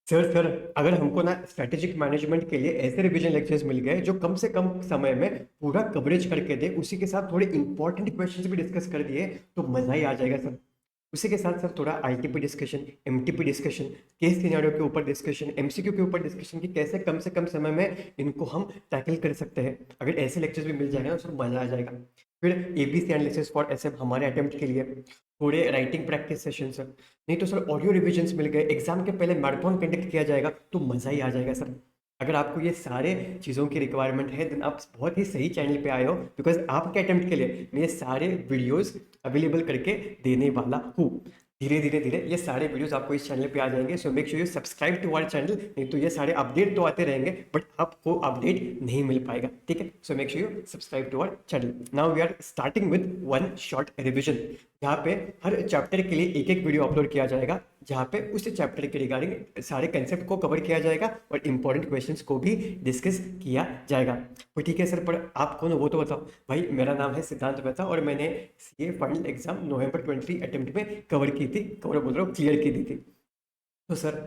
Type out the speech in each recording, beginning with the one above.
Sir अगर हमको ना स्ट्रेटेजिक मैनेजमेंट के लिए ऐसे रिवीजन लेक्चर्स मिल गए जो कम से कम समय में पूरा कवरेज करके दे, उसी के साथ थोड़े इंपॉर्टेंट क्वेश्चंस भी डिस्कस कर दिए, तो मजा ही आ जाएगा सर। उसी के साथ सर थोड़ा ITP discussion, MTP discussion, case scenario के ऊपर डिस्कशन, एमसीक्यू के ऊपर डिस्कशन कि कैसे कम से कम समय में इनको हम टैकल कर सकते हैं। अगर ऐसे लेक्चर्स भी मिल जाएंगे ना, सर मजा आ जाएगा। फिर एबीसी एनालिसिस फॉर एसएम हमारे अटेम्प्ट के लिए, थोड़े राइटिंग प्रैक्टिस सेशन सर। नहीं तो सर ऑडियो रिविजन्स मिल गए, एग्जाम के पहले मैराथन कंडक्ट किया जाएगा, तो मजा ही आ जाएगा सर। अगर आपको ये सारे चीज़ों की रिक्वायरमेंट है, देन आप बहुत ही सही चैनल पे आए हो, बिकॉज आपके अटेम्प्ट के लिए मैं ये सारे वीडियोस अवेलेबल करके देने वाला हूँ। धीरे धीरे धीरे ये सारे वीडियोस आपको इस चैनल पे आ जाएंगे, so make sure you subscribe to our channel. नहीं तो ये सारे अपडेट तो आते रहेंगे, बट आपको अपडेट नहीं मिल पाएगा, ठीक है। So make sure you subscribe to our channel. Now we are starting with one short revision, जहाँ पे हर चैप्टर के लिए एक एक वीडियो अपलोड किया जाएगा, जहाँ पे उस चैप्टर के रिगार्डिंग सारे कंसेप्ट को कवर किया जाएगा और इंपॉर्टेंट क्वेश्चंस को भी डिस्कस किया जाएगा। तो ठीक है सर, पर आप कौन हो वो तो बताओ। भाई मेरा नाम है सिद्धांत मेहता और मैंने सीए फाइनल एग्जाम नवंबर 23 अटेम्प्ट में कवर की थी, कवर बोल रहा हूँ, क्लियर की थी। तो सर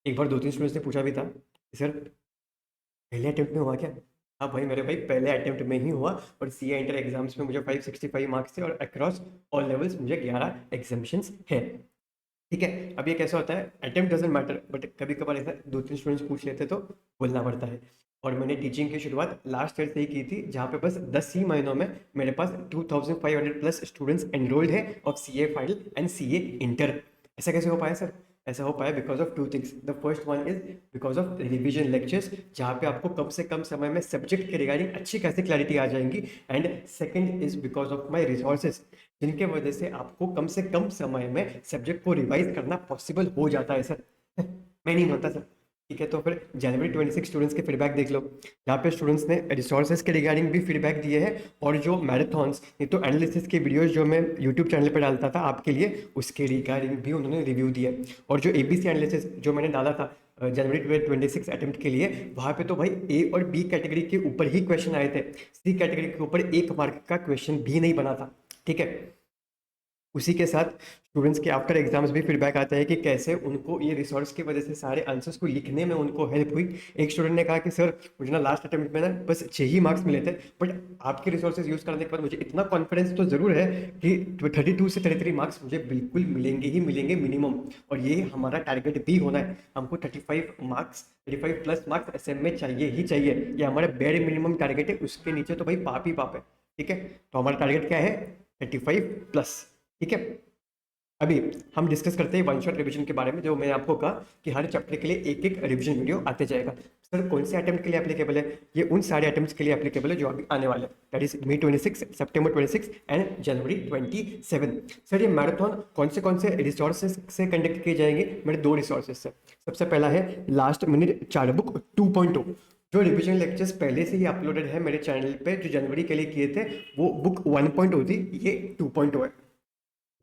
एक बार दो तीन स्टूडेंट्स ने पूछा भी था कि सर पहले अटेम्प्ट में हुआ क्या। हाँ भाई मेरे भाई पहले अटेम्प्ट में ही हुआ, और सीए इंटर एग्जाम्स में मुझे 565 मार्क्स थे और अक्रॉस ऑल लेवल्स मुझे 11 एग्जामिशंस है। ठीक है, अब ये कैसा होता है, अटेम्प्ट डजंट मैटर, बट कभी कभार ऐसा दो तीन स्टूडेंट्स पूछ लेते तो बोलना पड़ता है। और मैंने टीचिंग की शुरुआत लास्ट ईयर से ही की थी, जहाँ पे बस 10 ही महीनों में मेरे पास 2500 प्लस स्टूडेंट्स एनरोल्ड है of CA final and CA inter. ऐसा कैसे हो पाया सर। ऐसा हो पाया because of two things. The first one is because of revision lectures, जहाँ पे आपको कम से कम समय में सब्जेक्ट के रिगार्डिंग अच्छी खासी क्लैरिटी आ जाएंगी। And second is because of my resources, जिनके वजह से आपको कम से कम समय में सब्जेक्ट को रिवाइज करना पॉसिबल हो जाता है सर। मैं नहीं मानता सर। ठीक है, तो फिर जनवरी 26 स्टूडेंट्स के फीडबैक देख लो, जहाँ पे स्टूडेंट्स ने रिसोर्सेज के रिगार्डिंग भी फीडबैक दिए हैं, और जो मैराथन्स नहीं तो एनालिसिस के वीडियोस जो मैं यूट्यूब चैनल पर डालता था आपके लिए, उसके रिगार्डिंग भी उन्होंने रिव्यू दिया। और जो एबीसी एनालिसिस जो मैंने डाला था जनवरी 26 अटेम्प्ट के लिए, वहाँ पे तो भाई ए और बी कैटेगरी के ऊपर ही क्वेश्चन आए थे, सी कैटेगरी के ऊपर 1 मार्क का क्वेश्चन भी नहीं बना था। ठीक है, उसी के साथ स्टूडेंट्स के आफ्टर एग्जाम्स भी फीडबैक आता है कि कैसे उनको ये रिसोर्स की वजह से सारे आंसर्स को लिखने में उनको हेल्प हुई। एक स्टूडेंट ने कहा कि सर मुझे ना लास्ट अटेम्प्ट में ना बस 6 ही मार्क्स मिले थे, बट आपके रिसोर्सेज यूज करने के बाद मुझे इतना कॉन्फिडेंस तो जरूर है कि 32 से 33 मार्क्स मुझे बिल्कुल मिलेंगे ही मिलेंगे मिनिमम। और ये हमारा टारगेट भी होना है, हमको 35 प्लस मार्क्स एसएम में चाहिए ही चाहिए। ये हमारा बेयर मिनिमम टारगेट है, उसके नीचे तो भाई पाप ही पाप है। ठीक है, तो हमारा टारगेट क्या है, 35 प्लस। ठीक है, अभी हम डिस्कस करते हैं वन शॉट रिवीजन के बारे में, जो मैंने आपको कहा कि हर चैप्टर के लिए एक एक रिवीजन वीडियो आते जाएगा। सर कौन से अटेम्प्ट के लिए एप्लीकेबल है, ये उन सारे अटेम्प्ट्स के लिए एप्लीकेबल है जो अभी आने वाले हैं, that is May 26, September 26 and January 27। Sir ये मैराथन कौन से रिसोर्सेज से कंडक्ट किए जाएंगे, मेरे दो रिसोर्सेज से। सबसे पहला है लास्ट मिनट चार्ट बुक 2.0, जो रिवीजन लेक्चर्स पहले से ही अपलोडेड है मेरे चैनल पे, जो जनवरी के लिए किए थे वो बुक 1.0 थी, ये 2.0 है।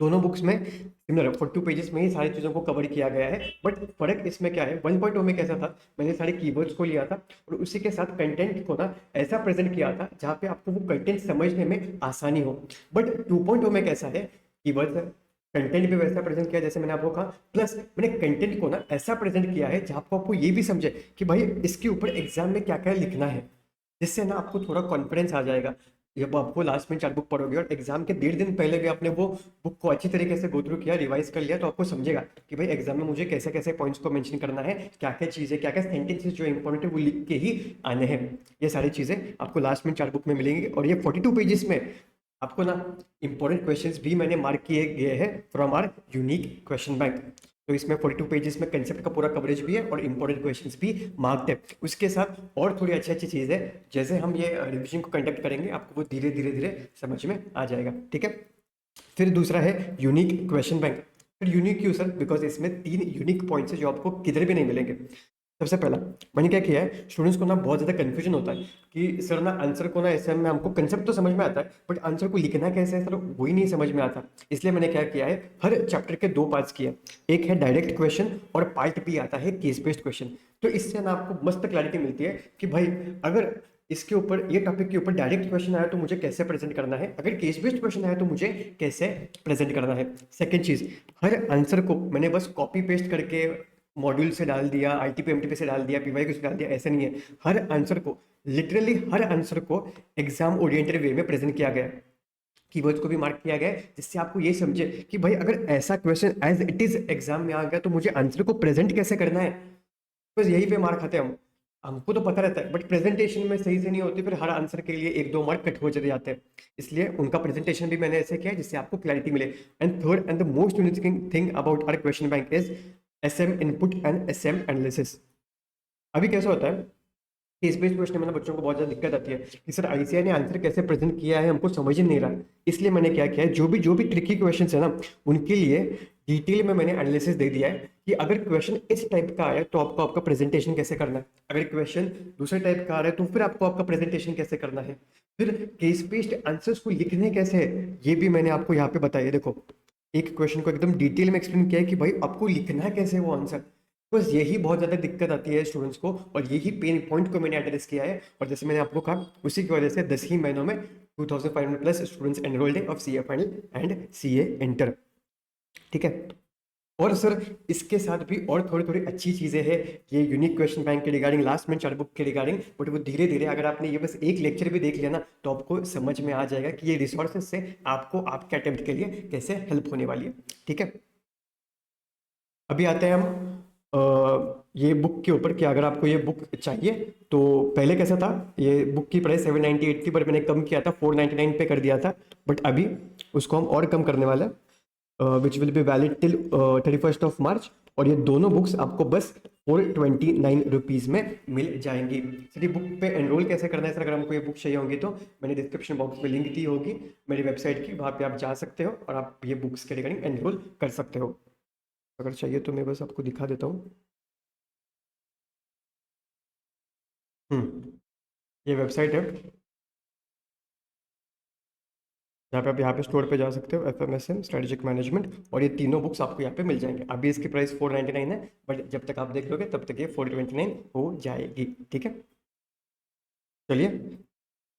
दोनों बुक्स में सिमिलर 42 पेजेस में ही सारी चीज़ों को कवर किया गया है, बट फर्क इसमें क्या है, 1.0 में कैसा था, मैंने सारे कीवर्ड्स को लिया था और उसी के साथ कंटेंट को ना ऐसा प्रेजेंट किया था जहाँ पे आपको वो कंटेंट समझने में आसानी हो। बट 2.0 में कैसा है, कीवर्ड्स कंटेंट भी वैसा प्रेजेंट किया जैसे मैंने आपको कहा, प्लस मैंने कंटेंट को ना ऐसा प्रेजेंट किया है जहाँ आपको ये भी समझे कि भाई इसके ऊपर एग्जाम में क्या क्या लिखना है, जिससे ना आपको थोड़ा कॉन्फिडेंस आ जाएगा। जब आपको लास्ट में चार्ट बुक पढ़ोगे और एग्जाम के 1.5 दिन पहले भी आपने वो बुक को अच्छी तरीके से गो थ्रू किया, रिवाइज कर लिया, तो आपको समझेगा कि भाई एग्जाम में मुझे कैसे कैसे पॉइंट्स को मेंशन करना है, क्या क्या चीज़ें, क्या क्या सेंटेंसेस जो इंपॉर्टेंट है वो लिख के ही आने हैं। ये सारी चीज़ें आपको लास्ट में चार्ट बुक में मिलेंगी, और ये 42 पेजेस में आपको ना इंपॉर्टेंट क्वेश्चंस भी मैंने मार्क किए गए हैं from our unique question bank. तो इसमें 42 पेजेस में कंसेप्ट का पूरा कवरेज भी है और इंपॉर्टेंट क्वेश्चंस भी मार्क्ड है। उसके साथ और थोड़ी अच्छी अच्छी चीज़ है, जैसे हम ये रिविजन को कंडक्ट करेंगे आपको वो धीरे धीरे धीरे समझ में आ जाएगा। ठीक है, फिर दूसरा है यूनिक क्वेश्चन बैंक। फिर यूनिक क्यों सर, बिकॉज इसमें 3 यूनिक पॉइंट्स है जो आपको किधर भी नहीं मिलेंगे। सबसे पहला मैंने क्या किया है, स्टूडेंट्स को ना बहुत ज़्यादा कंफ्यूजन होता है कि सर ना आंसर को ना ऐसे में हमको कंसेप्ट तो समझ में आता है, बट आंसर को लिखना कैसे है सर वही नहीं समझ में आता। इसलिए मैंने क्या किया है, हर चैप्टर के 2 पार्ट्स किए, एक है डायरेक्ट क्वेश्चन और पार्ट बी आता है केस बेस्ड क्वेश्चन। तो इससे ना आपको मस्त क्लैरिटी मिलती है कि भाई अगर इसके ऊपर ये टॉपिक के ऊपर डायरेक्ट क्वेश्चन आया तो मुझे कैसे प्रेजेंट करना है, अगर केस बेस्ड क्वेश्चन आया तो मुझे कैसे प्रेजेंट करना है। सेकंड चीज, हर आंसर को मैंने बस कॉपी पेस्ट करके मॉड्यूल से डाल दिया, आईटीपी एमटीपी से डाल दिया, पीवाईक्यू से डाल दिया, ऐसा नहीं है। हर आंसर को, लिटरली हर आंसर को एग्जाम ओरिएंटेड वे में प्रेजेंट किया गया है, कीवर्ड्स को भी मार्क किया गया है, जिससे आपको ये समझे कि भाई अगर ऐसा question as it is exam में आ गया तो मुझे आंसर को प्रेजेंट कैसे करना है। बस यही पे मार्क खाते हैं हम। हमको तो पता रहता है, बट प्रेजेंटेशन में सही से नहीं होती, फिर हर आंसर के लिए 1-2 मार्क कट हो चले जाते हैं। इसलिए उनका प्रेजेंटेशन भी मैंने ऐसे किया है जिससे आपको क्लैरिटी मिले। And third and the most unique thing about our question bank is SM input and SM analysis. अभी कैसा होता है कि इस बेस्ड क्वेश्चन में ना बच्चों को बहुत ज़्यादा दिक्कत आती है कि सर आईसीआई ने आंसर कैसे प्रेजेंट किया है, हमको समझ ही नहीं रहा। इसलिए मैंने क्या किया है, जो भी ट्रिकी क्वेश्चन है ना, उनके लिए डिटेल में मैंने एनालिसिस दे दिया है कि अगर क्वेश्चन इस टाइप का आया तो आपको आपका प्रेजेंटेशन कैसे करना है, अगर क्वेश्चन दूसरे टाइप का आ रहा है तो फिर आपको आपका प्रेजेंटेशन कैसे करना है, फिर केस बेस्ड आंसर्स को लिखने कैसे है, ये भी मैंने आपको यहाँ पे बताया। देखो, एक क्वेश्चन को एकदम डिटेल में एक्सप्लेन किया है कि भाई आपको लिखना है कैसे वो आंसर। बस यही बहुत ज़्यादा दिक्कत आती है स्टूडेंट्स को, और यही पेन पॉइंट को मैंने एड्रेस किया है। और जैसे मैंने आपको कहा, उसी की वजह से 10 ही महीनों में 2500 प्लस स्टूडेंट्स एनरोल्ड है of CA final and CA inter. ठीक है। और सर इसके साथ भी और थोड़ी थोड़ी अच्छी चीज़ें हैं, ये यूनिक क्वेश्चन बैंक के रिगार्डिंग, लास्ट में चार्ट बुक के रिगार्डिंग, बट वो धीरे धीरे, अगर आपने ये बस एक लेक्चर भी देख लिया ना तो आपको समझ में आ जाएगा कि ये रिसोर्सेज से आपको आपके अटेम्प्ट के लिए कैसे हेल्प होने वाली है। ठीक है। अभी आते हैं हम ये बुक के ऊपर कि अगर आपको ये बुक चाहिए तो पहले कैसा था, ये बुक की प्राइस 798 थी, पर मैंने कम किया था, 499 पे कर दिया था। बट अभी उसको हम और कम करने वाले हैं, which will be valid till 31 मार्च। और ये दोनों बुक्स आपको बस 429 रुपीज़ में मिल जाएंगी। सर ये बुक पे एनरोल कैसे करना है सर, अगर हमको ये बुक चाहिए होंगी तो मैंने डिस्क्रिप्शन बॉक्स में लिंक दी होगी मेरी वेबसाइट की, वहाँ पे आप जा सकते हो और आप ये बुक्स के रिगार्डिंग एनरोल कर सकते हो। अगर चाहिए तो मैं बस आपको दिखा देता हूँ। ये वेबसाइट है जहाँ पे आप यहाँ पे स्टोर पे जा सकते हो, FMSM स्ट्रेटेजिक मैनेजमेंट, और ये तीनों बुक्स आपको यहाँ पे मिल जाएंगे। अभी इसकी प्राइस 499 है, बट जब तक आप देख लोगे तब तक ये 429 हो जाएगी। ठीक है। चलिए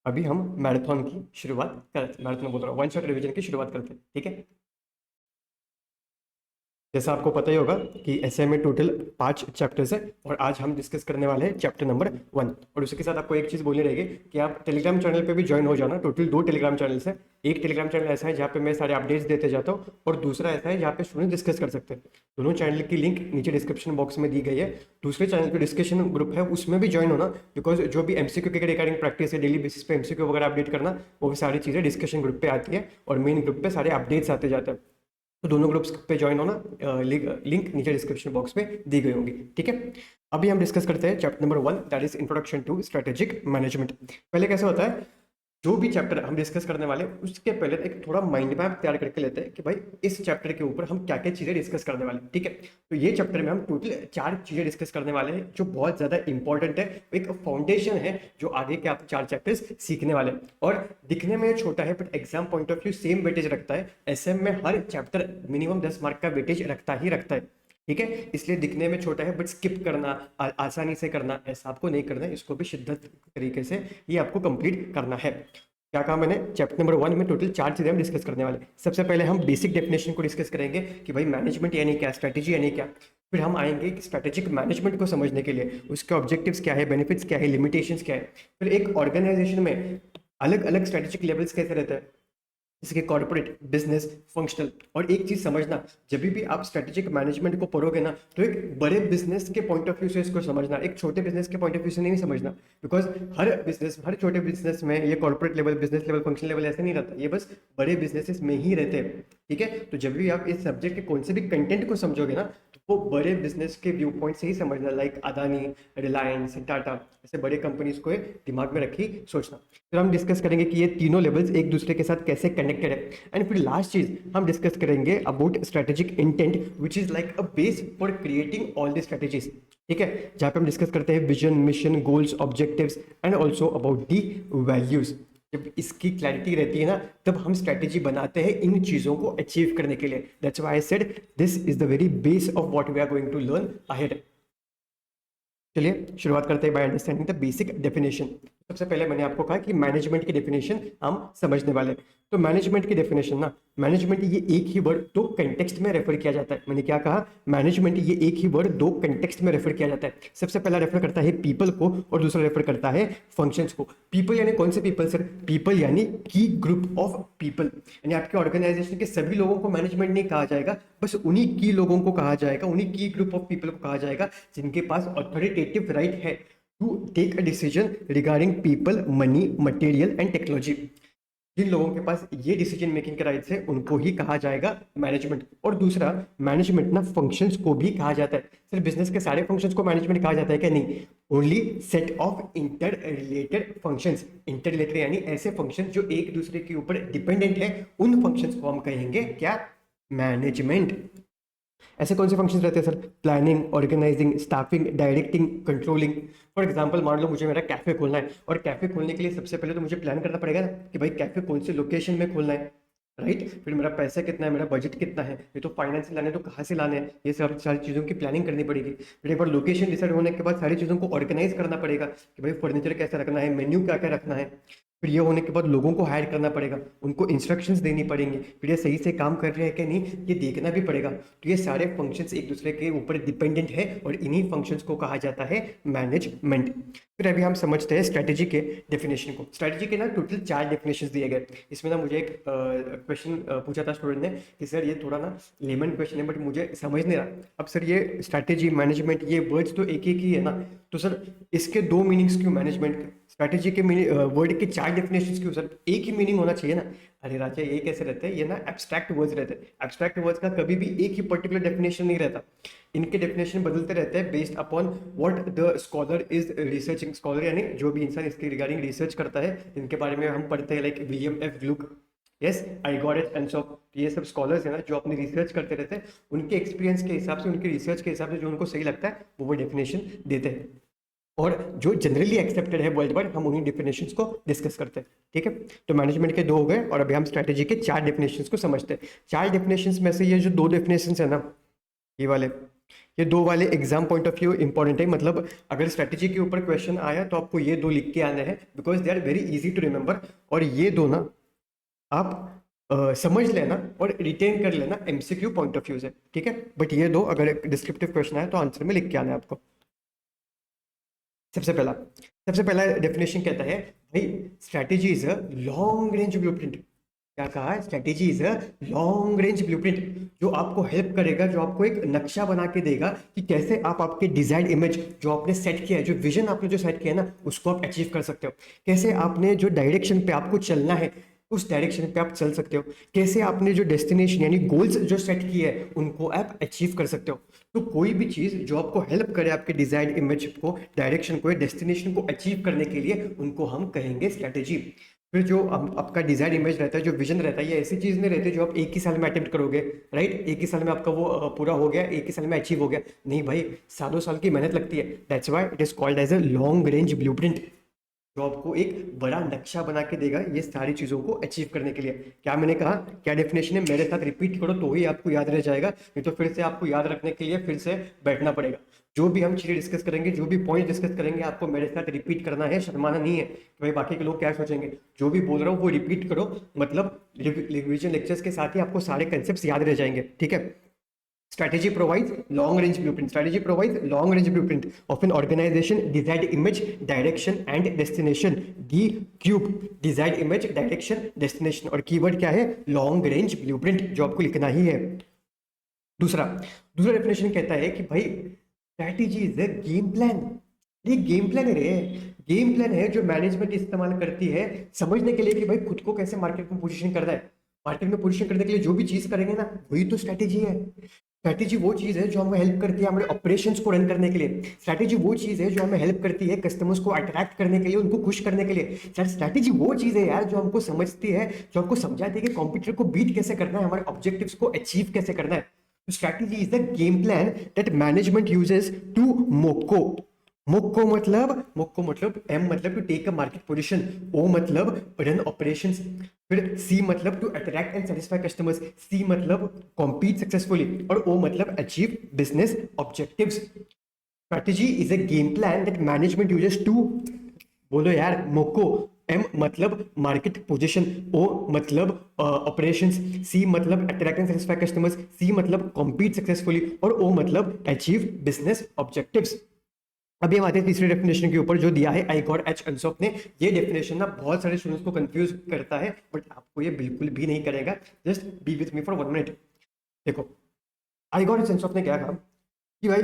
अभी हम मैराथन की शुरुआत करते, मैराथन बोल रहा हूँ, वन शॉट रिवीजन की शुरुआत करते हैं। ठीक है। जैसा आपको पता ही होगा कि एसए में टोटल 5 चैप्टर्स है, और आज हम डिस्कस करने वाले हैं चैप्टर नंबर 1। और उसी के साथ आपको एक चीज़ बोलनी रहेगी कि आप टेलीग्राम चैनल पे भी ज्वाइन हो जाना। टोटल 2 टेलीग्राम चैनल्स है। एक टेलीग्राम चैनल ऐसा है जहाँ पे मैं सारे अपडेट्स देते जाता हूँ, और दूसरा ऐसा है जहाँ पे स्टूडेंट डिस्कस कर सकते हैं। दोनों चैनल की लिंक नीचे डिस्क्रिप्शन बॉक्स में दी गई है। दूसरे चैनल पे डिस्कशन ग्रुप है, उसमें भी ज्वाइन होना, बिकॉज जो भी एमसीक्यू के रिगार्डिंग प्रैक्टिस है, डेली बेसिस पे एमसीक्यू वगैरह अपडेट करना, वो सारी चीज़ें डिस्कशन ग्रुप पे आती है, और मेन ग्रुप पे सारे अपडेट्स आते जाते हैं। तो दोनों ग्रुप्स पे ज्वाइन होना, लिंक नीचे डिस्क्रिप्शन बॉक्स में दी गई होंगी। ठीक है। अभी हम डिस्कस करते हैं chapter number 1, that is introduction to strategic management. पहले कैसे होता है, जो भी चैप्टर हम डिस्कस करने वाले हैं उसके पहले एक थोड़ा माइंड मैप तैयार करके लेते हैं कि भाई इस चैप्टर के ऊपर हम क्या क्या चीज़ें डिस्कस करने वाले हैं। ठीक है। तो ये चैप्टर में हम टोटल 4 चीज़ें डिस्कस करने वाले हैं जो बहुत ज़्यादा इंपॉर्टेंट है, एक फाउंडेशन है जो आगे के आप 4 चैप्टर्स सीखने वाले हैं। और दिखने में छोटा है but exam point of view same weightage रखता है। एसएम में हर चैप्टर मिनिमम 10 मार्क का वेटेज रखता ही रखता है। ठीक है। इसलिए दिखने में छोटा है बट स्किप करना, आसानी से करना, ऐसा आपको नहीं करना है। इसको भी शिद्दत तरीके से ये आपको कंप्लीट करना है। क्या कहा मैंने, चैप्टर नंबर 1 में टोटल 4 चीज़ें हम डिस्कस करने वाले। सबसे पहले हम बेसिक डेफिनेशन को डिस्कस करेंगे कि भाई मैनेजमेंट यानी क्या, स्ट्रैटेजी यानी क्या। फिर हम आएंगे कि स्ट्रैटेजिक मैनेजमेंट को समझने के लिए उसके ऑब्जेक्टिव्स क्या है, बेनिफिट्स क्या है, लिमिटेशंस क्या है। फिर एक ऑर्गेनाइजेशन में अलग अलग स्ट्रैटेजिक लेवल्स कैसे रहते हैं, जैसे कि कॉर्पोरेट, बिजनेस, फंक्शनल। और एक चीज समझना, जब भी आप स्ट्रेटेजिक मैनेजमेंट को पढ़ोगे ना तो एक बड़े बिजनेस के पॉइंट ऑफ व्यू से इसको समझना, एक छोटे बिजनेस के पॉइंट ऑफ व्यू से नहीं समझना। बिकॉज हर बिजनेस, हर छोटे बिजनेस में ये corporate level, business level, functional level ऐसे नहीं रहता, ये बस बड़े बिजनेसेस में ही रहते हैं। ठीक है। तो जब भी आप इस सब्जेक्ट के कौन से भी कंटेंट को समझोगे ना तो वो बड़े बिजनेस के व्यू पॉइंट से ही समझना, लाइक अदानी, रिलायंस, टाटा, ऐसे बड़े कंपनीज को दिमाग में रखी सोचना। फिर हम डिस्कस करेंगे कि ये तीनों लेवल्स एक दूसरे के साथ कैसे कनेक्टेड है। एंड फिर लास्ट चीज हम डिस्कस करेंगे about strategic intent which is like a base for creating all the strategies. ठीक है। जहाँ पे हम डिस्कस करते हैं vision, mission, goals, objectives and also about the values. जब इसकी क्लैरिटी रहती है ना तब हम स्ट्रेटेजी बनाते हैं इन चीजों को अचीव करने के लिए। That's why I said this is the very base of what we are going to learn ahead. चलिए शुरुआत करते हैं by understanding the basic definition. सबसे पहले मैंने आपको कहा कि मैनेजमेंट की डेफिनेशन हम समझने वाले हैं। तो मैनेजमेंट की डेफिनेशन ना, मैनेजमेंट ये एक ही वर्ड दो कंटेक्स्ट में रेफर किया जाता है। मैंने क्या कहा, मैनेजमेंट ये एक ही वर्ड दो कंटेक्स्ट में रेफर किया जाता है। सबसे पहला रेफर करता है पीपल को और दूसरा रेफर करता है फंक्शंस को। पीपल यानी कौन से पीपल सर? पीपल यानी की ग्रुप ऑफ पीपल, यानी आपके ऑर्गेनाइजेशन के सभी लोगों को मैनेजमेंट नहीं कहा जाएगा, बस उन्हीं की लोगों को कहा जाएगा, उन्हीं की ग्रुप ऑफ पीपल को कहा जाएगा जिनके पास ऑथोरिटेटिव राइट है to take a decision regarding people, money, material and technology. जिन लोगों के पास ये डिसीजन मेकिंग के राइट्स है उनको ही कहा जाएगा मैनेजमेंट। और दूसरा, मैनेजमेंट ना फंक्शंस को भी कहा जाता है। सिर्फ बिजनेस के सारे फंक्शंस को मैनेजमेंट कहा जाता है क्या? नहीं, only set of inter related functions. Inter related यानी ऐसे फंक्शंस जो एक दूसरे के ऊपर डिपेंडेंट है, उन फंक्शंस को हम कहेंगे क्या? मैनेजमेंट। ऐसे कौन से फंक्शंस रहते हैं sir? Planning, organising, staffing, directing, controlling. For example मान लो मुझे मेरा कैफे खोलना है, और कैफे खोलने के लिए सबसे पहले तो मुझे प्लान करना पड़ेगा ना कि भाई कैफे कौन से लोकेशन में खोलना है, राइट? फिर मेरा पैसा कितना है, मेरा बजट कितना है, ये तो फाइनेंस लाने तो कहाँ से लाने हैं, ये सब सारी चीज़ों की प्लानिंग करनी पड़ेगी। फिर एक बार लोकेशन डिसाइड होने के बाद सारी चीज़ों को ऑर्गेनाइज करना पड़ेगा कि भाई फर्नीचर कैसे रखना है, मेन्यू क्या क्या रखना है। फिर ये होने के बाद लोगों को हायर करना पड़ेगा, उनको इंस्ट्रक्शंस देनी पड़ेंगी, फिर ये सही से काम कर रहे हैं कि नहीं ये देखना भी पड़ेगा। तो ये सारे फंक्शंस एक दूसरे के ऊपर डिपेंडेंट है और इन्हीं फंक्शंस को कहा जाता है मैनेजमेंट। फिर अभी हम समझते हैं स्ट्रेटेजी के डेफिनेशन को। स्ट्रेटेजी के ना टोटल 4 डेफिनेशंस दिए गए। इसमें ना मुझे एक क्वेश्चन पूछा था स्टूडेंट ने कि सर ये थोड़ा ना लेमन क्वेश्चन है बट मुझे समझ नहीं रहा। अब सर ये स्ट्रेटेजी, मैनेजमेंट, ये वर्ड्स तो एक एक ही है ना, तो सर इसके 2 मीनिंग्स क्यों? मैनेजमेंट के, स्ट्रेटेजी के वर्ड के 4 डेफिनेशंस क्यों सर? एक ही मीनिंग होना चाहिए ना। अरे राजा ये कैसे रहता है, ये ना एब्स्ट्रैक्ट वर्ड्स रहते हैं। एब्स्ट्रैक्ट वर्ड्स का कभी भी एक ही पर्टिकुलर डेफिनेशन नहीं रहता, इनके डेफिनेशन बदलते रहते हैं based upon what the scholar is researching. Scholar यानी जो भी इंसान इसके रिगार्डिंग रिसर्च करता है, इनके बारे में हम पढ़ते हैं like William F Glueck, yes, आइगोरेट एंड सब, ये सब स्कॉलर्स है ना जो अपनी रिसर्च करते रहते हैं, उनके एक्सपीरियंस के हिसाब से, उनके रिसर्च के हिसाब से जो उनको सही लगता है वो डेफिनेशन देते हैं। और जो जनरली एक्सेप्टेड है वर्ल्ड वाइड, हम उन्हीं डेफिनेशंस को डिस्कस करते हैं। ठीक है, तो मैनेजमेंट के 2 हो गए और अभी हम स्ट्रेटेजी के 4 डेफिनेशंस को समझते हैं। 4 डेफिनेशंस में से ये जो 2 डेफिनेशंस है ना, ये वाले, ये 2 वाले exam point of view important है। मतलब अगर स्ट्रेटेजी के ऊपर क्वेश्चन आया तो आपको ये 2 लिख के आने हैं, because they are very easy to remember. और ये 2 ना आप समझ लेना और रिटेन कर लेना, एमसीक्यू पॉइंट ऑफ व्यू से। ठीक है, बट ये 2 अगर डिस्क्रिप्टिव क्वेश्चन आया तो आंसर में लिख के आना है आपको। सबसे पहला डेफिनेशन कहता है भाई strategy is a long range blueprint. क्या कहा है? Strategy is a long range blueprint, जो आपको हेल्प करेगा, जो आपको एक नक्शा बना के देगा कि कैसे आप आपके डिजायर्ड इमेज जो आपने सेट किया है, जो विजन आपने जो सेट किया है ना, उसको आप अचीव कर सकते हो। कैसे आपने जो डायरेक्शन पे आपको चलना है उस डायरेक्शन पे आप चल सकते हो। कैसे आपने जो डेस्टिनेशन यानी गोल्स जो सेट किए हैं उनको आप अचीव कर सकते हो। तो कोई भी चीज़ जो आपको हेल्प करे आपके डिजायर्ड इमेज को, डायरेक्शन को, डेस्टिनेशन को अचीव करने के लिए, उनको हम कहेंगे स्ट्रैटेजी। फिर जो आपका डिजायर्ड इमेज रहता है, जो विजन रहता है, ये ऐसी चीज़ नहीं रहती जो आप एक ही साल में अटेम्प्ट करोगे, राइट? एक ही साल में आपका वो पूरा हो गया, एक ही साल में अचीव हो गया, नहीं भाई, सालों साल की मेहनत लगती है। That's why it is called as a long range blueprint, जो आपको एक बड़ा नक्शा बना के देगा ये सारी चीज़ों को अचीव करने के लिए। क्या मैंने कहा, क्या डेफिनेशन है? मेरे साथ रिपीट करो तो ही आपको याद रह जाएगा, नहीं तो फिर से आपको याद रखने के लिए फिर से बैठना पड़ेगा। जो भी हम चीज़ें डिस्कस करेंगे, जो भी पॉइंट डिस्कस करेंगे, आपको मेरे साथ रिपीट करना है, शर्माना नहीं है कि भाई बाकी के लोग क्या सोचेंगे। जो भी बोल रहा हूँ वो रिपीट करो, मतलब रिविजन लेक्चर्स के साथ ही आपको सारे कंसेप्ट याद रह जाएंगे। ठीक है, strategy provides long range blueprint. Strategy provides long range blueprint of an organization, desired image, direction and destination. D cube, desired image, direction, destination, और कीवर्ड क्या है? लॉन्ग रेंज ब्लूप्रिंट, जो आपको लिखना ही है। दूसरा डेफिनेशन कहता है कि भाई strategy is a game plan. ये गेम प्लान है, गेम प्लान है जो मैनेजमेंट इस्तेमाल करती है समझने के लिए कि भाई खुद को कैसे मार्केट में पोजीशन करना है। मार्केट में पोजीशन करने के लिए जो भी चीज करेंगे ना, वही तो स्ट्रैटेजी है। स्ट्रैटेजी वो चीज है जो हमें हेल्प करती है हमारे ऑपरेशंस को रन करने के लिए। स्ट्रैटेजी वो चीज है जो हमें हेल्प करती है कस्टमर्स को अट्रैक्ट करने के लिए, उनको खुश करने के लिए। सर स्ट्रैटेजी वो चीज है यार जो हमको समझती है, जो हमको समझाती है कि कॉम्पिटिटर को बीट कैसे करना है, हमारे ऑब्जेक्टिव्स को अचीव कैसे करना है। Strategy is the game plan that management uses to मोको मतलब एम मतलब to take a market position, O मतलब रन ऑपरेशंस, फिर सी मतलब to attract and satisfy customers, C मतलब कॉम्पीट सक्सेसफुली, और ओ मतलब achieve business objectives. Strategy is a game plan that management uses to बोलो यार, मोको। एम मतलब मार्केट पोजीशन, ओ मतलब ऑपरेशंस, सी मतलब attract and satisfy customers, C मतलब कॉम्पीट सक्सेसफुली, और ओ मतलब अचीव बिजनेस ऑब्जेक्टिव्स। अभी हम आते हैं तीसरी डेफिनेशन के ऊपर जो दिया है आई गॉट एच अंसॉफ ने। ये डेफिनेशन ना बहुत सारे स्टूडेंट्स को कंफ्यूज करता है, बट आपको ये बिल्कुल भी नहीं करेगा। Just be with me for 1 minute. देखो, आई गॉट एच अंसॉफ ने क्या कहा कि भाई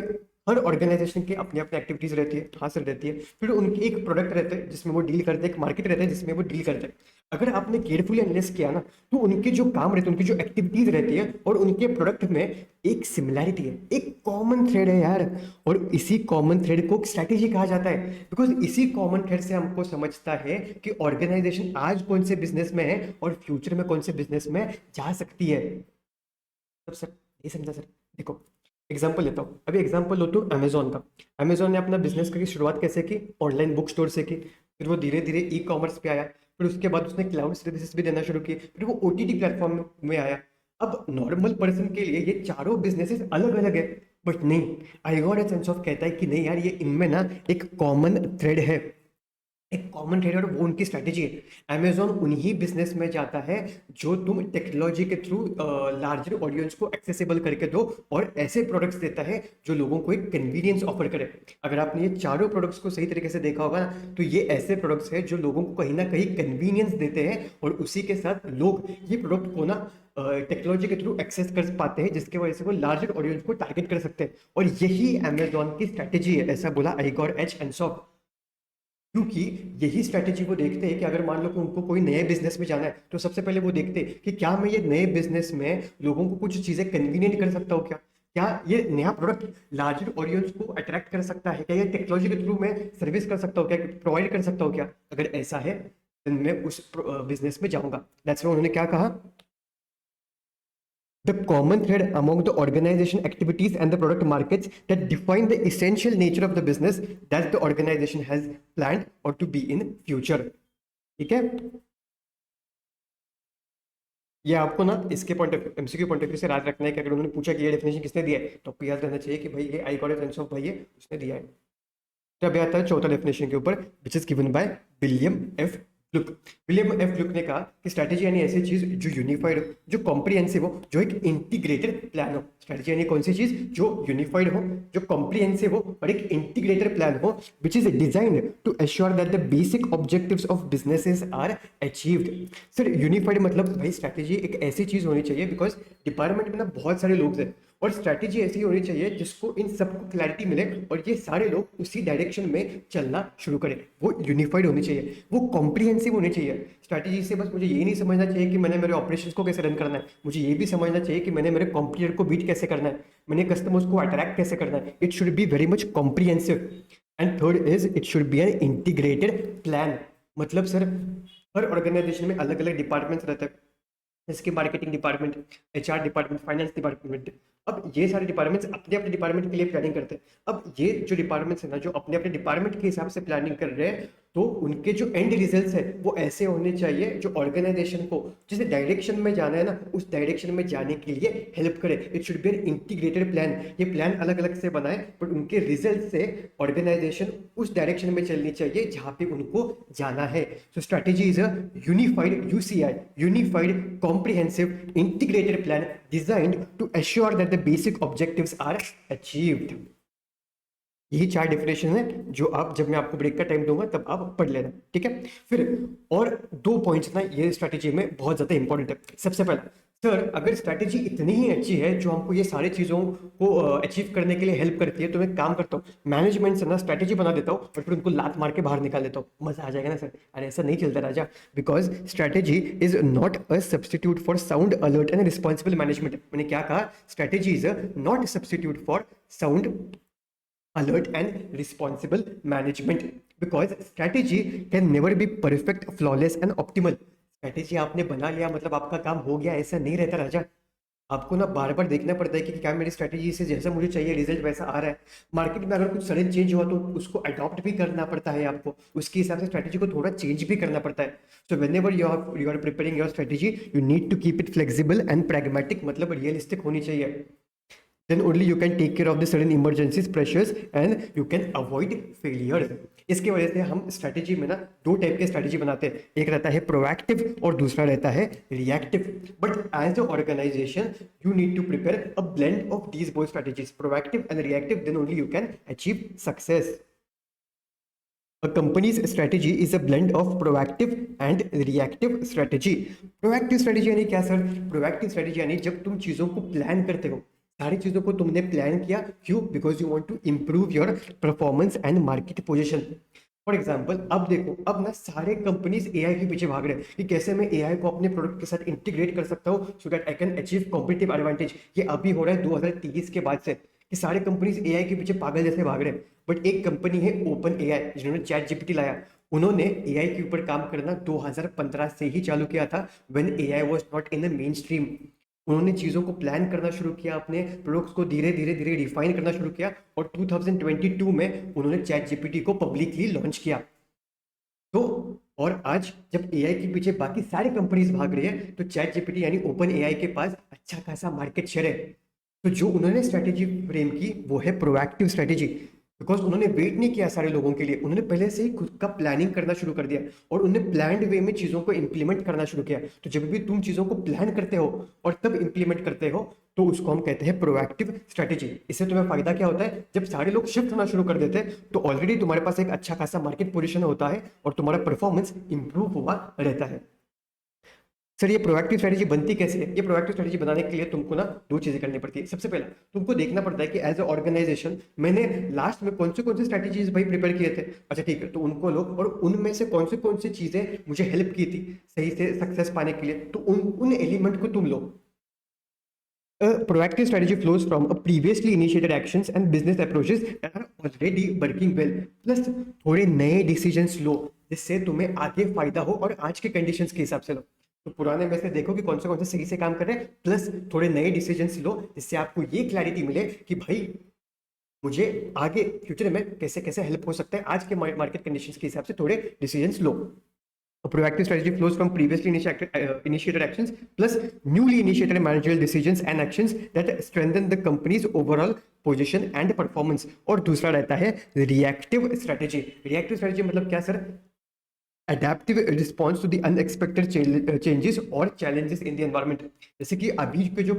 हर ऑर्गेनाइजेशन की अपनी अपनी एक्टिविटीज रहती है, हासिल रहती है, फिर उनकी एक प्रोडक्ट रहता है जिसमें वो डील करते हैं, एक मार्केट रहता है जिसमें वो डील करते हैं। अगर आपने केयरफुली एनालाइज किया ना, तो उनके जो काम रहते हैं, उनकी जो एक्टिविटीज रहती है और उनके प्रोडक्ट में एक सिमिलैरिटी है, एक कॉमन थ्रेड है यार। और इसी कॉमन थ्रेड को स्ट्रैटेजी कहा जाता है, बिकॉज इसी कॉमन थ्रेड से हमको समझता है कि ऑर्गेनाइजेशन आज कौन से बिजनेस में है और फ्यूचर में कौन से बिजनेस में जा सकती है। तब सर ये समझा सर। देखो, एग्जाम्पल लेता हूँ, अभी एग्जाम्पल लो तो अमेजोन का। अमेजोन ने अपना बिजनेस की शुरुआत कैसे की? ऑनलाइन बुक स्टोर से की, फिर वो धीरे धीरे ई कॉमर्स पे आया, फिर उसके बाद उसने क्लाउड सर्विसेज भी देना शुरू किए, फिर वो ओटीटी प्लेटफॉर्म में आया। अब नॉर्मल पर्सन के लिए ये चारों बिजनेसेस अलग अलग है, बट नहीं, I got a sense of कहता है कि नहीं यार, ये इनमें ना एक कॉमन थ्रेड है, एक कॉमन ट्रेडर, वो उनकी स्ट्रैटेजी है। अमेजोन उन्हीं बिजनेस में जाता है जो तुम टेक्नोलॉजी के थ्रू लार्जर ऑडियंस को एक्सेसिबल करके दो, और ऐसे प्रोडक्ट्स देता है जो लोगों को एक कन्वीनियंस ऑफर करे। अगर आपने ये चारों प्रोडक्ट्स को सही तरीके से देखा होगा ना, तो ये ऐसे प्रोडक्ट्स हैं जो लोगों को कहीं ना कहीं कन्वीनियंस देते हैं, और उसी के साथ लोग ये प्रोडक्ट को ना टेक्नोलॉजी के थ्रू एक्सेस कर पाते हैं, जिसकी वजह से वो लार्जर ऑडियंस को टारगेट कर सकते हैं। और यही अमेजोन की स्ट्रैटेजी है, ऐसा बोला आइगॉर एच एनसॉफ। क्योंकि यही स्ट्रैटेजी वो देखते हैं कि अगर मान लो कि उनको कोई नए बिजनेस में जाना है, तो सबसे पहले वो देखते हैं कि क्या मैं ये नए बिजनेस में लोगों को कुछ चीजें कन्वीनियंट कर सकता हूँ क्या? क्या ये नया प्रोडक्ट लार्जर ऑडियंस को अट्रैक्ट कर सकता है क्या? ये टेक्नोलॉजी के थ्रू मैं सर्विस कर सकता हूँ क्या, प्रोवाइड कर सकता हूँ क्या? अगर ऐसा है, तो मैं उस बिजनेस में जाऊंगा। दैट्स व्हाई उन्होंने क्या कहा, the common thread among the organization activities and the product markets that define the essential nature of the business that the organization has planned or to be in future। ठीक है, ये आपको ना इसके point of MCQ point of view से याद रखना है कि अगर उन्होंने पूछा कि ये डेफिनेशन किसने दिया है, तो आपको याद रहना चाहिए कि भाई ये I got a sense of, भाई ये उसने दिया है। तो अभी आता है चौथा डेफिनेशन के ऊपर, which is given by William F Glueck. William F Glueck ने कहा कि स्ट्रैटेजी यानी ऐसी चीज जो यूनिफाइड हो, जो कॉम्प्रिहेंसिव हो, जो एक इंटीग्रेटेड प्लान हो। स्ट्रैटेजी यानी कौन सी चीज जो यूनिफाइड हो, जो कॉम्प्रिहेंसिव हो और एक इंटीग्रेटेड प्लान हो, which is designed to assure that the basic objectives of businesses are achieved. Sir unified मतलब भाई स्ट्रैटेजी एक ऐसी चीज होनी चाहिए, बिकॉज डिपार्टमेंट में ना बहुत सारे लोग हैं, और स्ट्रैटेजी ऐसी होनी चाहिए जिसको इन सबको क्लैरिटी मिले और ये सारे लोग उसी डायरेक्शन में चलना शुरू करें। वो यूनिफाइड होनी चाहिए, वो कॉम्प्रिहेंसिव होनी चाहिए। स्ट्रैटेजी से बस मुझे ये नहीं समझना चाहिए कि मैंने मेरे ऑपरेशंस को कैसे रन करना है, मुझे ये भी समझना चाहिए कि मैंने मेरे कॉम्पिटिटर को बीट कैसे करना है, मैंने कस्टमर्स को अट्रैक्ट कैसे करना है। It should be very much comprehensive. And third is it should B an integrated plan. मतलब सर हर ऑर्गेनाइजेशन में अलग अलग डिपार्टमेंट्स रहते हैं, जैसे marketing department, HR department, finance department. अब ये सारे डिपार्टमेंट्स अपने अपने डिपार्टमेंट के लिए प्लानिंग करते हैं। अब ये जो डिपार्टमेंट्स है ना, जो अपने अपने डिपार्टमेंट के हिसाब से प्लानिंग कर रहे हैं, तो उनके जो एंड रिजल्ट्स है वो ऐसे होने चाहिए जो ऑर्गेनाइजेशन को जिस डायरेक्शन में जाना है ना, उस डायरेक्शन में जाने के लिए हेल्प करे। It should B an integrated plan. ये प्लान अलग अलग से बनाए, बट उनके रिजल्ट से ऑर्गेनाइजेशन उस डायरेक्शन में चलनी चाहिए जहां पे उनको जाना है। So strategy is a unified UCI, unified comprehensive integrated plan designed to assure that the basic objectives are achieved. यही चार डेफिनेशन है जो आप, जब मैं आपको ब्रेक का टाइम दूंगा तब आप पढ़ लेना, ठीक है। फिर और दो पॉइंट्स ना ये स्ट्रैटेजी में बहुत ज्यादा इंपॉर्टेंट है। सबसे पहला, सर अगर स्ट्रैटेजी इतनी ही अच्छी है जो हमको ये सारी चीजों को अचीव करने के लिए हेल्प करती है, तो मैं काम करता हूँ मैनेजमेंट से ना स्ट्रैटेजी बना देता हूँ और फिर उनको लात मार के बाहर निकाल देता हूँ। मजा आ जाएगा ना सर? अरे ऐसा नहीं चलता राजा, because strategy is not a substitute for sound alert and responsible management. मैंने क्या कहा? Strategy is not substitute for sound alert and responsible management, because strategy can never be perfect, flawless and optimal। Strategy आपने बना लिया मतलब आपका काम हो गया, ऐसा नहीं रहता राजा। आपको ना बार बार देखना पड़ता है कि क्या मेरी स्ट्रैटेजी से जैसा मुझे चाहिए रिजल्ट वैसा आ रहा है। मार्केट में अगर कुछ सडन चेंज हुआ तो उसको अडॉप्ट भी करना पड़ता है, आपको उसके हिसाब से स्ट्रैटेजी को थोड़ा चेंज भी करना पड़ता है। So whenever you are preparing your strategy, you need to keep it flexible and pragmatic, मतलब रियलिस्टिक होनी चाहिए। then only you can take care of the sudden emergencies, pressures and you can avoid failure. इसके वजह से हम strategy में ना दो टाइप के स्ट्रेटेजी बनाते हैं, एक रहता है प्रोएक्टिव और दूसरा रहता है reactive. But as a organisation you need to prepare a blend of these both strategies, proactive and reactive, then only you can achieve success. A company's strategy is a blend of proactive and reactive strategy. Proactive strategy यानी क्या sir? Proactive strategy यानी जब तुम चीज़ों को plan करते हो, सारी चीज़ों को तुमने प्लान किया, क्यों? Because you want to improve your performance and market position. For example अब देखो, अब ना सारे कंपनीज एआई के पीछे भाग रहे हैं कि कैसे मैं एआई को अपने प्रोडक्ट के साथ इंटीग्रेट कर सकता हूँ so that I can achieve competitive advantage. ये अभी हो रहा है 2023 के बाद से कि सारे कंपनीज एआई के पीछे पागल जैसे भाग रहे हैं. बट एक कंपनी है ओपन एआई जिन्होंने चैट जीपीटी लाया. उन्होंने एआई के ऊपर काम करना 2015 से ही चालू किया था, when AI was not in the main stream. उन्होंने चीज़ों को प्लान करना शुरू किया, अपने प्रोडक्ट्स को धीरे धीरे धीरे रिफाइन करना शुरू किया और 2022 में उन्होंने चैट जीपीटी को पब्लिकली लॉन्च किया. तो और आज जब एआई के पीछे बाकी सारी कंपनीज भाग रही है तो चैट जीपीटी यानी ओपन एआई के पास अच्छा खासा मार्केट शेयर है. तो जो उन्होंने स्ट्रैटेजी फ्रेम की वो है प्रोएक्टिव स्ट्रैटेजी, बिकॉज उन्होंने वेट नहीं किया सारे लोगों के लिए, उन्होंने पहले से ही खुद का प्लानिंग करना शुरू कर दिया और उन्होंने प्लान्ड वे में चीज़ों को इंप्लीमेंट करना शुरू किया. तो जब भी तुम चीज़ों को प्लान करते हो और तब इंप्लीमेंट करते हो तो उसको हम कहते हैं प्रोएक्टिव स्ट्रैटेजी. इससे तुम्हें फायदा क्या होता है? जब सारे लोग शिफ्ट होना शुरू कर देते हैं तो ऑलरेडी तुम्हारे पास एक अच्छा खासा मार्केट पोजीशन होता है और तुम्हारा परफॉर्मेंस इंप्रूव हुआ रहता है. सर ये प्रोएक्टिव स्ट्रेटेजी बनती कैसे है? ये प्रोएक्टिव स्ट्रेटेजी बनाने के लिए तुमको ना दो चीजें करनी पड़ती है. सबसे पहला तुमको देखना पड़ता है कि एज अ ऑर्गेनाइजेशन मैंने लास्ट में कौन से स्ट्रेटेजीज भाई प्रिपेयर किए थे. अच्छा ठीक है, तो उनको लो और उनमें से कौन सी चीजें मुझे हेल्प की थी सही से सक्सेस पाने के लिए, तो उन एलिमेंट को तुम लो. A proactive strategy flows from a previously initiated actions and business approaches that are already working well. Plus थोड़े नए डिसीजंस लो जिससे तुम्हें आगे फायदा हो और आज के कंडीशंस के हिसाब से लो. तो पुराने में से देखो कि कौन से सही से काम कर रहे हैं, प्लस थोड़े नए डिसीजंस लो जिससे आपको ये क्लैरिटी मिले कि भाई मुझे आगे फ्यूचर में कैसे कैसे हेल्प हो सकता है. आज के मार्केट कंडीशंस के हिसाब से थोड़े decisions low. A proactive strategy flows from previously initiated actions plus newly initiated managerial decisions and actions that strengthen the company's overall position and performance. और दूसरा रहता है reactive strategy. Reactive strategy मतलब क्या sir? Adaptive response to the unexpected changes or challenges in the environment. जैसे कि अभी के जो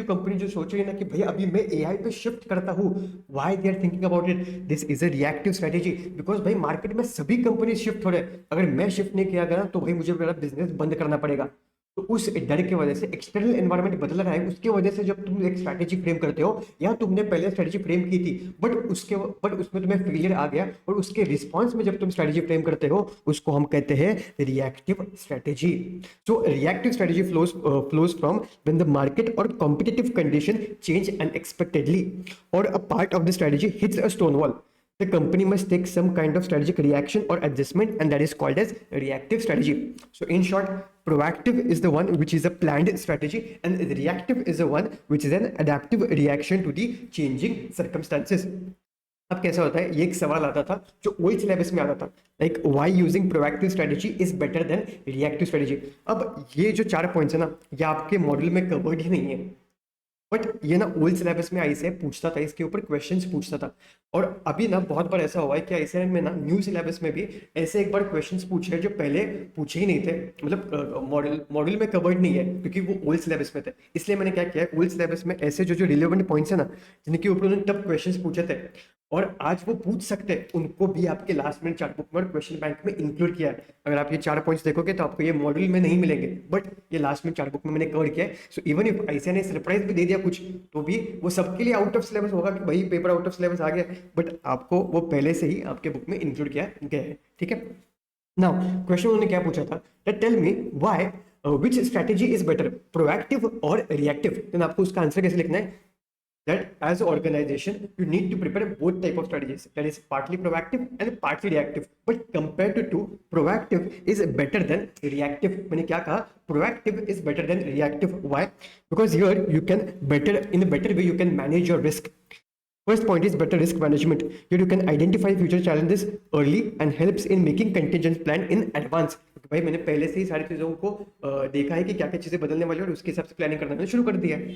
कंपनी जो सोच रही है ना कि भाई अभी मैं एआई पे शिफ्ट करता हूँ, why they are thinking about it? This is a reactive strategy because भाई मार्केट में सभी कंपनी शिफ्ट हो रहे हैं. अगर मैं शिफ्ट नहीं किया गया तो भाई मुझे मेरा बिजनेस बंद करना पड़ेगा. तो उस डर की वजह से एक्सटर्नल एनवायरनमेंट बदल रहा है, उसके वजह से जब तुम एक स्ट्रैटेजी फ्रेम करते हो या तुमने पहले स्ट्रैटेजी फ्रेम की थी बट उसमें तुम्हें फेलियर आ गया और उसके रिस्पॉन्स में जब तुम स्ट्रैटेजी फ्रेम करते हो उसको हम कहते हैं reactive strategy. So reactive strategy flows from when the market और कॉम्पिटिटिव कंडीशन चेंज अनएक्सपेक्टेडली और a part of the strategy hits a stone wall. The company must take some kind of strategic reaction or adjustment, and that is called as reactive strategy. So in short, proactive is the one which is a planned strategy and reactive is the one which is an adaptive reaction to the changing circumstances. अब कैसा होता है, ये एक सवाल आता था जो ओल्ड सिलेबस में आता था, like why using proactive strategy is better than reactive strategy. अब ये जो 4 पॉइंट्स है ना, ये आपके मॉड्यूल में कवर्ड ही नहीं है, बट ये ना ओल्ड सिलेबस में आईसीए पूछता था, इसके ऊपर क्वेश्चंस पूछता था. और अभी ना बहुत बार ऐसा हुआ है कि आईसीए में ना न्यू सिलेबस में भी ऐसे एक बार क्वेश्चंस पूछे जो पहले पूछे ही नहीं थे, मतलब मॉड्यूल में कवर्ड नहीं है क्योंकि वो ओल्ड सिलेबस में थे. इसलिए मैंने क्या किया, ओल्ड सिलेबस में ऐसे जो रिलेवेंट पॉइंट्स है ना जिनके ऊपर उन्होंने तब क्वेश्चंस पूछे थे और आज वो पूछ सकते हैं, उनको भी आपके लास्ट मिनट चार्ट बुक में और क्वेश्चन बैंक में इंक्लूड किया है. अगर आप ये 4 पॉइंट्स देखोगे तो आपको ये मॉड्यूल में नहीं मिलेंगे, बट ये लास्ट मिनट चार्ट बुक में मैंने कवर किया है. सो इवन इफ आईसीए ने सरप्राइज भी दे दिया कुछ, तो भी वो सबके लिए आउट ऑफ सिलेबस होगा कि भाई पेपर आउट ऑफ सिलेबस आ गया, बट आपको वो पहले से ही आपके बुक में इंक्लूड किया गया है. ठीक है. नाउ क्वेश्चन उन्होंने क्या पूछा था, that tell me why which strategy is better, proactive और रिएक्टिव. देन आपको उसका आंसर कैसे लिखना है, that as an organization you need to prepare both type of strategies, that is partly proactive and partly reactive, but compared to two, proactive is better than reactive. मैंने क्या कहा, proactive is better than reactive. Why? Because here you can in a better way you can manage your risk. First point is better risk management. Here you can identify future challenges early and helps in making contingent plan in advance. भाई मैंने पहले से ही सारी चीज़ों को देखा है कि क्या क्या चीज़ें बदलने वाली है और उसके हिसाब से प्लानिंग करना मैंने शुरू कर दिया है।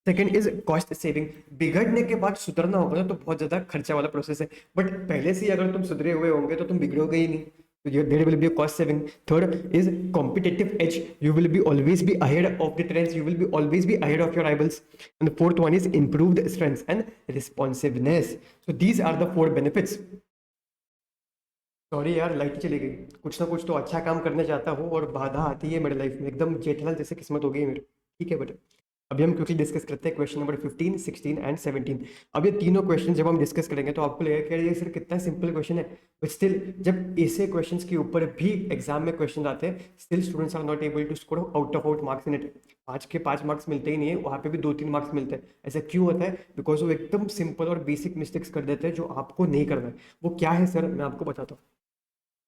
Second is cost saving. बिगड़ने के बाद सुधरना होगा ना तो बहुत ज़्यादा खर्चा वाला प्रोसेस है, बट पहले से ही अगर तुम सुधरे हुए होंगे तो तुम बिगड़ोगे ही नहीं, so there will be a cost saving. Third is competitive edge. You will be always be ahead of the trends. You will be always be ahead of your rivals. And the fourth one is improved strengths and responsiveness. So these are the four benefits. Sorry यार light चली गई। कुछ ना कुछ तो अच्छा काम करने जाता हूँ और बाधा आती है मेरे लाइफ में, एकदम जेठलाल जैसे किस्मत हो गई है मेरी। ठीक है बेटा, अभी हम क्योंकि डिस्कस करते हैं क्वेश्चन नंबर 15, 16 एंड 17। अब ये तीनों क्वेश्चन जब हम डिस्कस करेंगे तो आपको लगेगा कि ये सिर्फ कितना सिंपल क्वेश्चन है, बट स्टिल जब ऐसे क्वेश्चंस के ऊपर भी एग्जाम में क्वेश्चन आते हैं, still students are not able to score out of out marks in it. 5 के 5 मार्क्स मिलते ही नहीं है, वहाँ पे भी 2-3 मार्क्स मिलते हैं। ऐसा क्यों होता है? बिकॉज वो एकदम सिंपल और बेसिक मिस्टेक्स कर देते हैं जो आपको नहीं करना है। वो क्या है सर, मैं आपको बताता हूँ।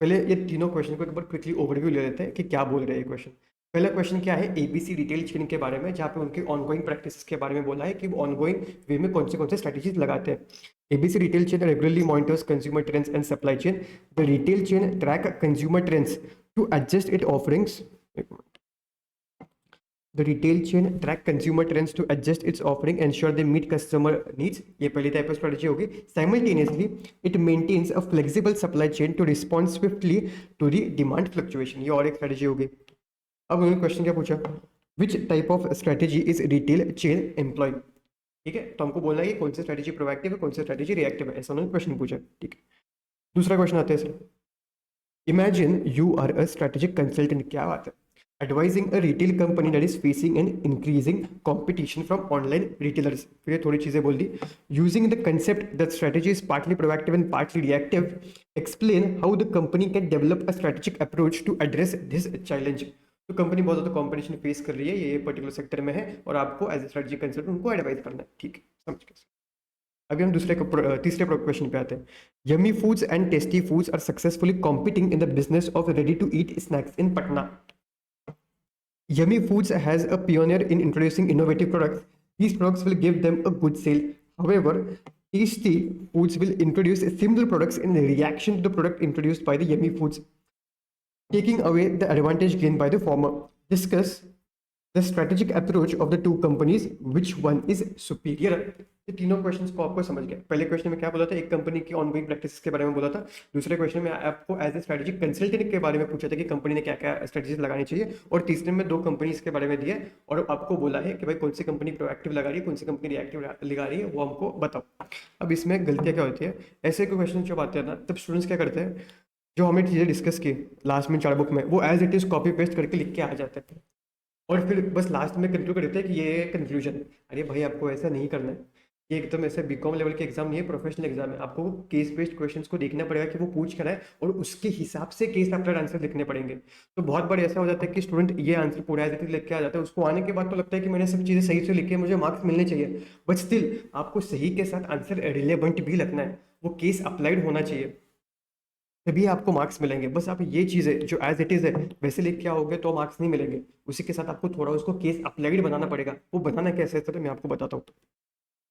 पहले ये तीनों क्वेश्चन को एक बार क्विकली ओवरव्यू ले लेते हैं कि क्या बोल रहे हैं ये क्वेश्चन। पहला क्वेश्चन क्या है, एबीसी रिटेल चेन के बारे में, जहाँ पे उनके ऑनगोइंग प्रैक्टिस के बारे में बोला है कि वो ऑनगोइंग वे में कौन से स्ट्रेटेजीज लगाते हैं। ABC retail chain regularly monitors consumer trends and supply chain. The retail chain track consumer trends to adjust it offerings. The retail chain track consumer trends to adjust its offering, ensure they meet customer needs. ये पहली type of strategy होगी। Simultaneously, it maintains a flexible supply chain to respond swiftly to the demand fluctuation. ये और एक strategy होगी। अब उन्होंने question क्या पूछा, which type of strategy is retail chain employ. ठीक है, तो हमको बोलना है कि कौन सी स्ट्रेटजी प्रोएक्टिव है, कौन सी स्ट्रेटजी रिएक्टिव है, ऐसा उन्होंने क्वेश्चन पूछा। ठीक है, दूसरा क्वेश्चन आते हैं sir. Imagine you are a strategic consultant, क्या बात है, advising a retail company that is facing an increasing competition from online retailers। फिर ये थोड़ी चीजें बोल दी। Using the concept that strategy is partly proactive and partly reactive, explain how the company can develop a strategic approach to address this challenge। तो company बहुत ज़्यादा competition face कर रही है, ये पर्टिकुलर सेक्टर में है और आपको एज ए स्ट्रेटजी कंसल्टेंट उनको एडवाइस करना है। ठीक है, समझ गए। अभी हम तीसरे क्वेश्चन पे आते हैं। Yummy Foods and Tasty Foods are successfully competing in the business of ready to eat snacks in Patna. Yummy Foods has a pioneer in introducing innovative products. These products will give them a good sale. However, Tasty Foods will introduce similar products in reaction to the product introduced by the Yummy Foods, taking away the advantage gained by the former. Discuss the strategic approach of the two companies, which one is superior। ये तीनों questions को आपको समझ गया। पहले question में क्या बोला था, एक कंपनी की ऑनगोइंग प्रैक्टिस के बारे में बोला था। दूसरे क्वेश्चन में आपको एज ए स्ट्रेटेजिक कंसल्टेंट के बारे में पूछा था कि कंपनी ने क्या क्या स्ट्रेटेजीज लगानी चाहिए, और तीसरे में 2 कंपनीज के बारे में दिया और आपको बोला है कि भाई कौन सी कंपनी प्रोएक्टिव लगा रही है, कौन सी कंपनी रिएक्टिव लगा रही है, वो हमको बताओ। अब इसमें गलतियाँ क्या होती है, ऐसे कोई क्वेश्चन जब आते हैं ना, तब स्टूडेंट्स क्या करते हैं, जो हमने चीज़ें डिस्कस की लास्ट में 4 बुक में, वो as it is copy paste करके लिख के आ जाते हैं और फिर बस लास्ट में कंक्लूड कर देते हैं कि ये कंफ्यूजन है। अरे भाई आपको ऐसा नहीं करना है, ये एकदम ऐसे बीकॉम लेवल के एग्जाम नहीं है, प्रोफेशनल एग्जाम है। आपको केस बेस्ड क्वेश्चंस को देखना पड़ेगा कि वो पूछ कर है और उसके हिसाब से केस आफ्टर आंसर लिखने पड़ेंगे। तो बहुत बार ऐसा हो जाता है कि स्टूडेंट ये आंसर पूरा एज लिख के आ जाता है, उसको आने के बाद तो लगता है कि मैंने सब चीज़ें सही से लिखी है, मुझे मार्क्स मिलने चाहिए, बट स्टिल आपको सही के साथ आंसर रिलेवेंट भी लगना है, वो केस अप्लाइड होना चाहिए, तभी आपको मार्क्स मिलेंगे। बस आप ये चीज़ें जो एज इट इज़ है वैसे लिख के आओगे तो मार्क्स नहीं मिलेंगे, उसी के साथ आपको थोड़ा उसको केस अप्लाइड बनाना पड़ेगा। वो बनाना कैसे है तो मैं आपको बताता हूँ।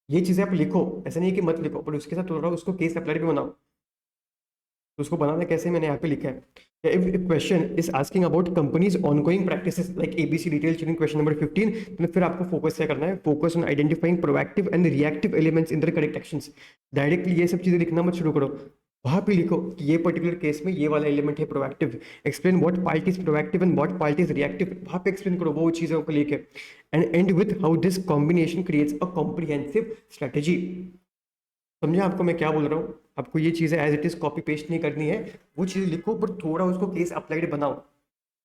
ये चीज़ें आप लिखो, ऐसा नहीं है कि मत लिखो, पर उसके साथ थोड़ा उसको केस अप्लाइड भी बनाओ। तो उसको बनाना कैसे मैंने यहाँ पे लिखा है। If question is asking about companies ongoing practices like ABC retail chain, question number 15, तो फिर आपको फोकस क्या करना है, focus on identifying proactive and reactive elements in the correct actions. Directly ये सब चीज़ें लिखना मत शुरू करो, वहाँ पे लिखो कि ये पर्टिकुलर केस में ये वाला एलिमेंट है proactive, explain what part is proactive and what part is reactive, वहाँ पे एक्सप्लेन करो वो चीज़ों को लेके, and and with how this combination creates a comprehensive strategy. समझा आपको मैं क्या बोल रहा हूँ? आपको ये चीज़ें as it is copy paste नहीं करनी है, वो चीज़ लिखो पर थोड़ा उसको केस अप्लाइड बनाओ।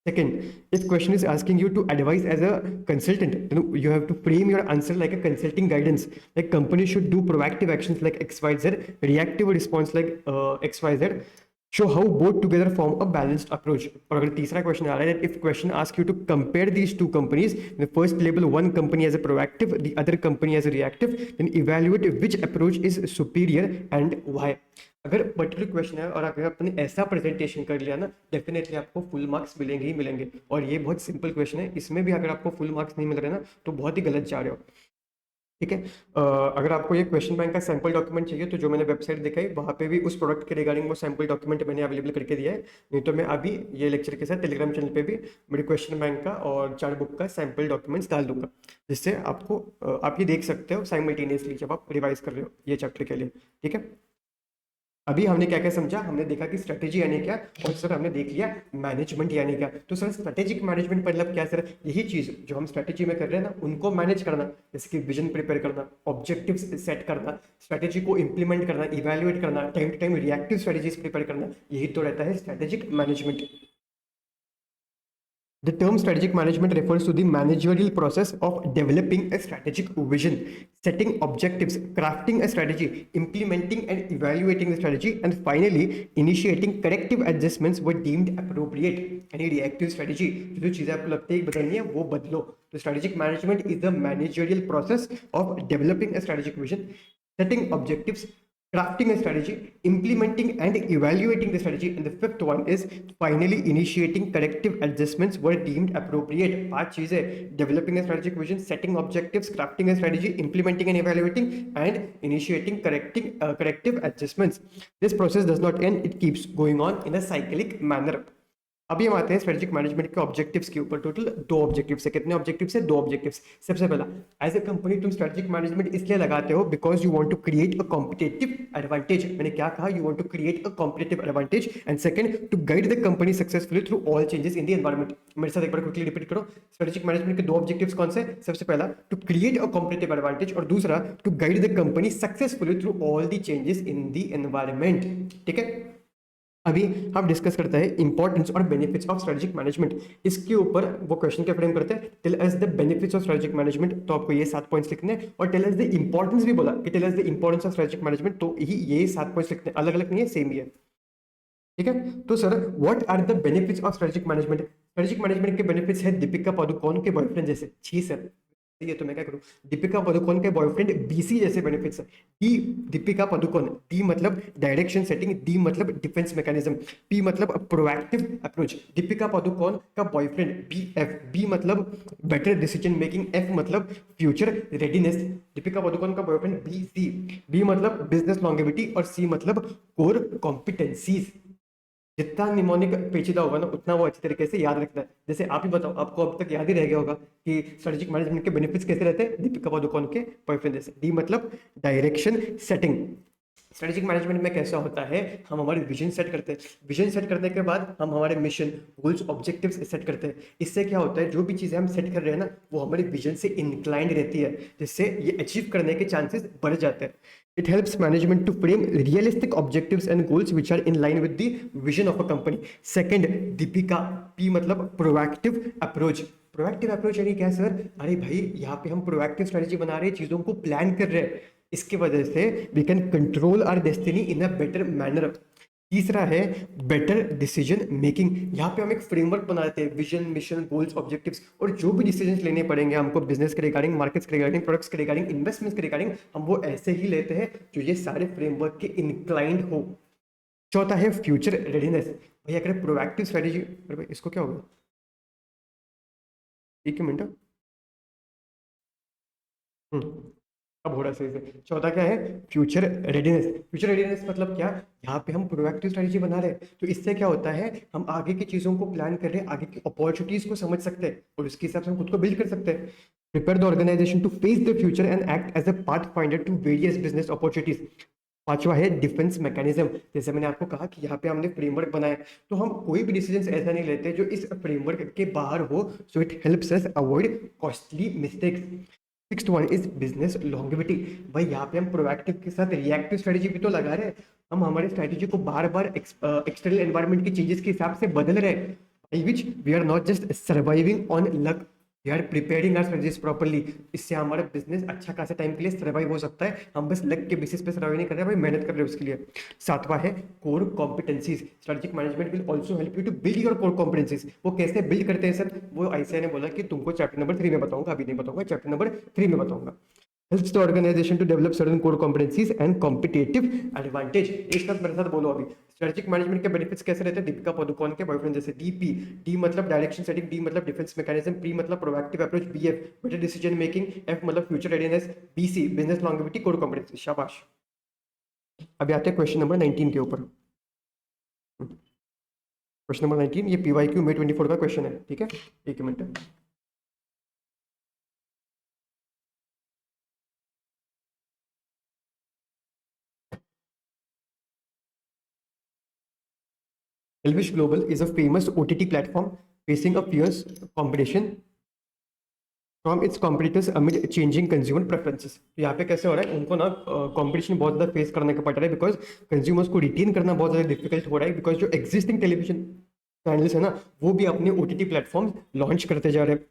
Second, if question is asking you to advise as a consultant, then you have to frame your answer like a consulting guidance. Like company should do proactive actions like XYZ, reactive response like XYZ. Show how both together form a balanced approach. और अगर तीसरा question आ रहा है, if question asks you to compare these two companies, the first label one company as a proactive, the other company as a reactive, then evaluate which approach is superior and why. अगर particular question है और अगर आपने ऐसा presentation कर लिया ना, definitely आपको फुल मार्क्स मिलेंगे ही मिलेंगे। और ये बहुत सिंपल क्वेश्चन है, इसमें भी अगर आपको फुल मार्क्स नहीं मिल रहे ना तो बहुत ही गलत जा रहे हो। ठीक है। अगर आपको ये क्वेश्चन बैंक का सैंपल डॉक्यूमेंट चाहिए तो जो मैंने वेबसाइट दिखाई वहाँ पे भी उस प्रोडक्ट के रिगार्डिंग वो सैंपल डॉक्यूमेंट मैंने अवेलेबल करके दिया है। नहीं तो मैं अभी ये लेक्चर के साथ टेलीग्राम चैनल पे भी मेरे क्वेश्चन बैंक का और चार्ट बुक का सैंपल डॉक्यूमेंट्स डाल दूंगा, जिससे आपको आप ये देख सकते हो साइमल्टेनियसली जब आप रिवाइज कर रहे हो ये चैप्टर के लिए। ठीक है। अभी हमने क्या क्या समझा, हमने देखा कि स्ट्रेटेजी यानी क्या, और सर हमने देख लिया मैनेजमेंट यानी क्या। तो सर स्ट्रेटेजिक मैनेजमेंट मतलब क्या सर, यही चीज जो हम स्ट्रेटेजी में कर रहे हैं ना उनको मैनेज करना, जैसे कि विजन प्रिपेयर करना, ऑब्जेक्टिव्स सेट करना, स्ट्रेटेजी को इंप्लीमेंट करना, इवेल्युएट करना, time to time reactive strategies prepare करना, यही तो रहता है strategic management. The term strategic management refers to the managerial process of developing a strategic vision, setting objectives, crafting a strategy, implementing and evaluating the strategy, and finally initiating corrective adjustments were deemed appropriate. Any reactive strategy, जो चीजें आपको लगती है बदलनी है वो बदलो। तो strategic management is the managerial process of developing a strategic vision, setting objectives, crafting a strategy, implementing and evaluating the strategy, and the fifth one is finally initiating corrective adjustments were deemed appropriate. पांच चीजें: developing a strategic vision, setting objectives, crafting a strategy, implementing and evaluating, and initiating corrective adjustments. This process does not end; it keeps going on in a cyclic manner. अभी हम आते हैं strategic management के objectives के ऊपर। Total दो objectives है। कितने ऑब्जेक्टिव्स है? दो ऑब्जेक्टिव्स। सबसे पहला, एज ए कंपनी तुम स्ट्रेटेजिक मैनेजमेंट इसलिए लगाते हो because you want to create a competitive advantage. मैंने क्या कहा? You want to create a competitive advantage. And second, to guide the company successfully through all changes in the environment. मेरे साथ एक बार क्विकली रिपीट करो। स्ट्रेटेजिक मैनेजमेंट के दो ऑब्जेक्टिव्स कौन से? सबसे पहला, to create a competitive advantage, और दूसरा, to guide the company successfully through all the changes in the environment. ठीक है। अभी हम डिस्कस करते हैं इंपॉर्टेंस और बेनिफिट्स ऑफ स्ट्रेटेजिक मैनेजमेंट। इसके ऊपर वो क्वेश्चन के फ्रेम करते हैं, tell us the benefits of strategic management. तो आपको ये 7 पॉइंट्स लिखने हैं, और टेल अस द इंपॉर्टेंस भी बोला कि tell us the importance of strategic management, तो ये 7 पॉइंट्स लिखने हैं, अलग अलग नहीं है, सेम ही है। ठीक है। तो sir what are the benefits of strategic management? Strategic management के बेनिफिट्स है दीपिका पादुकोण के बॉयफ्रेंड जैसे। छी सर, ये तो मैं क्या करूं, दीपिका पादुकोण के बॉयफ्रेंड बीसी जैसे बेनिफिट्स है। डी, दीपिका पादुकोण, डी मतलब डायरेक्शन सेटिंग, डी मतलब डिफेंस मैकेनिज्म, पी मतलब प्रोएक्टिव अप्रोच। दीपिका पादुकोण का बॉयफ्रेंड बी एफ, बी मतलब बेटर डिसीजन मेकिंग, एफ मतलब फ्यूचर रेडीनेस। दीपिका पादुकोण का बॉयफ्रेंड बी सी, बी मतलब बिजनेस लॉन्गेविटी, और सी मतलब कोर कॉम्पिटेंसीज। जितना निमोनिक पेचीदा होगा ना उतना वो अच्छी तरीके से याद रखता है। जैसे आप ही बताओ, आपको अब तक याद ही रह गया होगा कि स्ट्रेटेजिक मैनेजमेंट के बेनिफिट्स कैसे रहते हैं, दीपिका पादुकोण के बॉयफ्रेंड जैसे। डी मतलब डायरेक्शन सेटिंग। स्ट्रेटेजिक मैनेजमेंट में कैसा होता है, हम हमारे विजन सेट करते हैं, विजन सेट करने के बाद हम हमारे मिशन, गोल्स, ऑब्जेक्टिव्स सेट करते हैं। इससे क्या होता है, जो भी चीजें हम सेट कर रहे हैं ना वो हमारे विजन से इंक्लाइंड रहती है, जिससे ये अचीव करने के चांसेस बढ़ जाते हैं। It helps management to frame realistic objectives and goals which are in line with the vision of a company. Second, Deepika, P मतलब proactive approach। प्रोएक्टिव अप्रोच यानी क्या सर? अरे भाई यहाँ पे हम प्रोएक्टिव स्ट्रेटेजी बना रहे हैं, चीजों को प्लान कर रहे हैं, इसकी वजह से we can control our destiny in a better manner. तीसरा है बेटर डिसीजन मेकिंग। यहाँ पे हम एक फ्रेमवर्क बनाते हैं, विजन, मिशन, गोल्स, ऑब्जेक्टिव्स, और जो भी डिसीजन लेने पड़ेंगे हमको बिजनेस के रिगार्डिंग, मार्केट्स के रिगार्डिंग, प्रोडक्ट्स के रिगार्डिंग, इन्वेस्टमेंट्स के रिगार्डिंग, हम वो ऐसे ही लेते हैं जो ये सारे फ्रेमवर्क के इंक्लाइंड हो। चौथा है फ्यूचर रेडीनेस। भैया अगर प्रोएक्टिव स्ट्रेटेजी, अरे भाई इसको क्या होगा, एक मिनट। अब हो रहा सही से। चौथा क्या है? Future readiness. फ्यूचर रेडीनेस मतलब क्या? यहाँ पे हम प्रोएक्टिव स्ट्रेटेजी बना रहे हैं, तो इससे क्या होता है, हम आगे की चीजों को प्लान कर रहे हैं, आगे की अपॉर्चुनिटीज को समझ सकते हैं, और उसके हिसाब से हम खुद को बिल्ड कर सकते हैं। Prepare the organisation to face the future and act as a pathfinder to various business opportunities. पांचवा है डिफेंस मैकेनिज्म। जैसे मैंने आपको कहा कि यहाँ पे हमने फ्रेमवर्क बनाया, तो हम कोई भी डिसीजन ऐसा नहीं लेते जो इस फ्रेमवर्क के बाहर हो, so it helps us avoid costly mistakes. Sixth one is business longevity. भाई यहाँ पे हम प्रोएक्टिव के साथ रिएक्टिव स्ट्रेटेजी भी तो लगा रहे हैं, हम हमारे स्ट्रेटेजी को बार बार एक्सटर्नल एनवायरनमेंट की चेंजेस के हिसाब से बदल रहे हैं, by which we are not just surviving on luck, we are preparing our strategies properly। इससे हमारा बिजनेस अच्छा खासा टाइम के लिए सर्वाइव हो सकता है, हम बस लक के बेसिस पे सर्वाइव नहीं कर रहे हैं, भाई मेहनत कर रहे हैं उसके लिए। सातवां है core competencies. Strategic management will also help you to build your core competencies. वो कैसे बिल्ड करते हैं सर? वो आईसीआई ने बोला कि तुमको चैप्टर नंबर 3 में बताऊंगा, अभी नहीं बताऊंगा, चैप्टर नंबर 3 में बताऊंगा। Helps the organisation to develop certain core competencies and competitive advantage. एक साथ मेरे साथ बोलो अभी, स्ट्रेटेजिक मैनेजमेंट के बेनिफिट्स कैसे रहते हैं दीपिका पादुकोण के बॉयफ्रेंड जैसे। डीपी, डी मतलब डायरेक्शन सेटिंग, डी मतलब डिफेंस मैकेनिज्म, पी मतलब proactive approach, BF better decision making, F मतलब future readiness, BC business longevity core competency. शाबाश। अभी आते हैं क्वेश्चन नंबर 19 के ऊपर। क्वेश्चन नंबर 19 ये पीवाईक्यू May 24 का क्वेश्चन है, ठीक है। एक minute. Elvish Global is a famous OTT platform facing a fierce competition from its competitors amid changing consumer preferences। तो यहाँ पे कैसे हो रहा है, उनको ना कंपटीशन बहुत ज़्यादा फेस करने का पड़ रहा है, बिकॉज कंज्यूमर्स को रिटेन करना बहुत ज़्यादा डिफिकल्ट हो रहा है, बिकॉज जो एग्जिस्टिंग टेलीविजन चैनल्स है ना, वो भी अपने OTT प्लेटफॉर्म लॉन्च करते जा रहे हैं।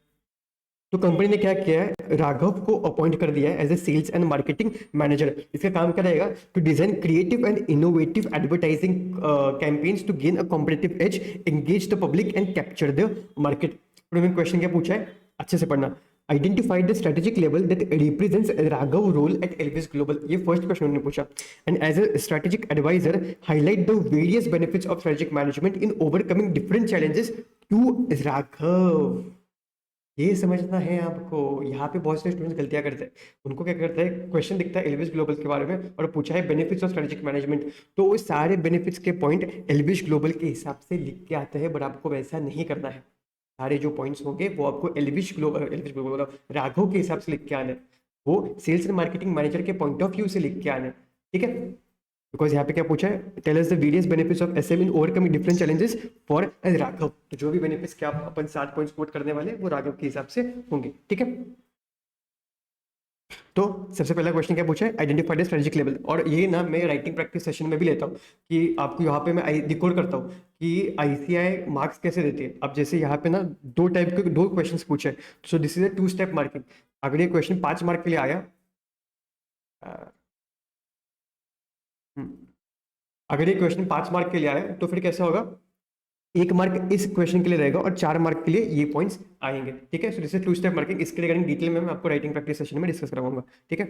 तो कंपनी ने क्या किया है, राघव को अपॉइंट कर दिया है as a sales and marketing manager. इसका काम क्या रहेगा, to design creative and innovative advertising campaigns to gain a competitive edge, engage the public and capture the market. उन्होंने क्वेश्चन क्या पूछा है, अच्छे से पढ़ना। Identify the strategic level that represents Raghav role at Elvis Global। ये first question उन्होंने पूछा। And as a strategic advisor, highlight the various benefits of strategic management in overcoming different challenges to Raghav। ये समझना है आपको। यहाँ पे बहुत से स्टूडेंट्स गलतियां करते हैं। उनको क्या करते हैं, क्वेश्चन दिखता है एल्विस ग्लोबल के बारे में और पूछा है बेनिफिट्स ऑफ स्ट्रेटेजिक मैनेजमेंट, तो वो सारे बेनिफिट्स के पॉइंट एल्विस ग्लोबल के हिसाब से लिख के आते हैं, बट आपको वैसा नहीं करना है। सारे जो पॉइंट्स होंगे वो आपको एल्विस ग्लोबल राघव के हिसाब से लिख के आना है, वो सेल्स एंड मार्केटिंग मैनेजर के पॉइंट ऑफ व्यू से लिख के आना है, ठीक है। बिकॉज यहाँ पे क्या पूछा है, tell us the various benefits of SM in overcoming different challenges for Raghav. तो जो भी बेनिफिट्स के आप अपन 7 पॉइंट्स कोट करने वाले वो राघव के हिसाब से होंगे, ठीक है। तो सबसे पहला क्वेश्चन क्या पूछा है, आइडेंटिफाई द स्ट्रेटेजिक लेवल। और ये ना मैं राइटिंग प्रैक्टिस सेशन में भी लेता हूँ कि आपको यहाँ पे मैं रिकॉर्ड करता हूँ कि आईसीआई मार्क्स कैसे देती है। अब जैसे यहाँ पे ना दो टाइप के दो क्वेश्चंस पूछे, सो this is a 2 step marking. अगर ये क्वेश्चन 5 मार्क के लिए आया, अगर ये क्वेश्चन 5 मार्क के लिए आया तो फिर कैसा होगा, 1 मार्क इस क्वेश्चन के लिए रहेगा और 4 मार्क के लिए ये पॉइंट्स आएंगे, ठीक है। So this is 2 step marking. इसके रिगार्डिंग डिटेल में मैं आपको राइटिंग प्रैक्टिस सेशन में डिस्कस करवाऊंगा, ठीक है।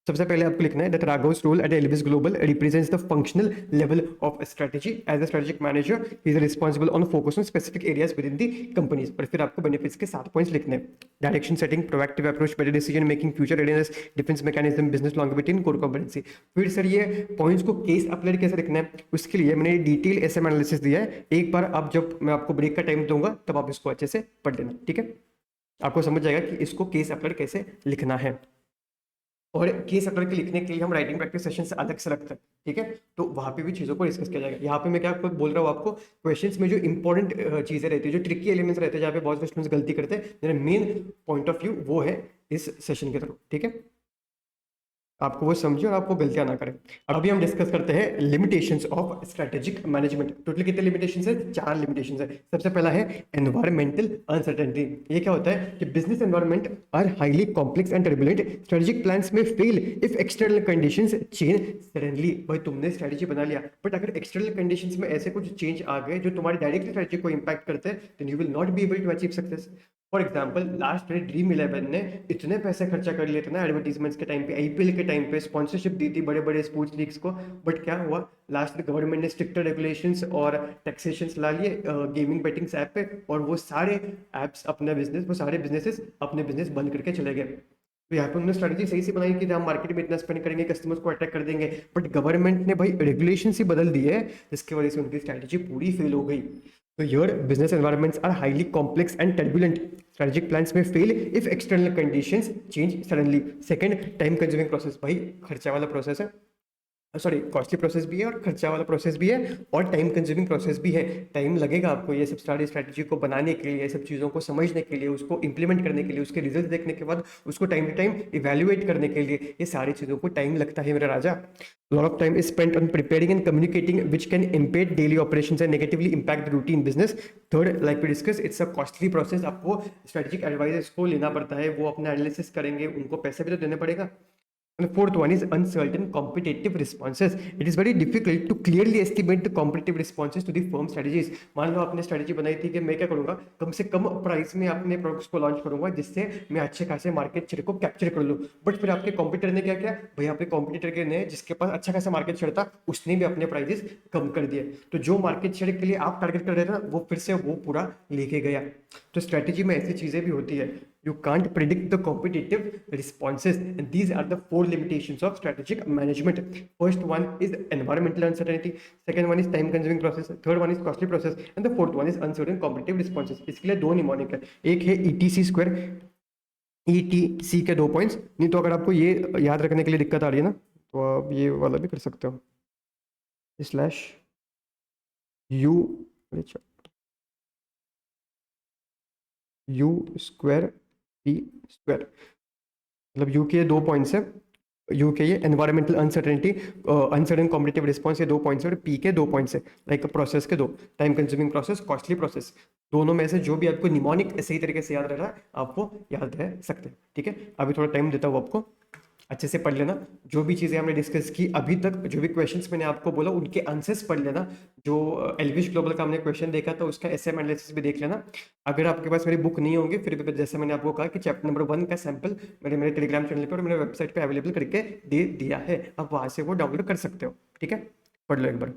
सबसे पहले आपको लिखना है दैट राघव's role at Elvis global represents the functional level of strategy. As a strategic manager he is responsible on focus on specific areas within the companies. और फिर आपको बेनिफिट्स के 7 पॉइंट्स लिखने हैं, direction setting, proactive approach, better decision making, future readiness, defence mechanism, business longevity and core competency. फिर sir ये points को case applied कैसे लिखना है, उसके लिए मैंने डिटेल एसएम एनालिसिस दिया है। एक बार आप जब मैं आपको ब्रेक का टाइम दूंगा तब आप इसको अच्छे से पढ़ लेना, ठीक है। आपको समझ जाएगा कि इसको केस अप्लाइड कैसे लिखना है। और केस अप्लाइड के लिखने के लिए हम राइटिंग प्रैक्टिस सेशन से अलग से रखते हैं, ठीक है। तो वहां पे भी चीजों को डिस्कस किया जाएगा। यहाँ पे मैं क्या आपको बोल रहा हूँ, आपको क्वेश्चंस में जो इंपॉर्टेंट चीजें रहती है, जो ट्रिकी एलिमेंट्स रहते हैं, जहाँ पे बहुत से स्टूडेंट्स गलती करते हैं, मेरा मेन पॉइंट ऑफ व्यू वो है इस सेशन के थ्रू, ठीक है। आपको वो समझे और आपको गलतियां ना करें। अभी हम डिस्कस करते हैं limitations of strategic management. Total कितने लिमिटेशंस है, 4 लिमिटेशंस है। सबसे पहला है एनवायरमेंटल अनसर्टेनिटी। ये क्या होता है कि business environment are highly complex and turbulent, strategic plans may fail if external conditions change suddenly. भाई तुमने स्ट्रेटेजी बना लिया, बट अगर एक्सटर्नल कंडीशंस में ऐसे कुछ चेंज आ गए जो तुम्हारी डायरेक्टली स्ट्रेटेजी को इंपैक्ट करते हैं, then you will not be able to achieve success. For example last Dream 11 ने इतने पैसे खर्चा कर लिए थे ना एडवर्टीजमेंट्स के टाइम पे, आईपीएल के टाइम पे स्पॉन्सरशिप दी थी बड़े बड़े स्पोर्ट्स लीग्स को, बट क्या हुआ, लास्ट में गवर्नमेंट ने स्ट्रिक्टर रेगुलेशंस और टैक्सेशंस ला लिए गेमिंग बेटिंग्स ऐप पे, और वो सारे ऐप्स अपना बिजनेस, वो सारे बिजनेसेस अपने बिजनेस बंद करके चले गए। तो यहाँ पे उन्होंने स्ट्रेटजी सही से बनाई कि हम मार्केट में इतना स्पेंड करेंगे, कस्टमर्स को अट्रैक्ट कर देंगे, बट गवर्नमेंट ने भाई रेगुलेशन ही बदल दिए, जिसकी वजह से उनकी स्ट्रेटजी पूरी फेल हो गई। तो your business environments are highly complex and turbulent, strategic plans may fail if external conditions change suddenly. Second, time consuming process. भाई खर्चा वाला प्रोसेस है, सॉरी कॉस्टली प्रोसेस भी है और खर्चा वाला प्रोसेस भी है और टाइम कंज्यूमिंग प्रोसेस भी है। टाइम लगेगा आपको ये सब सारी स्ट्रैटेजी को बनाने के लिए, ये सब चीज़ों को समझने के लिए, उसको इंप्लीमेंट करने के लिए, उसके रिजल्ट देखने के बाद उसको टाइम टू टाइम इवेल्युएट करने के लिए, ये सारी चीज़ों को टाइम लगता है मेरा राजा। Lot of time is spent on preparing and communicating which can impede daily operations and negatively impact the routine business. Third, like we discuss, it's a costly process. आपको स्ट्रेटेजिक एडवाइजर्स को लेना पड़ता है, वो अपना एनालिसिस करेंगे, उनको पैसे भी तो देने पड़ेगा। And the fourth one is uncertain competitive responses. It is very difficult to clearly estimate the competitive responses to the firm strategies. मान लो आपने स्ट्रेटेजी बनाई थी कि मैं क्या करूंगा, कम से कम प्राइस में अपने प्रोडक्ट्स को लॉन्च करूंगा जिससे मैं अच्छे खासे मार्केट शेयर को कैप्चर कर लूं, बट फिर आपके कॉम्पिटिटर ने क्या किया भाई, आपके कॉम्पिटिटर के ने जिसके पास अच्छा खासा मार्केट शेयर था उसने भी अपने प्राइजेस कम कर दिए, तो जो मार्केट शेयर के लिए आप टारगेट कर रहे थे ना वो फिर से वो पूरा लेके गया। तो स्ट्रेटेजी में ऐसी चीजें भी होती है। You can't predict the competitive responses, and these are the four limitations of strategic management. First one is environmental uncertainty, second one is time consuming process, third one is costly process, and the fourth one is uncertain competitive responses. इसके लिए दो mnemonic है, एक है ETC square, ETC के 2 points, नहीं तो अगर आपको ये याद रखने के लिए दिक्कत आ रही है ना तो आप ये वाला भी कर सकते हो, slash U square P square, मतलब यू के 2 पॉइंट्स है, यू के ये environmental uncertainty, uncertain competitive response, ये 2 पॉइंट्स है, और पी के 2 पॉइंट्स है, लाइक प्रोसेस के 2, time consuming process, costly process, दोनों में से जो भी आपको निमोनिक सही तरीके से याद रह रहा है आप वो याद रह सकते हैं। ठीक है, अभी थोड़ा टाइम देता हूँ आपको, अच्छे से पढ़ लेना जो भी चीज़ें हमने डिस्कस की अभी तक, जो भी क्वेश्चंस मैंने आपको बोला उनके आंसर्स पढ़ लेना। जो एलविश ग्लोबल का हमने क्वेश्चन देखा था उसका एसएम एनालिसिस भी देख लेना। अगर आपके पास मेरी बुक नहीं होगी फिर भी जैसे मैंने आपको कहा कि चैप्टर नंबर 1 का सैंपल मेरे मेरे टेलीग्राम चैनल पर और मेरे वेबसाइट पर अवेलेबल करके दे दिया है, आप वहाँ से वो डाउनलोड कर सकते हो। ठीक है, पढ़ लो एक बार।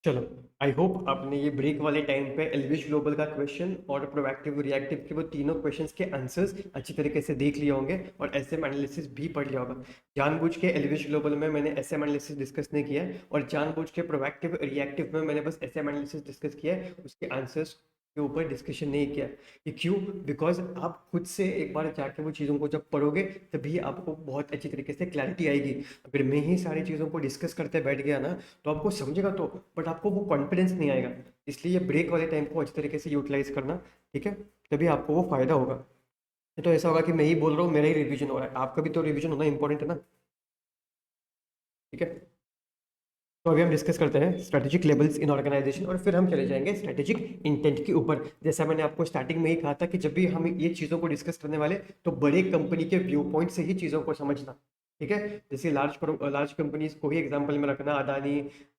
चलो, आई होप आपने ये ब्रेक वाले टाइम पे एलविश ग्लोबल का क्वेश्चन और प्रोएक्टिव रिएक्टिव के वो तीनों क्वेश्चंस के आंसर्स अच्छी तरीके से देख लिए होंगे और एसएम एनालिसिस भी पढ़ लिया होगा। जानबूझ के एलविश ग्लोबल में मैंने एसएम एनालिसिस डिस्कस नहीं किया है और जानबूझ के प्रोएक्टिव रिएक्टिव में मैंने बस एसएम एनालिसिस डिस्कस किया है, उसके आंसर्स के ऊपर डिस्कशन नहीं किया। ये क्यों? बिकॉज आप खुद से एक बार जाके वो चीज़ों को जब पढ़ोगे तभी आपको बहुत अच्छी तरीके से क्लैरिटी आएगी। अगर मैं ही सारी चीज़ों को डिस्कस करते बैठ गया ना तो आपको समझेगा तो, बट आपको वो कॉन्फिडेंस नहीं आएगा। इसलिए ब्रेक वाले टाइम को अच्छी तरीके से यूटिलाइज करना, ठीक है, तभी आपको वो फायदा होगा। नहीं तो ऐसा होगा कि मैं ही बोल रहा हूँ मेरा ही रिवीजन हो रहा है, आपका भी तो रिवीजन होना इंपॉर्टेंट है ना। ठीक है, तो अभी हम डिस्कस करते हैं स्ट्रेटेजिक लेवल्स इन ऑर्गेनाइजेशन और फिर हम चले जाएंगे स्ट्रेटेजिक इंटेंट के ऊपर। जैसा मैंने आपको स्टार्टिंग में ही कहा था कि जब भी हम ये चीज़ों को डिस्कस करने वाले तो बड़े कंपनी के व्यू पॉइंट से ही चीज़ों को समझना। ठीक है, जैसे लार्ज कंपनीज को ही एग्जांपल में रखना, अदानी,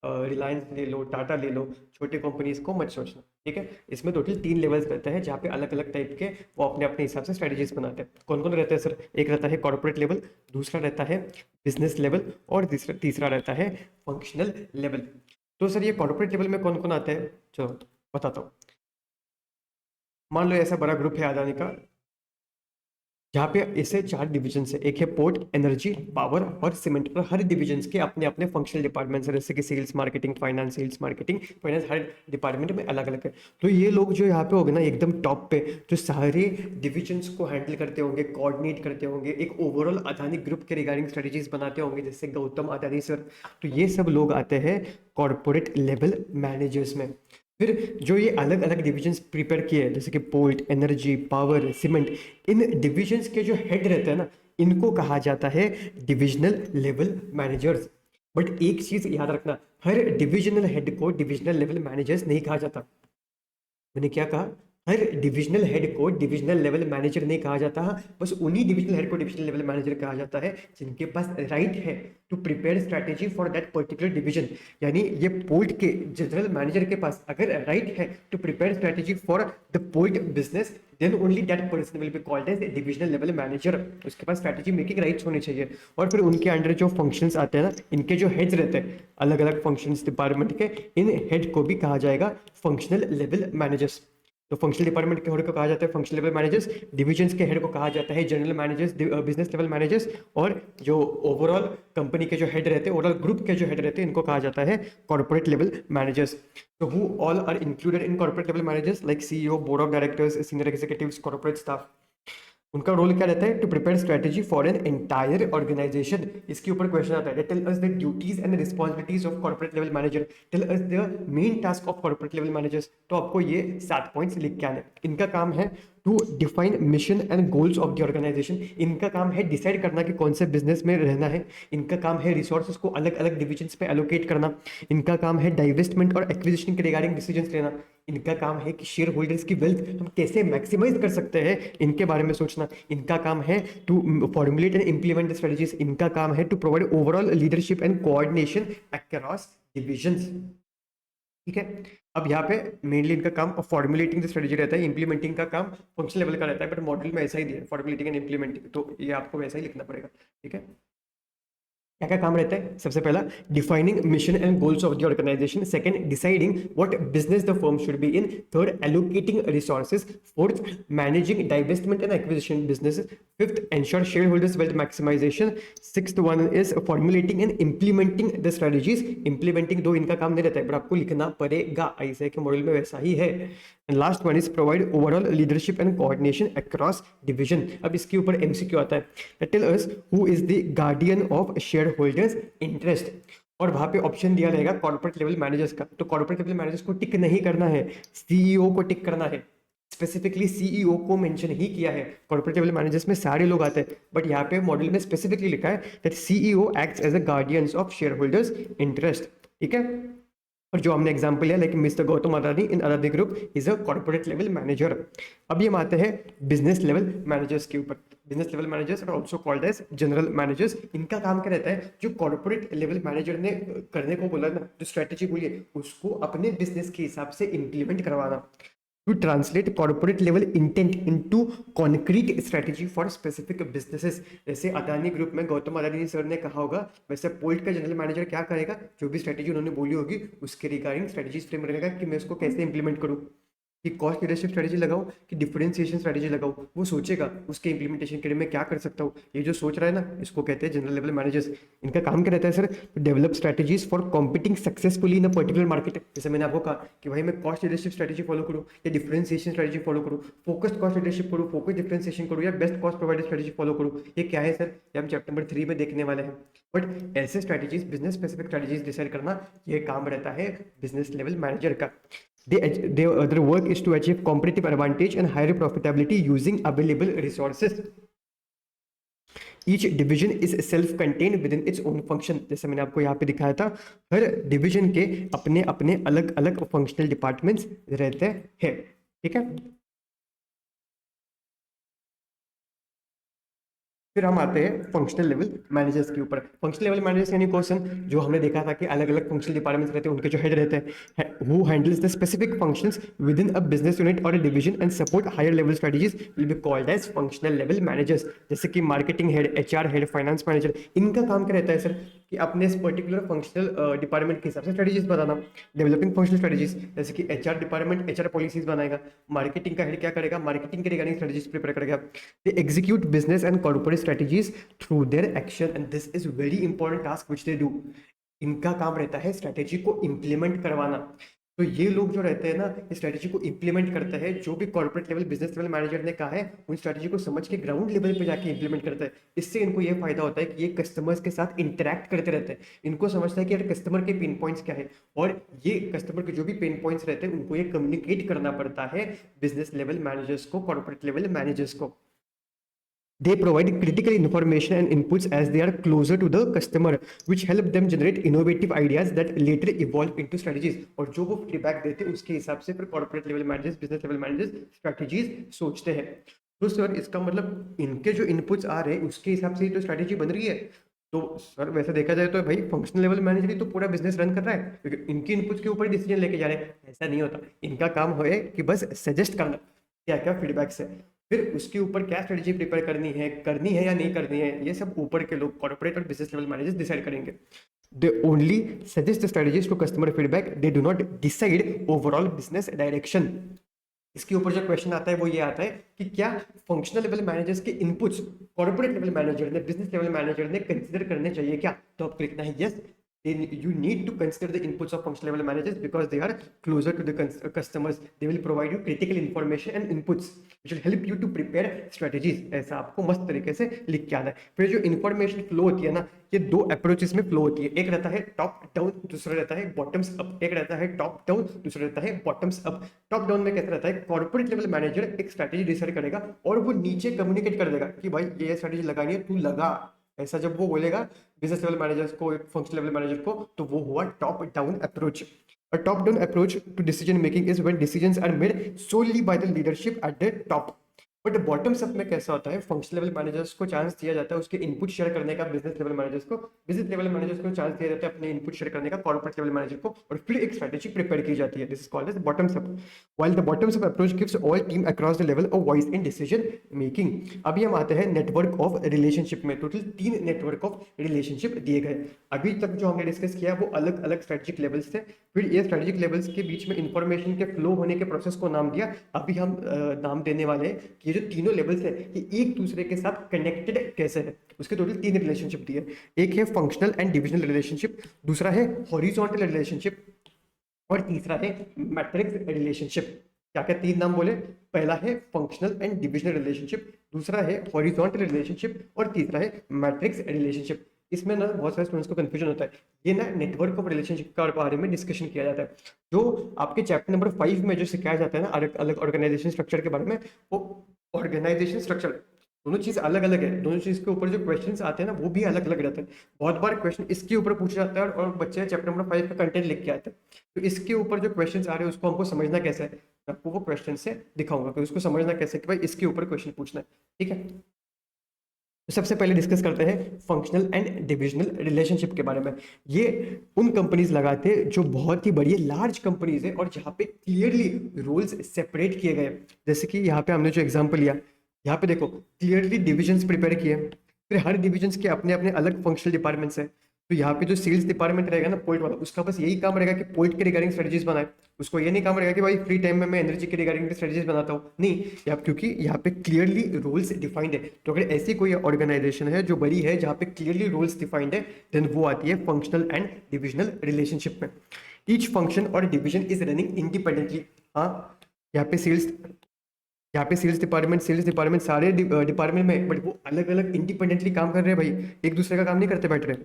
रिलायंस ले लो, टाटा ले लो, छोटे कंपनीज को मत सोचना। ठीक है, इसमें टोटल 3 लेवल्स रहते हैं जहाँ पे अलग अलग टाइप के वो अपने अपने हिसाब से स्ट्रेटेजीज बनाते हैं। कौन कौन रहता है सर? एक रहता है कॉर्पोरेट लेवल, दूसरा रहता है बिजनेस लेवल और तीसरा रहता है फंक्शनल लेवल। तो सर ये कॉर्पोरेट लेवल में कौन कौन आता है, चलो बताता हूँ। मान लो ऐसा बड़ा ग्रुप है अदानी का जहाँ पे इसे 4 डिविजन है, एक है पोर्ट, एनर्जी, पावर और सीमेंट, और हर डिविजन के अपने अपने फंक्शनल डिपार्टमेंट्स है, जैसे कि sales marketing, finance, sales marketing, finance, हर डिपार्टमेंट में अलग अलग है। तो ये लोग जो यहाँ पे होंगे ना एकदम टॉप पे, जो सारे डिविजन्स को हैंडल करते होंगे, कोऑर्डिनेट करते होंगे, एक ओवरऑल अदानी ग्रुप के रिगार्डिंग स्ट्रेटेजीज बनाते होंगे जैसे गौतम अदानी सर, तो ये सब लोग आते हैं कॉर्पोरेट लेवल मैनेजर्स में। फिर जो ये अलग अलग डिविजन्स प्रिपेयर किए हैं जैसे कि पोर्ट, एनर्जी, पावर, सीमेंट, इन डिविजन्स के जो हेड रहते हैं ना इनको कहा जाता है डिविजनल लेवल मैनेजर्स। बट एक चीज याद रखना, हर डिविजनल हेड को डिविजनल लेवल मैनेजर्स नहीं कहा जाता। मैंने क्या कहा? हर डिविजनल हेड को डिविजनल लेवल मैनेजर नहीं कहा जाता, बस उन्हीं डिविजनल हेड को डिविजनल लेवल मैनेजर कहा जाता है जिनके पास राइट है to prepare strategy for that particular division. यानी ये पोर्ट के जनरल मैनेजर के पास अगर राइट है to prepare strategy for the port business, then only that person will be called as divisional level manager. उसके पास स्ट्रैटेजी मेकिंग राइट्स होने चाहिए। और फिर उनके अंडर जो फंक्शंस आते हैं ना, इनके जो हेड्स रहते हैं अलग अलग फंक्शंस डिपार्टमेंट के, इन हेड को भी कहा जाएगा फंक्शनल लेवल मैनेजर्स। तो फंक्शनल डिपार्टमेंट के हेड को कहा जाता है फंक्शनल लेवल मैनेजर्स, डिविजन्स के हेड को कहा जाता है general managers, business level managers, और जो ओवरऑल कंपनी के जो हेड रहते हैं, ओवरऑल ग्रुप के जो हेड रहते हैं, इनको कहा जाता है कॉर्पोरेट लेवल मैनेजर्स। तो who all are included in corporate level managers like CEO, board of directors, senior executives, corporate staff. उनका रोल क्या रहता है? To prepare strategy for an entire organisation. इसके ऊपर क्वेश्चन आता है, tell us the duties and responsibilities of corporate level manager, tell us the main task of corporate level managers. तो आपको ये 7 पॉइंट्स लिख के आने। इनका काम है to define mission and goals of the organisation. इनका काम है डिसाइड करना कि कौन से बिजनेस में रहना है। इनका काम है रिसोर्सेज को अलग अलग डिविजन्स पे एलोकेट करना। इनका काम है डाइवेस्टमेंट और एक्विजिशन के रिगार्डिंग डिसीजंस लेना। इनका काम है कि शेयर होल्डर्स की वेल्थ हम कैसे मैक्सिमाइज कर सकते हैं, इनके बारे में सोचना। इनका काम है to formulate and implement the strategies. इनका काम है to provide overall leadership and coordination across divisions. ठीक है, अब यहाँ पे मेनली इनका काम फॉर्मुलेटिंग द स्ट्रेटजी रहता है, इंप्लीमेंटिंग का काम फंक्शनल लेवल का रहता है, बट मॉड्यूल में ऐसा ही दिया है फॉर्मुलेटिंग एंड इंप्लीमेंटिंग, तो ये आपको वैसा ही लिखना पड़ेगा। ठीक है, क्या क्या काम रहता है? सबसे पहला, defining mission and goals of the organisation. Second, deciding what business the firm should be in. Third, allocating resources. Fourth, managing divestment and acquisition business. Fifth, ensure share holders wealth maximisation. Sixth one is formulating and implementing the strategies. Implementing दो इनका काम नहीं रहता है, पर आपको लिखना पड़ेगा, ऐसे के मॉडल में वैसा ही है। And last one is provide overall leadership and coordination across division. अब इसके ऊपर एमसीक्यू आता है, tell us who is the guardian of share holders interest. और वहां पे ऑप्शन दिया रहेगा कॉर्पोरेट लेवल मैनेजर्स का, तो कॉर्पोरेट लेवल मैनेजर्स को टिक नहीं करना है, सीईओ को टिक करना है। स्पेसिफिकली सीईओ को मेंशन ही किया है, कॉर्पोरेट लेवल मैनेजर्स में सारे लोग आते हैं, बट यहाँ पे मॉडल में स्पेसिफिकली लिखा है that CEO acts as a guardians of share holders interest. ठीक है, और जो हमने एग्जांपल लिया like mister Gautam Adani in Adani group is a corporate level manager. अब ये आते हैं बिजनेस लेवल मैनेजर्स के ऊपर। Business level managers are also called as general managers. इनका काम क्या रहता है? जो कॉर्पोरेट लेवल मैनेजर ने करने को बोला ना, जो स्ट्रेटेजी बोली है, उसको अपने बिजनेस के हिसाब से इंप्लीमेंट करवाना। To translate corporate level intent into concrete strategy for specific businesses। जैसे अदानी ग्रुप में गौतम अदानी सर ने कहा होगा, वैसे पोल्ट का जनरल मैनेजर क्या करेगा? जो भी स्ट्रेटेजी उन्होंने बोली होगी उसके रिगार्डिंग स्ट्रेटेजीज फ्रेम करेगा कि मैं उसको कैसे इंप्लीमेंट करूँ, कि कॉस्ट लीडरशिप स्ट्रेटेजी लगाऊं कि डिफरेंशिएशन स्ट्रेटेजी लगाऊं, वो सोचेगा उसके इंप्लीमेंटेशन के लिए मैं क्या कर सकता हूँ। ये जो सोच रहा है ना, इसको कहते हैं जनरल लेवल मैनेजर्स। इनका काम क्या रहता है sir? Develop strategies for competing successfully in a particular market. जैसे मैंने आपको कहा कि भाई मैं कॉस्ट लीडरशिप स्ट्रेटेजी फॉलो करूँ या डिफरेंशिएशन स्ट्रेटेजी फॉलो करूँ, फोकस्ड कॉस्ट लीडरशिप करूँ, फोकस डिफरेंशिएशन करूँ, या best cost provider strategy follow करूँ। ये क्या है सर? ये हम चैप्टर नंबर 3 में देखने वाले हैं। बट ऐसे strategies, business specific strategies decide करना, ये काम रहता है बिजनेस लेवल मैनेजर का। Their work is to achieve competitive advantage and higher profitability using available resources. Each division is self-contained within its own function। जैसे मैंने आपको यहाँ पे दिखाया था, हर डिवीजन के अपने अपने अलग अलग फंक्शनल डिपार्टमेंट्स रहते हैं। ठीक है, फिर हम आते हैं फंक्शनल लेवल मैनेजर्स के ऊपर। फंक्शनल लेवल मैनेजर्स यानी क्वेश्चन जो हमने देखा था कि अलग अलग फंक्शनल डिपार्टमेंट्स रहते हैं, उनके जो हेड रहते हैं, who handles the specific functions within a business unit or division and support higher level strategies will be called as functional level managers. जैसे कि marketing head, HR head, finance manager, इनका काम क्या रहता है sir? कि अपने इस पर्टिकुलर फंक्शनल डिपार्टमेंट के हिसाब से स्ट्रेटजीज बताना, डेवलपिंग फंक्शनल स्ट्रेटजीज। जैसे कि एचआर डिपार्टमेंट एचआर पॉलिसीज बनाएगा, मार्केटिंग का हेड क्या करेगा? मार्केटिंग के रिगार्डिंग स्ट्रेटजीज प्रिपेयर करेगा। They execute business and corporate strategies through their action and this is very important task which they do। इनका काम रहता है स्ट्रेटेजी को इंप्लीमेंट करवाना। तो ये लोग जो रहते हैं ना, ये स्ट्रेटेजी को इंप्लीमेंट करते हैं। जो भी corporate level business level manager ने कहा है, उन स्ट्रेटेजी को समझ के ग्राउंड लेवल पे जाके इंप्लीमेंट करता है। इससे इनको ये फायदा होता है कि ये कस्टमर्स के साथ इंटरेक्ट करते रहते हैं। इनको समझता है कि यार कस्टमर के पेन पॉइंट्स क्या है, और ये कस्टमर के जो भी पेन पॉइंट्स रहते हैं उनको ये कम्युनिकेट करना पड़ता है बिजनेस लेवल मैनेजर्स को, कॉर्पोरेट लेवल मैनेजर्स को। They provide critical information and inputs as they are closer to the customer, which help them generate innovative ideas that later evolve into strategies। और जो वो feedback देते हैं उसके हिसाब से फिर corporate level managers, business level managers strategies सोचते हैं। तो सर इसका मतलब इनके जो इनपुट्स आ रहे हैं उसके हिसाब से ही तो स्ट्रेटेजी बन रही है। तो सर वैसे देखा जाए तो भाई फंक्शनल लेवल मैनेजर ही तो पूरा बिजनेस रन कर रहा है, क्योंकि इनके इनपुट्स के ऊपर डिसीजन लेके जा रहे हैं। ऐसा नहीं होता, इनका काम है कि बस सजेस्ट करना क्या क्या फीडबैक्स है, फिर उसके ऊपर क्या स्ट्रेटजी प्रिपेयर करनी है या नहीं करनी है, ये सब ऊपर के लोग कॉर्पोरेट और बिजनेस लेवल मैनेजर्स डिसाइड करेंगे। They only suggest the strategies to customer feedback, they do not decide overall business direction. इसके ऊपर जो क्वेश्चन आता है वो ये आता है कि क्या फंक्शनल लेवल मैनेजर्स के इनपुट्स कॉर्पोरेट लेवल मैनेजर ने, बिजनेस लेवल मैनेजर ने कंसीडर करने चाहिए क्या? तो आपको लिखना है yes, you need to consider the inputs of functional level managers because they are closer to the customers। they will provide you critical information and inputs which will help you to prepare strategies। ऐसा आपको मस्त तरीके से लिख के आना है। फिर जो इन्फॉर्मेशन फ्लो होती है ना, ये दो अप्रोचेस में फ्लो होती है। एक रहता है टॉप डाउन, दूसरा रहता है बॉटम्स अप। एक रहता है टॉप डाउन, दूसरा रहता है बॉटम्स अप। टॉप डाउन में कैसा रहता है? कॉर्पोरेट लेवल मैनेजर एक स्ट्रेटेजी डिसाइड करेगा और वो नीचे कम्युनिकेट कर देगा कि भाई ये स्ट्रेटेजी लगानी है, तू लगा। ऐसा जब वो बोलेगा बिजनेस लेवल मैनेजर्स को, फंक्शनल लेवल मैनेजर को, तो वो हुआ top down approach. A top-down approach to decision making is when decisions are made solely by the leadership at the top. But bottom up में कैसा होता है, फंक्शनल लेवल मैनेजर्स को चांस दिया जाता है उसके इनपुट शेयर करने का, बिजनेस लेवल मैनेजर्स को चांस दिया जाता है अपने इनपुट शेयर करने का कॉर्पोरेट लेवल मैनेजर को, और फिर एक स्ट्रेटेजी प्रिपेयर की जाती है. This is called as bottom up. While the bottom up approach gives all team across the level of voice in decision making. अभी हम आते हैं नेटवर्क ऑफ रिलेशनशिप में. टोटल 3 नेटवर्क ऑफ रिलेशनशिप दिए गए. अभी तक जो हमने डिस्कस किया वो अलग अलग स्ट्रेटेजिक लेवल्स थे. फिर ये स्ट्रेटेजिक लेवल्स के बीच में इंफॉर्मेशन के फ्लो होने के प्रोसेस को नाम दिया. अभी हम नाम देने वाले हैं कि ये जो तीनों लेवल्स है ये एक दूसरे के साथ कनेक्टेड कैसे है. उसके टोटल 3 रिलेशनशिप दिए. एक है फंक्शनल एंड डिविजनल रिलेशनशिप, दूसरा है हॉरिजॉन्टल रिलेशनशिप, और तीसरा है मैट्रिक्स रिलेशनशिप. क्या क्या 3 नाम बोले? पहला है फंक्शनल एंड डिविजनल रिलेशनशिप, दूसरा है हॉरिजॉन्टल रिलेशनशिप, और तीसरा है मैट्रिक्स रिलेशनशिप. इसमें ना बहुत सारे स्टूडेंट्स को कंफ्यूजन होता है. ये ना नेटवर्क ऑफ रिलेशनशिप के बारे में डिस्कशन किया जाता है. जो आपके चैप्टर नंबर 5 में जो सिखाया जाता है ना अलग अलग ऑर्गेनाइजेशन स्ट्रक्चर के बारे में, वो ऑर्गेनाइजेशन स्ट्रक्चर दोनों चीज अलग अलग है. दोनों चीज के ऊपर जो क्वेश्चंस आते हैं ना वो भी अलग अलग रहते हैं. बहुत बार क्वेश्चन इसके ऊपर पूछा जाता है और बच्चे चैप्टर नंबर 5 का कंटेंट लिख के आते हैं. तो इसके ऊपर जो क्वेश्चंस आ रहे हैं उसको हमको समझना कैसे है, मैं आपको वो क्वेश्चन से दिखाऊंगा कि उसको समझना कैसे कि भाई इसके ऊपर क्वेश्चन पूछना है. ठीक है, तो सबसे पहले डिस्कस करते हैं फंक्शनल एंड डिविजनल रिलेशनशिप के बारे में. ये उन कंपनीज लगाते हैं जो बहुत ही बड़ी लार्ज कंपनीज है और जहाँ पे क्लियरली रोल्स सेपरेट किए गए. जैसे कि यहाँ पे हमने जो एग्जांपल लिया, यहाँ पे देखो क्लियरली डिविजन्स प्रिपेयर किए. फिर हर डिविजन्स के अपने अपने अलग फंक्शनल डिपार्टमेंट्स है. तो यहाँ पे जो सेल्स डिपार्टमेंट रहेगा ना पोइट वाला, उसका बस यही काम रहेगा कि पोइट के रिगार्डिंग स्ट्रेटजीज बनाए. उसको ये नहीं काम रहेगा कि भाई फ्री टाइम में मैं एनर्जी के रिगार्डिंग स्ट्रेटजीज बनाता हूँ. नहीं, क्योंकि यहाँ पे क्लियरली रोल्स डिफाइंड है. तो अगर ऐसी कोई ऑर्गेनाइजेशन है जो बड़ी है जहाँ पे क्लियरली रोल्स डिफाइंड है, देन वो आती है फंक्शनल एंड डिविजनल रिलेशनशिप में. ईच फंक्शन और डिविजन इज रनिंग इंडिपेंडेंटली. हाँ, यहाँ पे सेल्स डिपार्टमेंट सारे डिपार्टमेंट में, बट वो अलग अलग इंडिपेंडेंटली काम कर रहे हैं भाई, एक दूसरे का काम नहीं करते बैठ रहे.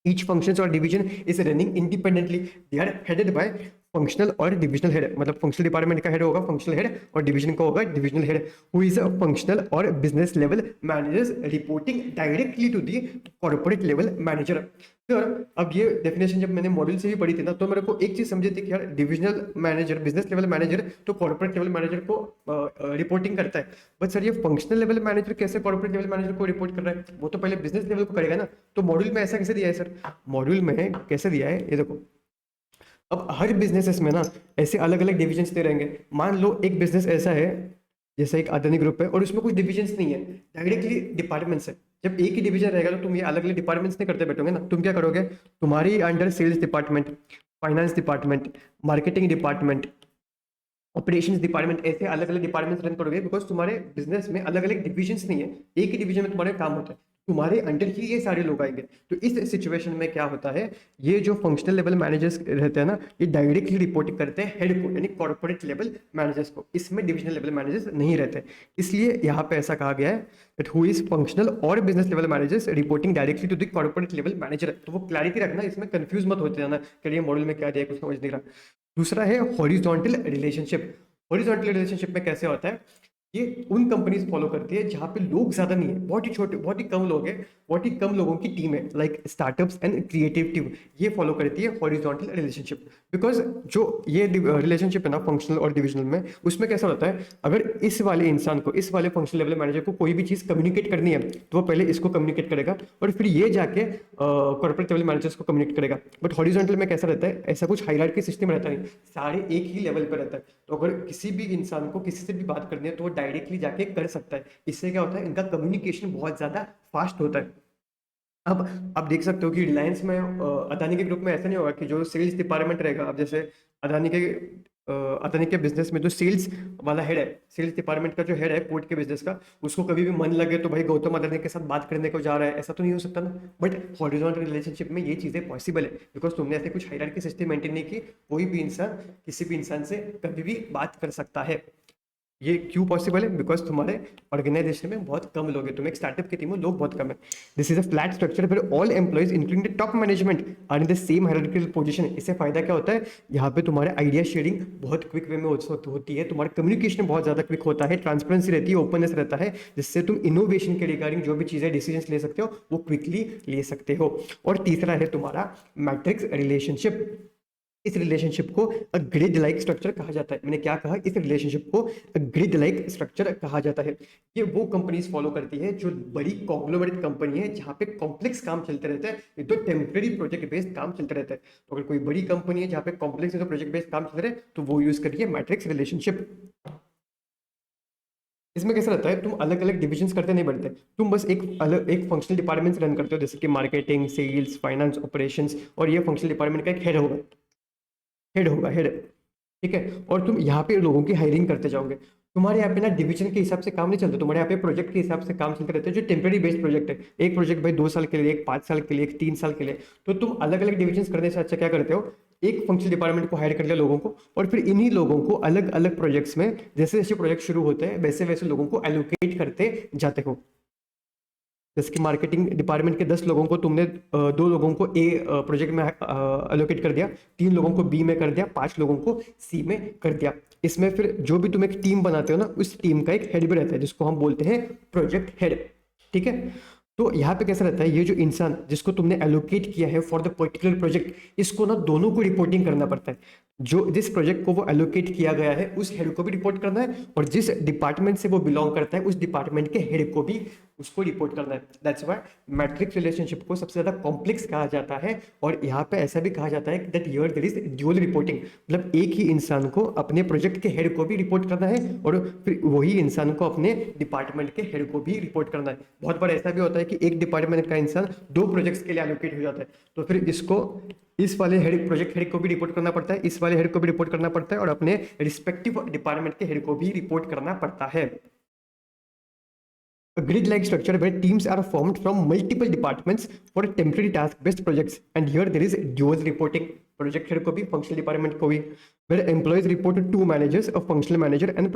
Each function or division is running independently. They are headed by functional or divisional head. मतलब फंक्शनल डिपार्टमेंट का हेड होगा फंक्शनल हेड और डिवीजन का होगा divisional head, who is a functional और business level managers reporting directly to the corporate level manager. तो अब ये डेफिनेशन जब मैंने मॉड्यूल से भी पढ़ी थी ना, तो मेरे को एक चीज समझी थी कि यार divisional manager business level manager तो कॉर्पोरेट लेवल मैनेजर को रिपोर्टिंग करता है. बट सर ये फंक्शनल लेवल मैनेजर कैसे कॉर्पोरेट लेवल मैनेजर को रिपोर्ट कर रहा है? वो तो पहले बिजनेस लेवल को करेगा ना. तो मॉड्यूल में ऐसा कैसे दिया है सर? मॉड्यूल में कैसे दिया है ये देखो. अब हर बिजनेसेस में ना ऐसे अलग अलग डिविजन्स दे रहेंगे. मान लो एक बिजनेस ऐसा है जैसे एक अदानी ग्रुप है और उसमें कुछ डिविजन्स नहीं है, डायरेक्टली डिपार्टमेंट्स है. जब एक ही डिवीजन रहेगा तो तुम ये अलग अलग डिपार्टमेंट्स नहीं करते बैठोगे ना. तुम क्या करोगे? तुम्हारी under sales department, finance department, marketing department, operations department, ऐसे अलग अलग डिपार्टमेंट्स रन करोगे. बिकॉज तुम्हारे बिजनेस में अलग अलग डिविजन्स नहीं है, एक ही डिवीजन में तुम्हारे काम होता है. तुम्हारे अंडर ही ये सारे लोग आएंगे. तो इस सिचुएशन में क्या होता है, ये जो फंक्शनल लेवल मैनेजर्स रहते हैं ना, ये डायरेक्टली रिपोर्टिंग करते हैं हेड को, यानी कॉर्पोरेट लेवल मैनेजर्स को. इसमें डिविजनल लेवल मैनेजर्स नहीं रहते. इसलिए यहाँ पे ऐसा कहा गया है दैट हु इज फंक्शनल और business level managers reporting directly to the corporate level manager. तो वो क्लैरिटी रखना, इसमें कंफ्यूज मत होते जाना कि ये मॉडल में क्या दिया कुछ समझ नहीं रहा. दूसरा है हॉरिजॉन्टल रिलेशनशिप. हॉरिजॉन्टल रिलेशनशिप में कैसे होता है, ये उन कंपनीज फॉलो करती है जहाँ पे लोग ज्यादा नहीं है, बहुत ही छोटे, बहुत ही कम लोग हैं, बहुत ही कम लोगों की टीम है, like startups and creative team. ये फॉलो करती है हॉरिजॉन्टल रिलेशनशिप. बिकॉज जो ये रिलेशनशिप है ना फंक्शनल और डिविजनल में, उसमें कैसा होता है, अगर इस वाले इंसान को, इस वाले फंक्शनल लेवल मैनेजर को कोई भी चीज़ कम्युनिकेट करनी है तो वो पहले इसको कम्युनिकेट करेगा और फिर ये जाके कॉर्पोरेट लेवल मैनेजर्स को कम्युनिकेट करेगा. बट हॉरिजॉन्टल में कैसा रहता है, ऐसा कुछ हायरार्की सिस्टम रहता नहीं, सारे एक ही लेवल पर रहता है. तो अगर किसी भी इंसान को किसी से भी बात करनी है तो वो डायरेक्टली जाके कर सकता है. इससे क्या होता है, इनका कम्युनिकेशन बहुत ज्यादा फास्ट होता है. अब आप देख सकते हो कि रिलायंस में अदानी के ग्रुप में ऐसा नहीं होगा कि जो सेल्स डिपार्टमेंट रहेगा, अब जैसे अदानी के अदानी के बिजनेस में जो सेल्स वाला हेड है, सेल्स डिपार्टमेंट का जो हेड है पोर्ट के बिजनेस का, उसको कभी भी मन लगे तो भाई गौतम अदानी के साथ बात करने को जा रहा है, ऐसा तो नहीं हो सकता ना. बट हॉरिजॉन्टल रिलेशनशिप में ये चीजें पॉसिबल है बिकॉज तुमने ऐसे कुछ हायरार्की सिस्टम मेंटेन नहीं की. कोई भी इंसान किसी भी इंसान से कभी भी बात कर सकता है. ये क्यों पॉसिबल है, बिकॉज तुम्हारे ऑर्गेनाइजेशन में बहुत कम लोग हैं, तुम एक स्टार्टअप की टीम हो, लोग बहुत कम है. This is a flat structure where all employees including the top management are in the same hierarchical position. इससे फायदा क्या होता है, यहाँ पे तुम्हारे आइडिया शेयरिंग बहुत क्विक वे में होती है, तुम्हारा कम्युनिकेशन बहुत ज्यादा क्विक होता है, ट्रांसपेरेंसी रहती है, ओपननेस रहता है, जिससे तुम इनोवेशन के रिगार्डिंग जो भी चीजें डिसीजन ले सकते हो वो क्विकली ले सकते हो. और तीसरा है तुम्हारा मैट्रिक्स रिलेशनशिप. इस रिलेशनशिप को अ ग्रिड लाइक स्ट्रक्चर कहा जाता है। मैंने क्या कहा, इस रिलेशनशिप को अ ग्रिड लाइक स्ट्रक्चर कहा जाता है। ये वो कंपनीज फॉलो करती है जो बड़ी कॉन्ग्लोमरेट कंपनी है, जहां पे कॉम्प्लेक्स काम चलते रहते हैं। ये तो टेम्परेरी प्रोजेक्ट बेस्ड काम चलते रहता है। तो अगर कोई बड़ी कंपनी है जहां पे कॉम्प्लेक्स प्रोजेक्ट बेस्ड काम चल रहे हैं, तो वो यूज करिए मैट्रिक्स रिलेशनशिप। इसमें कैसा रहता है, तुम अलग अलग डिविजन्स करते नहीं बढ़ते, तुम बस एक फंक्शनल डिपार्टमेंट रन करते हो, जैसे कि मार्केटिंग, सेल्स, फाइनेंस, ऑपरेशंस, और ये फंक्शनल डिपार्टमेंट का एक हेड। ठीक है, और तुम यहाँ पे लोगों की हायरिंग करते जाओगे। तुम्हारे यहाँ पे ना डिवीजन के हिसाब से काम नहीं चलता, तुम्हारे यहाँ पे प्रोजेक्ट के हिसाब से काम चलते रहते हैं, जो टेम्परेरी बेस्ड प्रोजेक्ट है। एक प्रोजेक्ट भाई 2 साल के लिए, एक 5 साल के लिए, एक 3 साल के लिए। तो तुम अलग अलग डिविजन करने से अच्छा क्या करते हो, एक फंक्शनल डिपार्टमेंट को हायर कर लिया लोगों को, और फिर इन्हीं लोगों को अलग अलग प्रोजेक्ट्स में जैसे जैसे प्रोजेक्ट शुरू होते हैं वैसे वैसे लोगों को एलोकेट करते जाते हो। जैसे कि मार्केटिंग डिपार्टमेंट के 10 लोगों को तुमने 2 लोगों को ए प्रोजेक्ट में अलोकेट कर दिया, 3 लोगों को बी में कर दिया, 5 लोगों को सी में कर दिया। इसमें फिर जो भी तुम एक टीम बनाते हो ना, उस टीम का एक हेड भी रहता है जिसको हम बोलते हैं प्रोजेक्ट हेड। ठीक है, तो यहाँ पे कैसा रहता है, ये जो इंसान जिसको तुमने एलोकेट किया है फॉर द पर्टिकुलर प्रोजेक्ट, इसको ना दोनों को रिपोर्टिंग करना पड़ता है। जो जिस प्रोजेक्ट को वो एलोकेट किया गया है उस हेड को भी रिपोर्ट करना है, और जिस डिपार्टमेंट से वो बिलोंग करता है उस डिपार्टमेंट के हेड को भी उसको रिपोर्ट करना है। दैट्स व्हाई मैट्रिक्स रिलेशनशिप को सबसे ज्यादा कॉम्प्लेक्स कहा जाता है। और यहाँ पे ऐसा भी कहा जाता है that here there is dual reporting, मतलब एक ही इंसान को अपने प्रोजेक्ट के हेड को भी रिपोर्ट करना है, और फिर वही इंसान को अपने डिपार्टमेंट के हेड को भी रिपोर्ट करना है। बहुत बार ऐसा भी होता है कि एक डिपार्टमेंट का इंसान 2 प्रोजेक्ट्स के लिए एलोकेट हो जाता है, तो फिर इसको इस वाले हेड प्रोजेक्ट हेड को भी रिपोर्ट करना पड़ता है, इस वाले हेड को भी रिपोर्ट करना पड़ता है, और अपने रिस्पेक्टिव डिपार्टमेंट के हेड को भी रिपोर्ट करना पड़ता है। A grid-like structure where teams are formed from multiple departments for temporary task-based projects, and here there is dual reporting. Project head को भी, functional department को भी, where employees report to 2 managers, a functional manager and a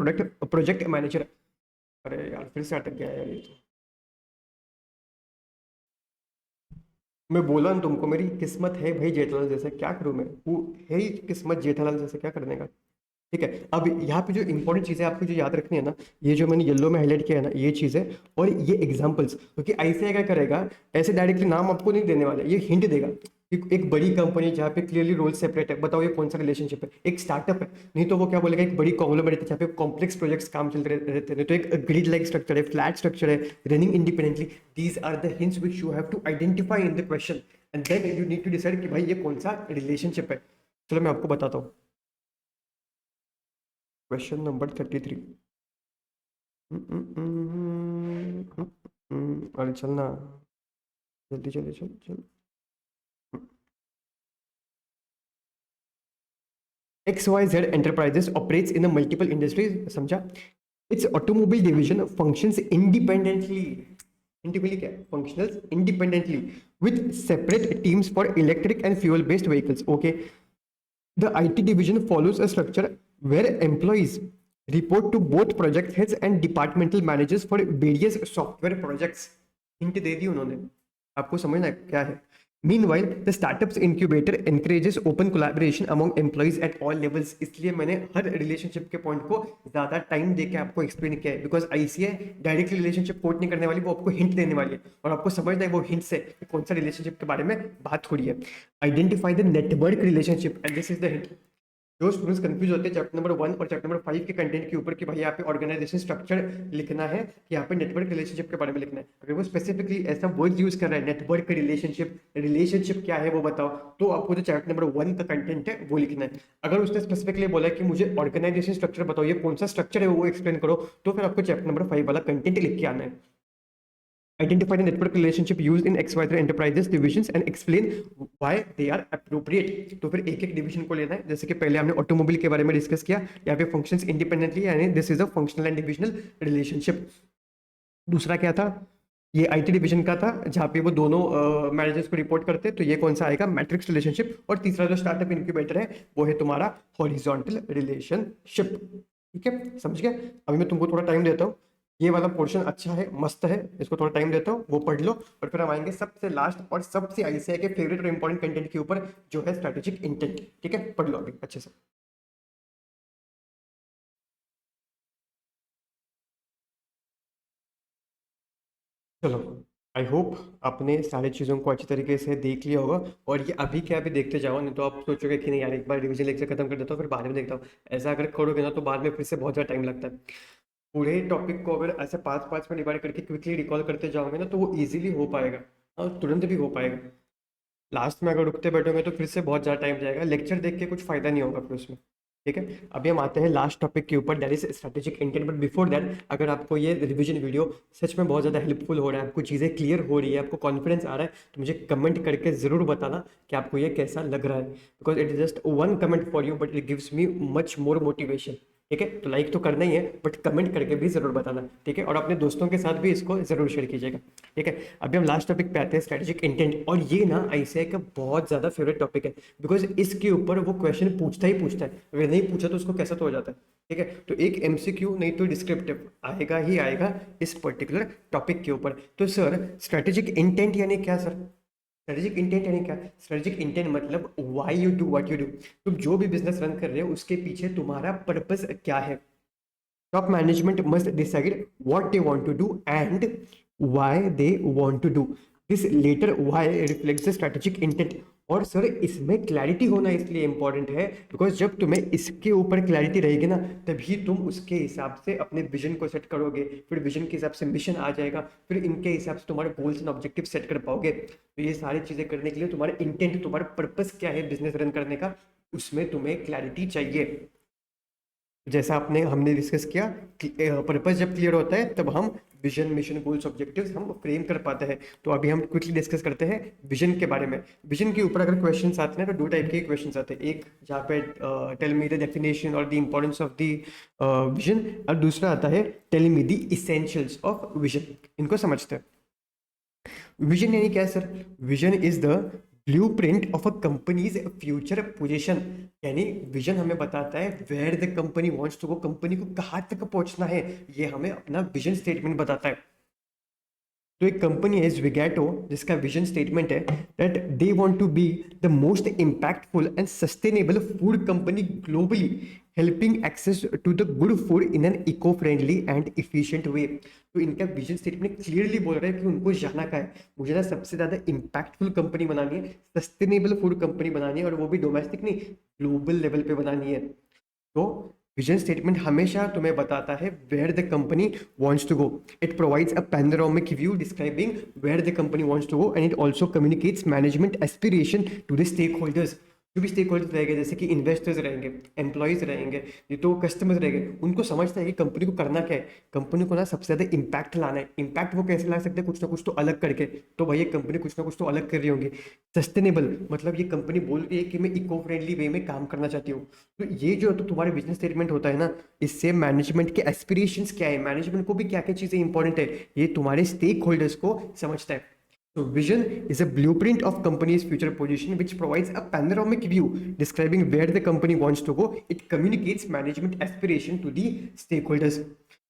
project manager. अरे यार फिर से अटक गया यार ये तो। मैं बोला ना तुमको, मेरी किस्मत है भाई जेठालाल जैसे, क्या करूं मैं, वो है ही किस्मत जेठालाल जैसे, क्या करने का। ठीक है, अब यहाँ पे जो इंपॉर्टेंट चीजें आपको जो याद रखनी है ना, ये जो मैंने येलो में हाईलाइट किया है ना, ये चीजें और ये एग्जांपल्स, क्योंकि आईसीआई क्या करेगा, ऐसे डायरेक्टली नाम आपको नहीं देने वाला, ये हिंट देगा कि एक बड़ी कंपनी जहाँ पे क्लियरली रोल सेपरेट है, बताओ ये कौन सा रिलेशनशिप है। एक स्टार्टअप है, नहीं तो वो क्या बोलेगा, एक बड़ी कॉन्ग्लोमरेट है जहाँ पे कॉम्प्लेक्स प्रोजेक्ट्स काम चलते रहते हैं, तो एक ग्रिड लाइक स्ट्रक्चर है, फ्लैट स्ट्रक्चर है, running independently. These are the hints which you have to identify in the question, and then you need to decide कि भाई ये कौन सा रिलेशनशिप है। चलो मैं आपको बताता हूँ। Question number 33। अरे चलना, जल्दी चले, चल चल। XYZ Enterprises operates in a multiple industries, समझा? Its automobile division functions independently. Independently क्या? Functions independently with separate teams for electric and fuel-based vehicles. Okay. The IT division follows a structure where employees report to both project heads and departmental managers for various software projects. Hint दे दी उन्होंने, आपको समझना है क्या है। Meanwhile, the startups incubator encourages open collaboration among employees at all levels. इसलिए मैंने हर relationship के point को ज्यादा टाइम देके आपको एक्सप्लेन किया है, because ICI directly relationship quote नहीं करने वाली, वो आपको हिंट देने वाली है, और आपको समझना है वो हिंट से कि कौन सा रिलेशनशिप के बारे में बात हो रही है। Identify the network relationship, and this is the hint. जो स्टूडेंट्स कंफ्यूज होते हैं चैप्टर नंबर 1 और चैप्टर नंबर 5 के कंटेंट के ऊपर कि भाई यहाँ पे ऑर्गेनाइजेशन स्ट्रक्चर लिखना है कि यहाँ पे नेटवर्क रिलेशनशिप के बारे में लिखना है, अगर वो स्पेसिफिकली ऐसा वर्ड यूज कर रहा है नेटवर्क रिलेशनशिप, रिलेशनशिप क्या है वो बताओ, तो आपको जो चैप्टर नंबर 1 का कंटेंट है वो लिखना है। अगर उसने स्पेसिफिकली बोला कि मुझे ऑर्गेनाइजेशन स्ट्रक्चर बताओ, ये कौन सा स्ट्रक्चर है वो एक्सप्लेन करो, तो फिर आपको चैप्टर नंबर 5 वाला कंटेंट लिख के आना है। Identify the network relationship used in XYZ enterprises divisions and explain why they are appropriate। तो फिर एक एक डिवीजन को लेना है, जैसे कि पहले हमने ऑटोमोबाइल के बारे में डिस्कस किया, यहाँ पे फंक्शंस इंडिपेंडेंटली, यानी this is a functional and divisional relationship. दूसरा क्या था, ये आईटी डिवीजन का था जहाँ पे वो दोनों मैनेजर्स को रिपोर्ट करते हैं, तो ये कौन सा आएगा, मैट्रिक्स रिलेशनशिप। और तीसरा जो स्टार्टअप इंक्यूबेटर है वो है तुम्हारा हॉरिजॉन्टल रिलेशनशिप। ठीक है, समझ गया। अभी मैं तुमको थोड़ा टाइम देता हूँ, ये वाला पोर्शन अच्छा है, मस्त है, इसको थोड़ा टाइम देता हूँ, वो पढ़ लो, और फिर हम आएंगे सबसे लास्ट और सबसे आईसीआई के फेवरेट और इंपॉर्टेंट कंटेंट के ऊपर, जो है स्ट्रेटेजिक इंटेंट। ठीक है, पढ़ लो अभी अच्छे से। चलो आई होप आपने सारी चीज़ों को अच्छी तरीके से देख लिया होगा, और ये अभी क्या अभी देखते जाओ, नहीं तो आप सोचोगे कि नहीं यार एक बार रिवीजन लेक्चर खत्म कर देता हूँ फिर बाद में देखता हूँ। ऐसा अगर करोगे ना तो बाद में फिर से बहुत ज़्यादा टाइम लगता है। पूरे टॉपिक को अगर ऐसे 5-5 में डिवाइड करके क्विकली रिकॉल करते जाओगे ना तो वो इजीली हो पाएगा और तुरंत भी हो पाएगा। लास्ट में अगर रुकते बैठोगे तो फिर से बहुत ज़्यादा टाइम जाएगा, लेक्चर देख के कुछ फ़ायदा नहीं होगा फिर उसमें। ठीक है, अभी हम आते हैं लास्ट टॉपिक के ऊपर, that is strategic intent. But before that, अगर आपको ये रिवीजन वीडियो सच में बहुत ज़्यादा हेल्पफुल हो रहा है, आपको चीज़ें क्लियर हो रही है, आपको कॉन्फिडेंस आ रहा है, तो मुझे कमेंट करके ज़रूर बताना कि आपको ये कैसा लग रहा है, because it is just one comment for you but it gives me much more motivation. ठीक है, तो लाइक तो करना ही है बट कमेंट करके भी ज़रूर बताना। ठीक है, और अपने दोस्तों के साथ भी इसको ज़रूर शेयर कीजिएगा। ठीक है, अभी हम लास्ट टॉपिक पे आते हैं, स्ट्रेटेजिक इंटेंट। और ये ना आईसीआई का बहुत ज़्यादा फेवरेट टॉपिक है, बिकॉज इसके ऊपर वो क्वेश्चन पूछता ही पूछता है, अगर नहीं पूछा तो उसको कैसा तो हो जाता है। ठीक है, तो एक एमसीक्यू नहीं तो डिस्क्रिप्टिव आएगा ही आएगा इस पर्टिकुलर टॉपिक के ऊपर। तो सर स्ट्रेटेजिक इंटेंट यानी क्या सर? स्ट्रेटेजिक इंटेंट यानी क्या? स्ट्रेटेजिक इंटेंट मतलब why you do what you do. तुम जो भी बिजनेस रन कर रहे हो उसके पीछे तुम्हारा पर्पस क्या है। Top management must decide what they want to do and why they want to do. This later why reflects the strategic intent. और सर इसमें क्लैरिटी होना इसलिए इंपॉर्टेंट है बिकॉज जब तुम्हें इसके ऊपर क्लैरिटी रहेगी ना तभी तुम उसके हिसाब से अपने विजन को सेट करोगे, फिर विजन के हिसाब से मिशन आ जाएगा, फिर इनके हिसाब से तुम्हारे गोल्स एंड ऑब्जेक्टिव सेट कर पाओगे। तो ये सारी चीजें करने के लिए तुम्हारा इंटेंट, तुम्हारा पर्पस क्या है बिजनेस रन करने का, उसमें तुम्हें क्लैरिटी चाहिए। जैसा आपने हमने डिस्कस किया, पर्पस जब क्लियर होता है तब हम विजन मिशन गोल्स ऑब्जेक्टिव्स हम फ्रेम कर पाते हैं। तो अभी हम क्विकली डिस्कस करते हैं विजन के बारे में। विजन के ऊपर अगर क्वेश्चंस आते हैं तो दो टाइप के क्वेश्चंस आते हैं, एक जहाँ पे टेल मी द डेफिनेशन और the importance of the vision, और दूसरा आता है tell me the essentials of vision. इनको समझते हैं। विजन यानी क्या है sir? Vision is the blueprint of a company's future position. यानी विजन हमें बताता है where the company wants to go, company को कहाँ तक पहुंचना है, ये हमें अपना विजन स्टेटमेंट बताता है। तो एक कंपनी है Zwigato जिसका विजन स्टेटमेंट है that they want to be the most impactful and sustainable food company globally, helping access to the good food in an eco friendly and efficient way. तो इनका vision statement clearly बोल रहा है कि उनको जाना का है, मुझे ना सबसे ज्यादा इम्पैक्टफुल कंपनी बनानी है, सस्टेनेबल फूड कंपनी बनानी है, और वो भी डोमेस्टिक नहीं ग्लोबल लेवल पे बनानी है। तो विजन स्टेटमेंट हमेशा तुम्हें बताता है where the company wants to go. It provides a panoramic view describing where the company wants to go and it also communicates management aspiration to the stake holders. जो भी स्टेक होल्डर्स रहेंगे जैसे कि investors रहेंगे, employees रहेंगे, ये तो customers रहेंगे, उनको समझता है कि कंपनी को करना क्या है। कंपनी को ना सबसे ज्यादा इम्पैक्ट लाना है। इम्पैक्ट वो कैसे ला सकते हैं? कुछ ना कुछ तो अलग करके। तो भाई ये कंपनी कुछ ना कुछ तो अलग कर रही होंगी। सस्टेनेबल मतलब ये कंपनी बोल रही है कि मैं इको फ्रेंडली वे में काम करना चाहती हूँ। तो ये जो तो तुम्हारे बिजनेस स्टेटमेंट होता है ना, इससे मैनेजमेंट के एस्पिरेशंस क्या है, मैनेजमेंट को भी क्या क्या चीजें इंपॉर्टेंट है, ये तुम्हारे स्टेक होल्डर्स को समझता है। So vision is a blueprint of company's future position which provides a panoramic view describing where the company wants to go. It communicates management aspiration to the stakeholders.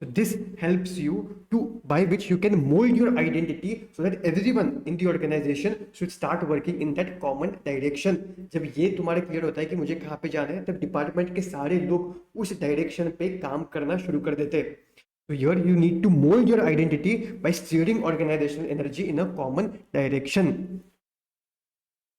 So this helps you to by which you can mold your identity so that everyone in the organization should start working in that common direction. जब ये तुम्हारे clear होता है कि मुझे कहाँ पे जाना है, तब डिपार्टमेंट के सारे लोग उस डायरेक्शन पे काम करना शुरू कर देते हैं। So here you need to mold your identity by steering organizational energy in a common direction.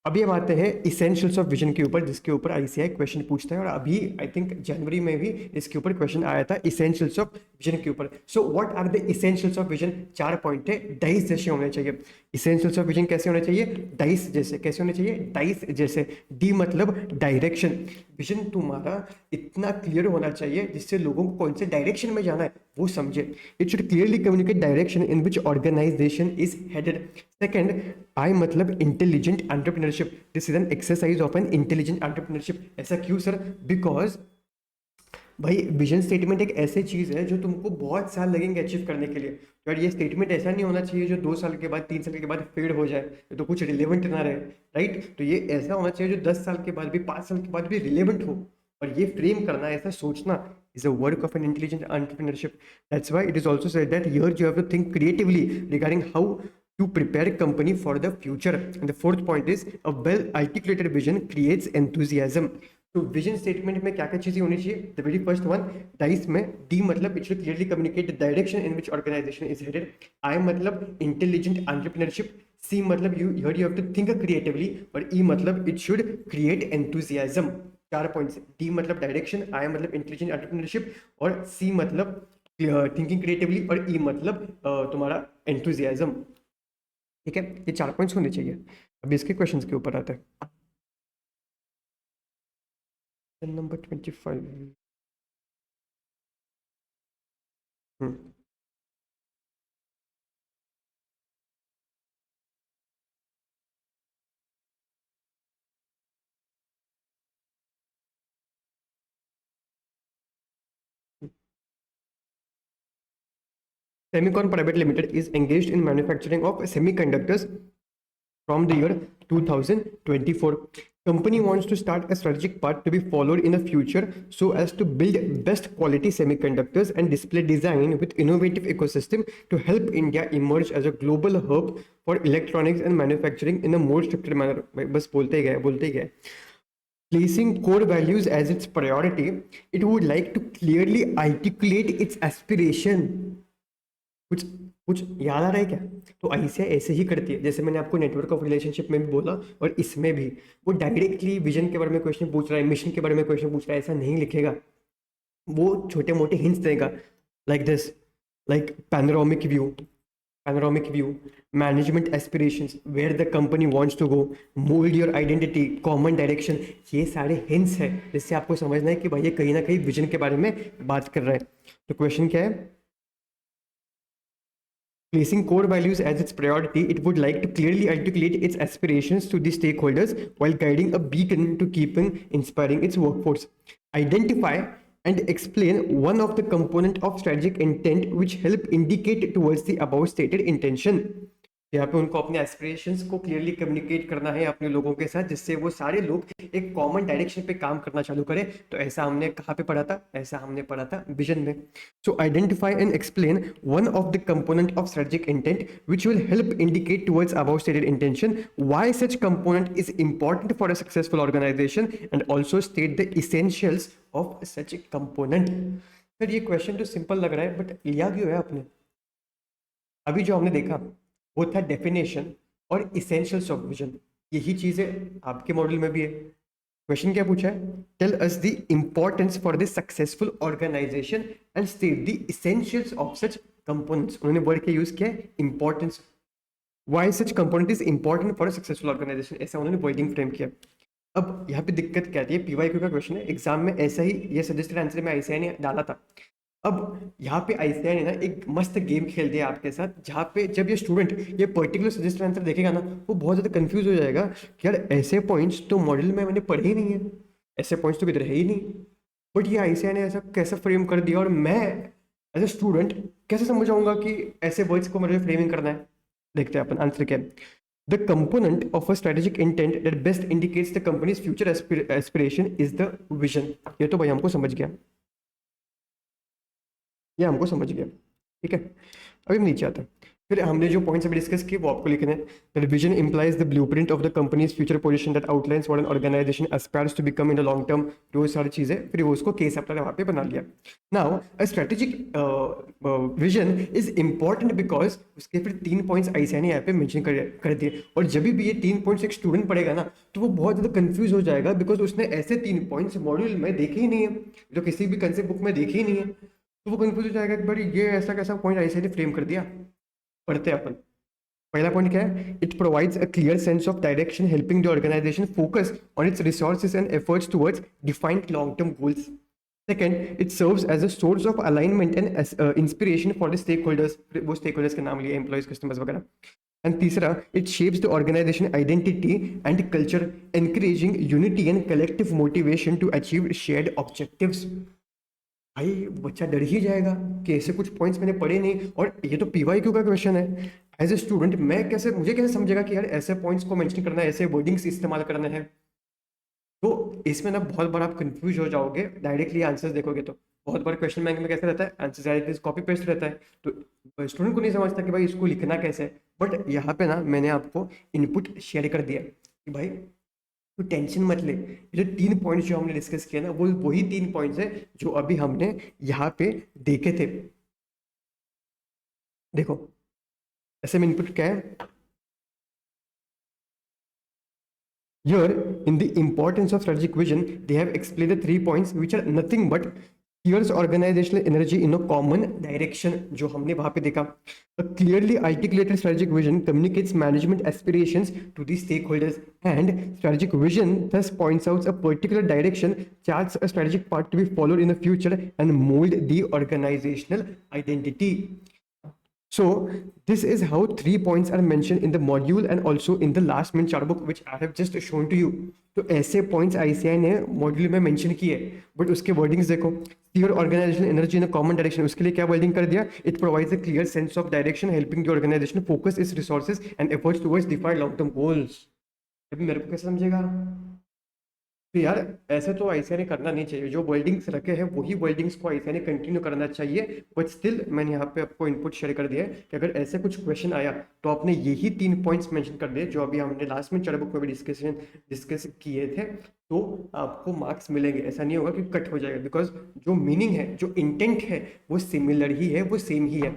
अभी हम आते हैं इसेंशियल्स ऑफ विजन के ऊपर, जिसके ऊपर आईसीआई क्वेश्चन पूछता है, और अभी आई थिंक जनवरी में भी इसके ऊपर क्वेश्चन आया था इसेंशियल्स ऑफ विजन के ऊपर। So what are the essentials of vision? 4 point है। डाइस जैसे होने चाहिए। इसेंशियल्स ऑफ विजन कैसे होने चाहिए? डाइस जैसे। कैसे होने चाहिए? डाइस जैसे। डी मतलब डायरेक्शन। विजन तुम्हारा इतना क्लियर होना चाहिए जिससे लोगों को कौन से डायरेक्शन में जाना है वो समझे। It should clearly communicate direction in which organisation is headed. Second, I मतलब intelligent entrepreneurship. This is an exercise of an intelligent entrepreneurship. ऐसा क्यों सर? बिकॉज भाई विजन स्टेटमेंट एक ऐसी चीज है जो तुमको बहुत साल लगेंगे अचीव करने के लिए। यार ये स्टेटमेंट ऐसा नहीं होना चाहिए जो 2 साल के बाद 3 साल के बाद फेड हो जाए, ये तो कुछ रिलेवेंट ना रहे, राइट। तो ये ऐसा होना चाहिए जो 10 साल के बाद भी 5 साल के बाद भी रिलेवेंट हो। और ये फ्रेम करना, ऐसा सोचना is a work of an intelligent entrepreneurship. That's why it is also said that here you have to think creatively regarding how to prepare a company for the future. And the fourth point is a well articulated vision creates enthusiasm. तो vision statement में क्या क्या चीजें होनी चाहिए? The very first one, DICE में D मतलब it should clearly communicate the direction in which organisation is headed. I मतलब इंटेलिजेंट एंटरप्रेन्योरशिप। सी मतलब you here you have to think creatively. और ई मतलब it should create enthusiasm. 4 points. D मतलब direction, I मतलब intelligent entrepreneurship, और सी मतलब thinking creatively, और E मतलब तुम्हारा एंथुजियाज्म। ठीक है, ये 4 पॉइंट्स होने चाहिए। अभी इसके क्वेश्चंस के ऊपर आते हैं। Number 25। Semicon Private Limited is engaged in manufacturing of semiconductors from the year 2024. Company wants to start a strategic path to be followed in the future so as to build best quality semiconductors and display design with innovative ecosystem to help India emerge as a global hub for electronics and manufacturing in a more structured manner. बस बोलते ही गए. Placing core values as its priority, it would like to clearly articulate its aspiration. कुछ कुछ याद आ रहा है क्या? तो आईसीआई ऐसे ही करती है, जैसे मैंने आपको नेटवर्क ऑफ रिलेशनशिप में भी बोला, और इसमें भी वो डायरेक्टली विजन के बारे में क्वेश्चन पूछ रहा है, मिशन के बारे में क्वेश्चन पूछ रहा है, ऐसा नहीं लिखेगा। वो छोटे मोटे हिंट्स देगा, like this, like panoramic view, management aspirations, where the company wants to go, mold your identity, common direction। ये सारे hints है जिससे आपको समझना है कि भाई ये कहीं ना कहीं विजन के बारे में बात कर रहा है। तो क्वेश्चन क्या है? Placing core values as its priority, it would like to clearly articulate its aspirations to the stakeholders while guiding a beacon to keeping inspiring its workforce. Identify and explain one of the component of strategic intent which help indicate towards the above stated intention. यहाँ पे उनको अपने aspirations को clearly communicate करना है अपने लोगों के साथ, जिससे वो सारे लोग एक कॉमन डायरेक्शन पे काम करना चालू करें। तो ऐसा हमने कहाँ पे पढ़ा था? ऐसा हमने पढ़ा था विजन में। So identify and explain one of the component of strategic intent which will help indicate towards about stated intention, why such component is important for a successful organisation and also state the essentials of such a component. Sir ये question तो simple लग रहा है, but लिया क्यों है आपने? अभी जो हमने देखा वो था डेफिनेशन और इसेंशियल्स ऑफ विजन। यही चीजें आपके मॉडल में भी है। क्वेश्चन क्या पूछा है? Tell us the importance for the successful organisation and state the essentials of such components. उन्होंने वर्ड के यूज किया है importance. Why such component is important for a successful organisation, ऐसा उन्होंने वर्डिंग फ्रेम किया। अब यहाँ पे दिक्कत क्या आती है? पीवाईक्यू का क्वेश्चन है, एग्जाम में ऐसा ही ये सजेस्टेड आंसर में आईसीआई ने डाला था। अब यहाँ पे आईसीआई ने ना एक मस्त गेम खेल दिया आपके साथ, जहाँ पे जब ये स्टूडेंट ये पर्टिकुलर सजेस्टेड आंसर देखेगा ना, वो बहुत ज़्यादा कंफ्यूज हो जाएगा कि यार ऐसे पॉइंट्स तो मॉडल में मैंने पढ़े ही नहीं है, ऐसे पॉइंट्स तो किधर है ही नहीं। बट ये आईसीआई ने ऐसा कैसे फ्रेम कर दिया, और मैं एज ए स्टूडेंट कैसे समझ जाऊंगा कि ऐसे वर्ड्स को मुझे फ्रेमिंग करना है? देखते हैं अपन आंसर क्या है। The component of a strategic intent that best indicates the company's future aspiration is the vision। ये तो भाई हमको समझ गया, ये हमको समझ गया। ठीक है, अभी हम नीचे आते हैं। फिर हमने जो पॉइंट्स अभी डिस्कस किए वो आपको लिखने हैं। The vision implies the blueprint of the company's future position that outlines what an organisation aspires to become in the long term. जो सारी चीजें फिर वो उसको केस अपना वहाँ पे बना लिया। Now a strategic vision is important because उसके फिर 3 पॉइंट्स आईसीआई ने यहाँ पे मेंशन कर दिए। और जब भी ये 3 पॉइंट्स एक स्टूडेंट पढ़ेगा ना, तो वो बहुत ज्यादा कंफ्यूज हो जाएगा, बिकॉज उसने ऐसे 3 पॉइंट्स मॉड्यूल में देखे ही नहीं है, जो किसी भी कंसेप्ट बुक में देखे ही नहीं है। तो वो कंफ्यूज हो जाएगा कि भाई ये ऐसा कैसा पॉइंट आईसीआई ने फ्रेम कर दिया। पढ़ते हैं अपन। पहला पॉइंट क्या है? It provides a clear sense of direction helping the organisation focus on its resources and efforts towards defined long term goals. Second, it serves as a source of alignment and inspiration for the stake holders. वो stake holders के नाम लिए, employees, customers वगैरह। And तीसरा, it shapes the organisation identity and culture, encouraging unity and collective motivation to achieve shared objectives. भाई बच्चा डर ही जाएगा कि ऐसे कुछ पॉइंट्स मैंने पढ़े नहीं, और ये तो पीवाईक्यू का क्वेश्चन है। एज ए स्टूडेंट मैं कैसे, मुझे कैसे समझेगा कि यार ऐसे पॉइंट्स को मेंशन करना है, ऐसे वर्डिंग्स इस्तेमाल करना है? तो इसमें ना बहुत बार आप कंफ्यूज हो जाओगे डायरेक्टली आंसर्स देखोगे तो। बहुत बार क्वेश्चन बैंक में कैसे रहता है, आंसर डायरेक्टली कॉपी पेस्ट रहता है, तो स्टूडेंट को नहीं समझता कि भाई इसको लिखना कैसे है। बट यहाँ पे ना मैंने आपको इनपुट शेयर कर दिया कि भाई तो टेंशन मत ले, ये जो 3 पॉइंट्स जो हमने डिस्कस किया ना, वो वही 3 पॉइंट्स है जो अभी हमने यहाँ पे देखे थे। देखो ऐसे में इनपुट क्या है, here in the importance of strategic vision they have explained the 3 points which are nothing but steers organizational energy in a common direction। जो हमने वहां पे देखा, a clearly articulated strategic vision communicates management aspirations to the stakeholders, and strategic vision thus points out a particular direction, charts a strategic path to be followed in the future, and mold the organizational identity। So this is how 3 points are mentioned in the module and also in the last main chart book which I have just shown to you। तो ऐसे points ICI ने module में mention किए, but उसके wordings देखो, clear organisation energy in a common direction, उसके लिए क्या वर्डिंग कर दिया, it provides a clear sense of direction helping the organisation focus its resources and efforts towards defined long term goals. अभी मेरे को कैसे समझेगा, तो यार ऐसे तो आईसीआई ने करना नहीं चाहिए, जो वर्डिंग्स रखे हैं वही वर्डिंग्स को आईसीआई ने कंटिन्यू करना चाहिए। बट स्टिल मैंने यहाँ पे आपको इनपुट शेयर कर दिया है कि अगर ऐसे कुछ क्वेश्चन आया तो आपने यही 3 पॉइंट्स मेंशन कर दिए जो अभी हमने लास्ट में चैट बुक में भी डिस्कस किए थे, तो आपको मार्क्स मिलेंगे। ऐसा नहीं होगा कि कट हो जाएगा, बिकॉज जो मीनिंग है, जो इंटेंट है वो सिमिलर ही है, वो सेम ही है।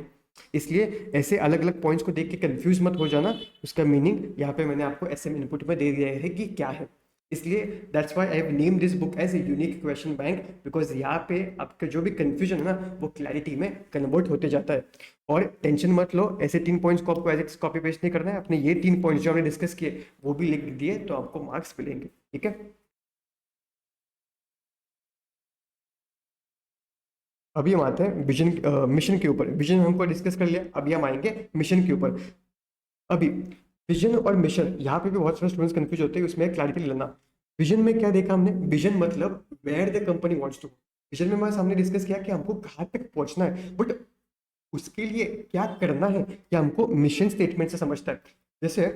इसलिए ऐसे अलग अलग पॉइंट्स को देख के कंफ्यूज मत हो जाना, उसका मीनिंग यहाँ पे मैंने आपको एसएम इनपुट में दे दिया है कि क्या है। इसलिए that's why I have name this book as a unique question bank, because यहाँ पे आपका जो भी कंफ्यूजन है ना वो क्लैरिटी में कन्वर्ट होते जाता है। और टेंशन मत लो, ऐसे 3 पॉइंट्स को आपको एज इट कॉपी पेस्ट नहीं करना है, अपने ये 3 पॉइंट्स जो हमने डिस्कस किए वो भी लिख दिए तो आपको मार्क्स मिलेंगे, ठीक है। अभी हम आते हैं विजन मिशन के ऊपर। विजन हमको डिस्कस कर लिया, अभी हम आएंगे मिशन के ऊपर। अभी विजन और मिशन, यहाँ पे भी बहुत सारे स्टूडेंट्स कंफ्यूज होते हैं, उसमें क्लैरिटी लेना। विजन में क्या देखा हमने, विजन मतलब where the company wants to. Vision में हमारे सामने डिस्कस किया कि हमको कहाँ तक पहुंचना है, बट उसके लिए क्या करना है क्या हमको मिशन स्टेटमेंट से समझता है। जैसे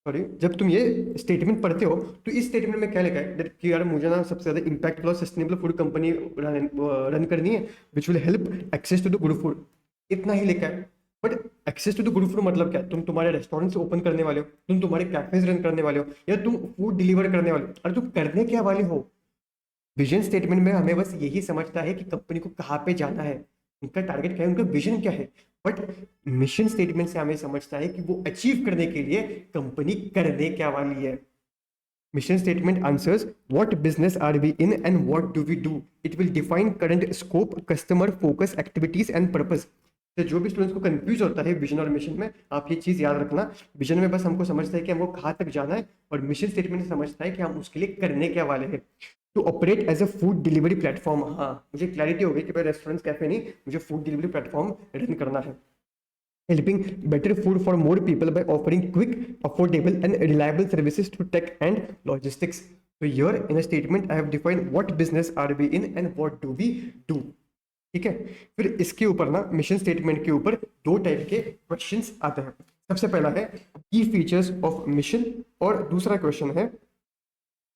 सॉरी, जब तुम ये स्टेटमेंट पढ़ते हो तो इस स्टेटमेंट में क्या लिखा है कि यार मुझे ना सबसे ज्यादा इम्पैक्टफुल और सस्टेनेबल फूड कंपनी रन करनी है which will help access to the good food, इतना ही लिखा है। But access to the good food मतलब क्या, तुम तुम्हारे रेस्टोरेंट्स ओपन करने वाले हो, तुम तुम्हारे कैफेज रन करने वाले हो, या तुम फूड डिलीवर करने वाले हो, और तुम करने क्या वाले हो। विजन स्टेटमेंट में हमें बस यही समझता है कि कंपनी को कहाँ पे जाना है, उनका टारगेट क्या है, उनका विजन क्या है। बट मिशन स्टेटमेंट से हमें समझता है कि वो अचीव करने के लिए कंपनी करने क्या वाली है। Mission statement answers what business are we in and what do we do. It will define current scope, customer focus, activities and purpose. तो जो भी स्टूडेंट्स को कंफ्यूज होता है विजन और मिशन में, आप ये चीज याद रखना, विजन में बस हमको समझता है कि हमको कहाँ तक जाना है, और मिशन स्टेटमेंट से समझता है कि हम उसके लिए करने क्या वाले हैं। To operate as a food delivery platform, हाँ मुझे क्लैरिटी हो गई कि भाई रेस्टोरेंट कैफे नहीं, मुझे फूड डिलीवरी प्लेटफॉर्म रन करना है। Helping better food for more people by offering quick, affordable and reliable services to tech and logistics. So here in a statement I have defined what business are we in and what do we do. ठीक है, फिर इसके ऊपर ना mission statement के ऊपर 2 type के questions आते हैं। सबसे पहला है की फीचर्स ऑफ मिशन, और दूसरा क्वेश्चन है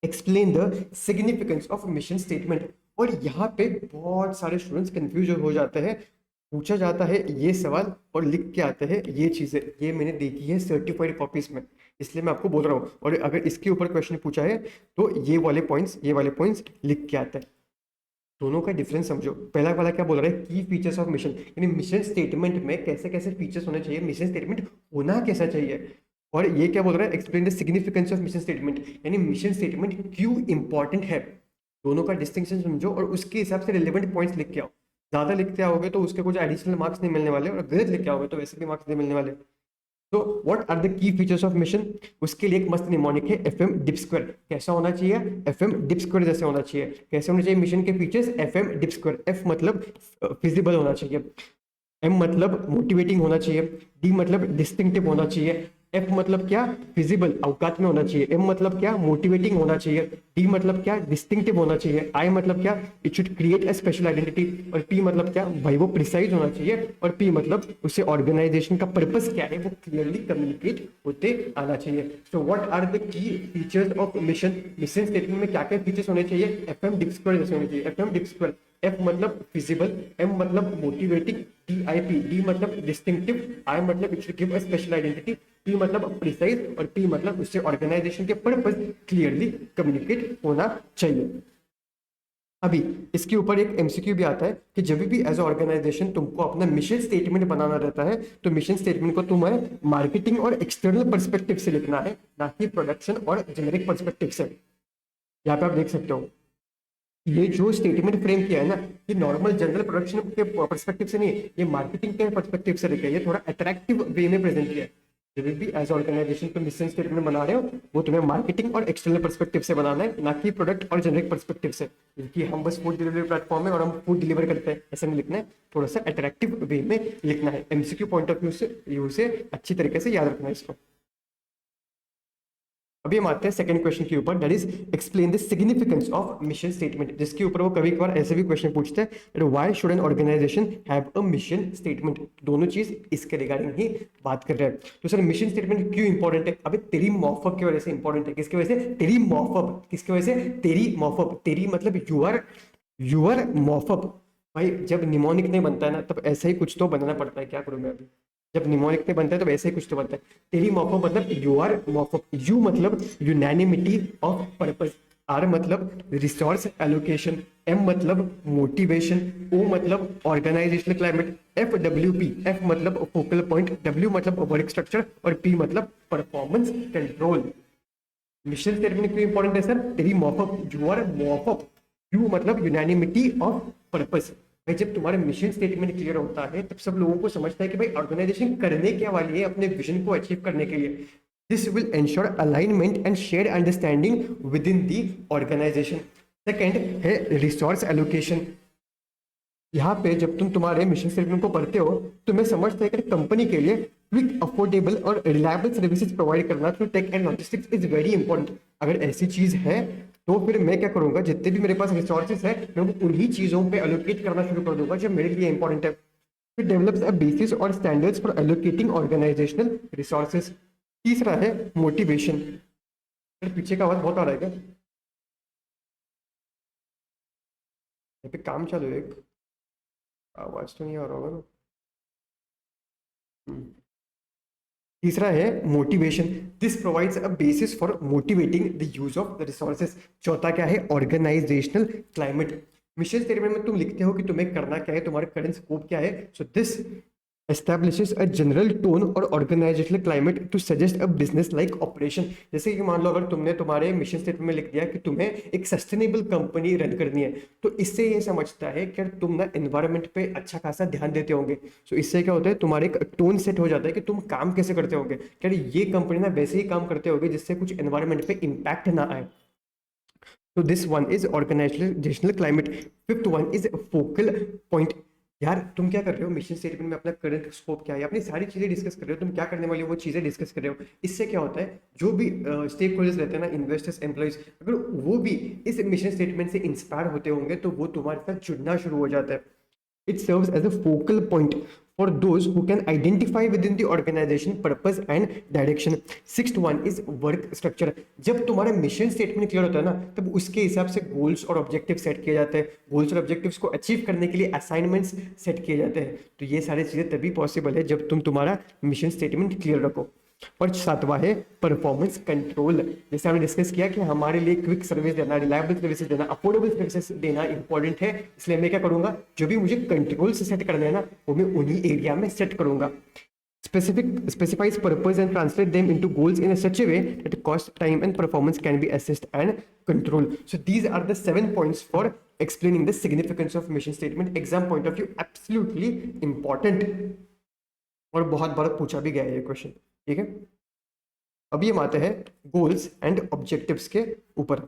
explain the significance of mission statement. और यहाँ पे बहुत सारे स्टूडेंट्स कंफ्यूज हो जाते हैं, पूछा जाता है ये सवाल और लिख के आते हैं ये चीजें, ये मैंने देखी है सर्टिफाइड कॉपीज में, इसलिए मैं आपको बोल रहा हूँ। और अगर इसके ऊपर क्वेश्चन पूछा है तो ये वाले पॉइंट्स लिख के आते हैं। दोनों का डिफरेंस समझो। पहला वाला क्या बोल रहा है, की फीचर्स ऑफ मिशन, यानी मिशन स्टेटमेंट में कैसे कैसे फीचर्स होने चाहिए, मिशन स्टेटमेंट होना कैसा चाहिए। और ये क्या बोल रहा है, explain the significance of mission statement, यानी मिशन स्टेटमेंट क्यों इंपॉर्टेंट है। दोनों का डिस्टिंक्शन समझो और उसके हिसाब से रिलेवेंट पॉइंट्स लिख के आओ। ज्यादा लिखते आओगे तो उसके कुछ एडिशनल मार्क्स नहीं मिलने वाले, और गलत लिख के आओगे तो वैसे भी मार्क्स नहीं मिलने वाले। तो what are the key features of mission, उसके लिए एक मस्त निमोनिक है एफएम डिप स्क्वायर। कैसा होना चाहिए, एफएम डिप स्क्वायर जैसे होना चाहिए। कैसे होना चाहिए मिशन के features, FM dip square. F मतलब फिजिबल होना चाहिए, एम मतलब मोटिवेटिंग होना चाहिए, डी मतलब डिस्टिंक्टिव होना चाहिए, एफ मतलब क्या, फिजिबल औकात में होना चाहिए, एम मतलब क्या, मोटिवेटिंग होना चाहिए, डी मतलब क्या, डिस्टिंक्टिव होना चाहिए, आई मतलब क्या, it should create a special identity, और पी मतलब क्या, भाई वो प्रिसाइज होना चाहिए, और पी मतलब उससे ऑर्गेनाइजेशन का पर्पस क्या है वो क्लियरली कम्युनिकेट होते आना चाहिए। So what are the key features of mission, mission statement में क्या क्या फीचर्स होने चाहिए, एफएम डिप स्क्वायर जैसे होने चाहिए, एफएम डिप स्क्वायर। एफ मतलब फिजिबल, एम मतलब motivating, D I P, D मतलब डिस्टिंक्टिव, आई मतलब it should give a special identity, P मतलब प्रिसाइज और P मतलब उससे ऑर्गेनाइजेशन के पर्पस क्लियरली कम्युनिकेट होना चाहिए। अभी इसके ऊपर एक एमसीक्यू भी आता है कि जब भी एज ऑर्गेनाइजेशन तुमको अपना मिशन स्टेटमेंट बनाना रहता है तो मिशन स्टेटमेंट को तुम्हें मार्केटिंग और एक्सटर्नल पर्सपेक्टिव से लिखना है, ना कि प्रोडक्शन और जेनेरिक पर्सपेक्टिव से। यहाँ पे आप देख सकते हो ये जो स्टेटमेंट फ्रेम किया है ना, ये नॉर्मल जनरल प्रोडक्शन के पर्सपेक्टिव से नहीं, ये मार्केटिंग के पर्सपेक्टिव से लेके ये थोड़ा अट्रैक्टिव वे में प्रेजेंट किया है। जब भी एज ऑर्गेनाइजेशन तुम मिशन स्टेटमेंट बना रहे हो वो तुम्हें मार्केटिंग और एक्सटर्नल पर्सपेक्टिव से बनाना है, ना कि प्रोडक्ट और जेनरिक पर्सपेक्टिव से, क्योंकि हम बस फूड डिलीवरी प्लेटफॉर्म है और हम फूड डिलीवर करते हैं, ऐसा नहीं लिखना है, थोड़ा सा अट्रैक्टिव वे में लिखना है। एमसीक्यू पॉइंट ऑफ व्यू से अच्छी तरीके से याद रखना है इसको। अभी हम आते हैं सेकंड क्वेश्चन के ऊपर, that is explain the significance of mission statement, जिसके ऊपर वो कभी कभार ऐसे भी क्वेश्चन पूछते हैं, why should an organisation have a mission statement. दोनों चीज इसके रिगार्डिंग ही बात कर रहे हैं। तो सर मिशन स्टेटमेंट क्यों इंपॉर्टेंट है? अभी तेरी मॉफअप की वजह से इंपॉर्टेंट है। किसकी वजह से? तेरी मॉफअप। किसकी वजह से? तेरी मॉफअप। तेरी मतलब यूआर मॉफअप। भाई जब निमोनिक नहीं बनता है ना तब ऐसा ही कुछ तो बनाना पड़ता है, क्या करूं मैं अभी, जब निमोनिक नहीं बनता है तो वैसे ही कुछ तो बनता है। तेरी मॉफअप मतलब यू आर मॉफअप। यू मतलब यूनैनिमिटी ऑफ पर्पस, आर मतलब रिसोर्स एलोकेशन, एम मतलब मोटिवेशन, ओ मतलब organisational climate, F W P, F मतलब फोकल पॉइंट, डब्ल्यू मतलब वर्क स्ट्रक्चर और पी मतलब परफॉर्मेंस कंट्रोल। मिशन स्टेटमेंट क्यों इंपॉर्टेंट है सर? तेरी मॉफअप, यू आर मॉफअप। यू मतलब यूनैनिमिटी ऑफ पर्पस। भाई जब तुम्हारा मिशन स्टेटमेंट क्लियर होता है तब सब लोगों को समझता है कि भाई ऑर्गेनाइजेशन करने क्या वाली है अपने विजन को अचीव करने के लिए। This will ensure alignment and share understanding within the organisation. Second है रिसोर्स एलोकेशन। यहाँ पे जब तुम तुम्हारे मिशन स्टेटमेंट को पढ़ते हो तुम्हें समझता है कि कंपनी के लिए क्विक, अफोर्डेबल और रिलायबल सर्विसेज प्रोवाइड करना through tech and logistics is very important. अगर ऐसी चीज है तो फिर मैं क्या करूंगा, जितने भी मेरे पास रिसोर्सेज है मैं वो उन्हीं चीजों पे एलोकेट करना शुरू कर दूंगा जो मेरे लिए इंपॉर्टेंट है। फिर डेवलप्स अ बेसिस और standards for allocating organisational resources. तीसरा है मोटिवेशन। फिर पीछे का आवाज बहुत आ रहा है क्या? यहाँ पे काम चालू है, एक आवाज तो नहीं आ रहा होगा ना? हम्म। तीसरा है motivation. This provides a basis for motivating the use of the resources. चौथा क्या है? Organizational climate. मिशन स्टेटमेंट में तुम लिखते हो कि तुम्हें करना क्या है, तुम्हारा करंट स्कोप क्या है। So this establishes a general tone और organizational climate to suggest a business like operation। जैसे कि मान लो अगर तुमने तुम्हारे मिशन स्टेटमेंट में लिख दिया कि तुम्हें एक सस्टेनेबल कंपनी रन करनी है, तो इससे ये समझता है कि तुम ना एनवायरनमेंट पे अच्छा खासा ध्यान देते होंगे। सो इससे क्या होता है, तुम्हारे एक टोन सेट हो जाता है कि तुम काम कैसे करते होंगे, क्या ये कंपनी ना वैसे ही काम करते होंगे जिससे कुछ एनवायरनमेंट पे इम्पैक्ट ना आए। तो this one is organisational climate. Fifth one is focal point. यार तुम क्या कर रहे हो मिशन स्टेटमेंट में, अपना करंट स्कोप क्या है, अपनी सारी चीजें डिस्कस कर रहे हो, तुम क्या करने वाले हो वो चीजें डिस्कस कर रहे हो। इससे क्या होता है, जो भी स्टेक होल्डर्स रहते हैं ना, इन्वेस्टर्स, एम्प्लॉइज, अगर वो भी इस मिशन स्टेटमेंट से इंस्पायर होते होंगे तो वो तुम्हारे साथ जुड़ना शुरू हो जाता है। It serves as a focal point for those who can identify within the organization purpose and direction. Sixth one is work structure. जब तुम्हारा मिशन स्टेटमेंट क्लियर होता है ना तब उसके हिसाब से गोल्स और ऑब्जेक्टिव सेट किए जाते हैं। गोल्स और ऑब्जेक्टिव्स को अचीव करने के लिए असाइनमेंट्स सेट किए जाते हैं। तो ये सारी चीजें तभी पॉसिबल है जब तुम तुम्हारा मिशन स्टेटमेंट क्लियर रखो। और सातवां है परफॉर्मेंस कंट्रोल। जैसे हमने डिस्कस किया कि हमारे लिए क्विक सर्विस देना, रिलायबल सर्विसेज देना, अफोर्डेबल सर्विसेज देना इंपॉर्टेंट है, इसलिए मैं क्या करूंगा, जो भी मुझे कंट्रोल से सेट करना है ना वो मैं उन्हीं एरिया में सेट करूंगा। Specifies purpose and translate them into goals in a such a way that cost, time and performance can be assessed and controlled. So these are the 7 points for explaining the significance of mission statement. Exam point of view absolutely important और बहुत बार पूछा भी गया है ये question. ठीक है, अभी हम आते हैं गोल्स एंड ऑब्जेक्टिव्स के ऊपर।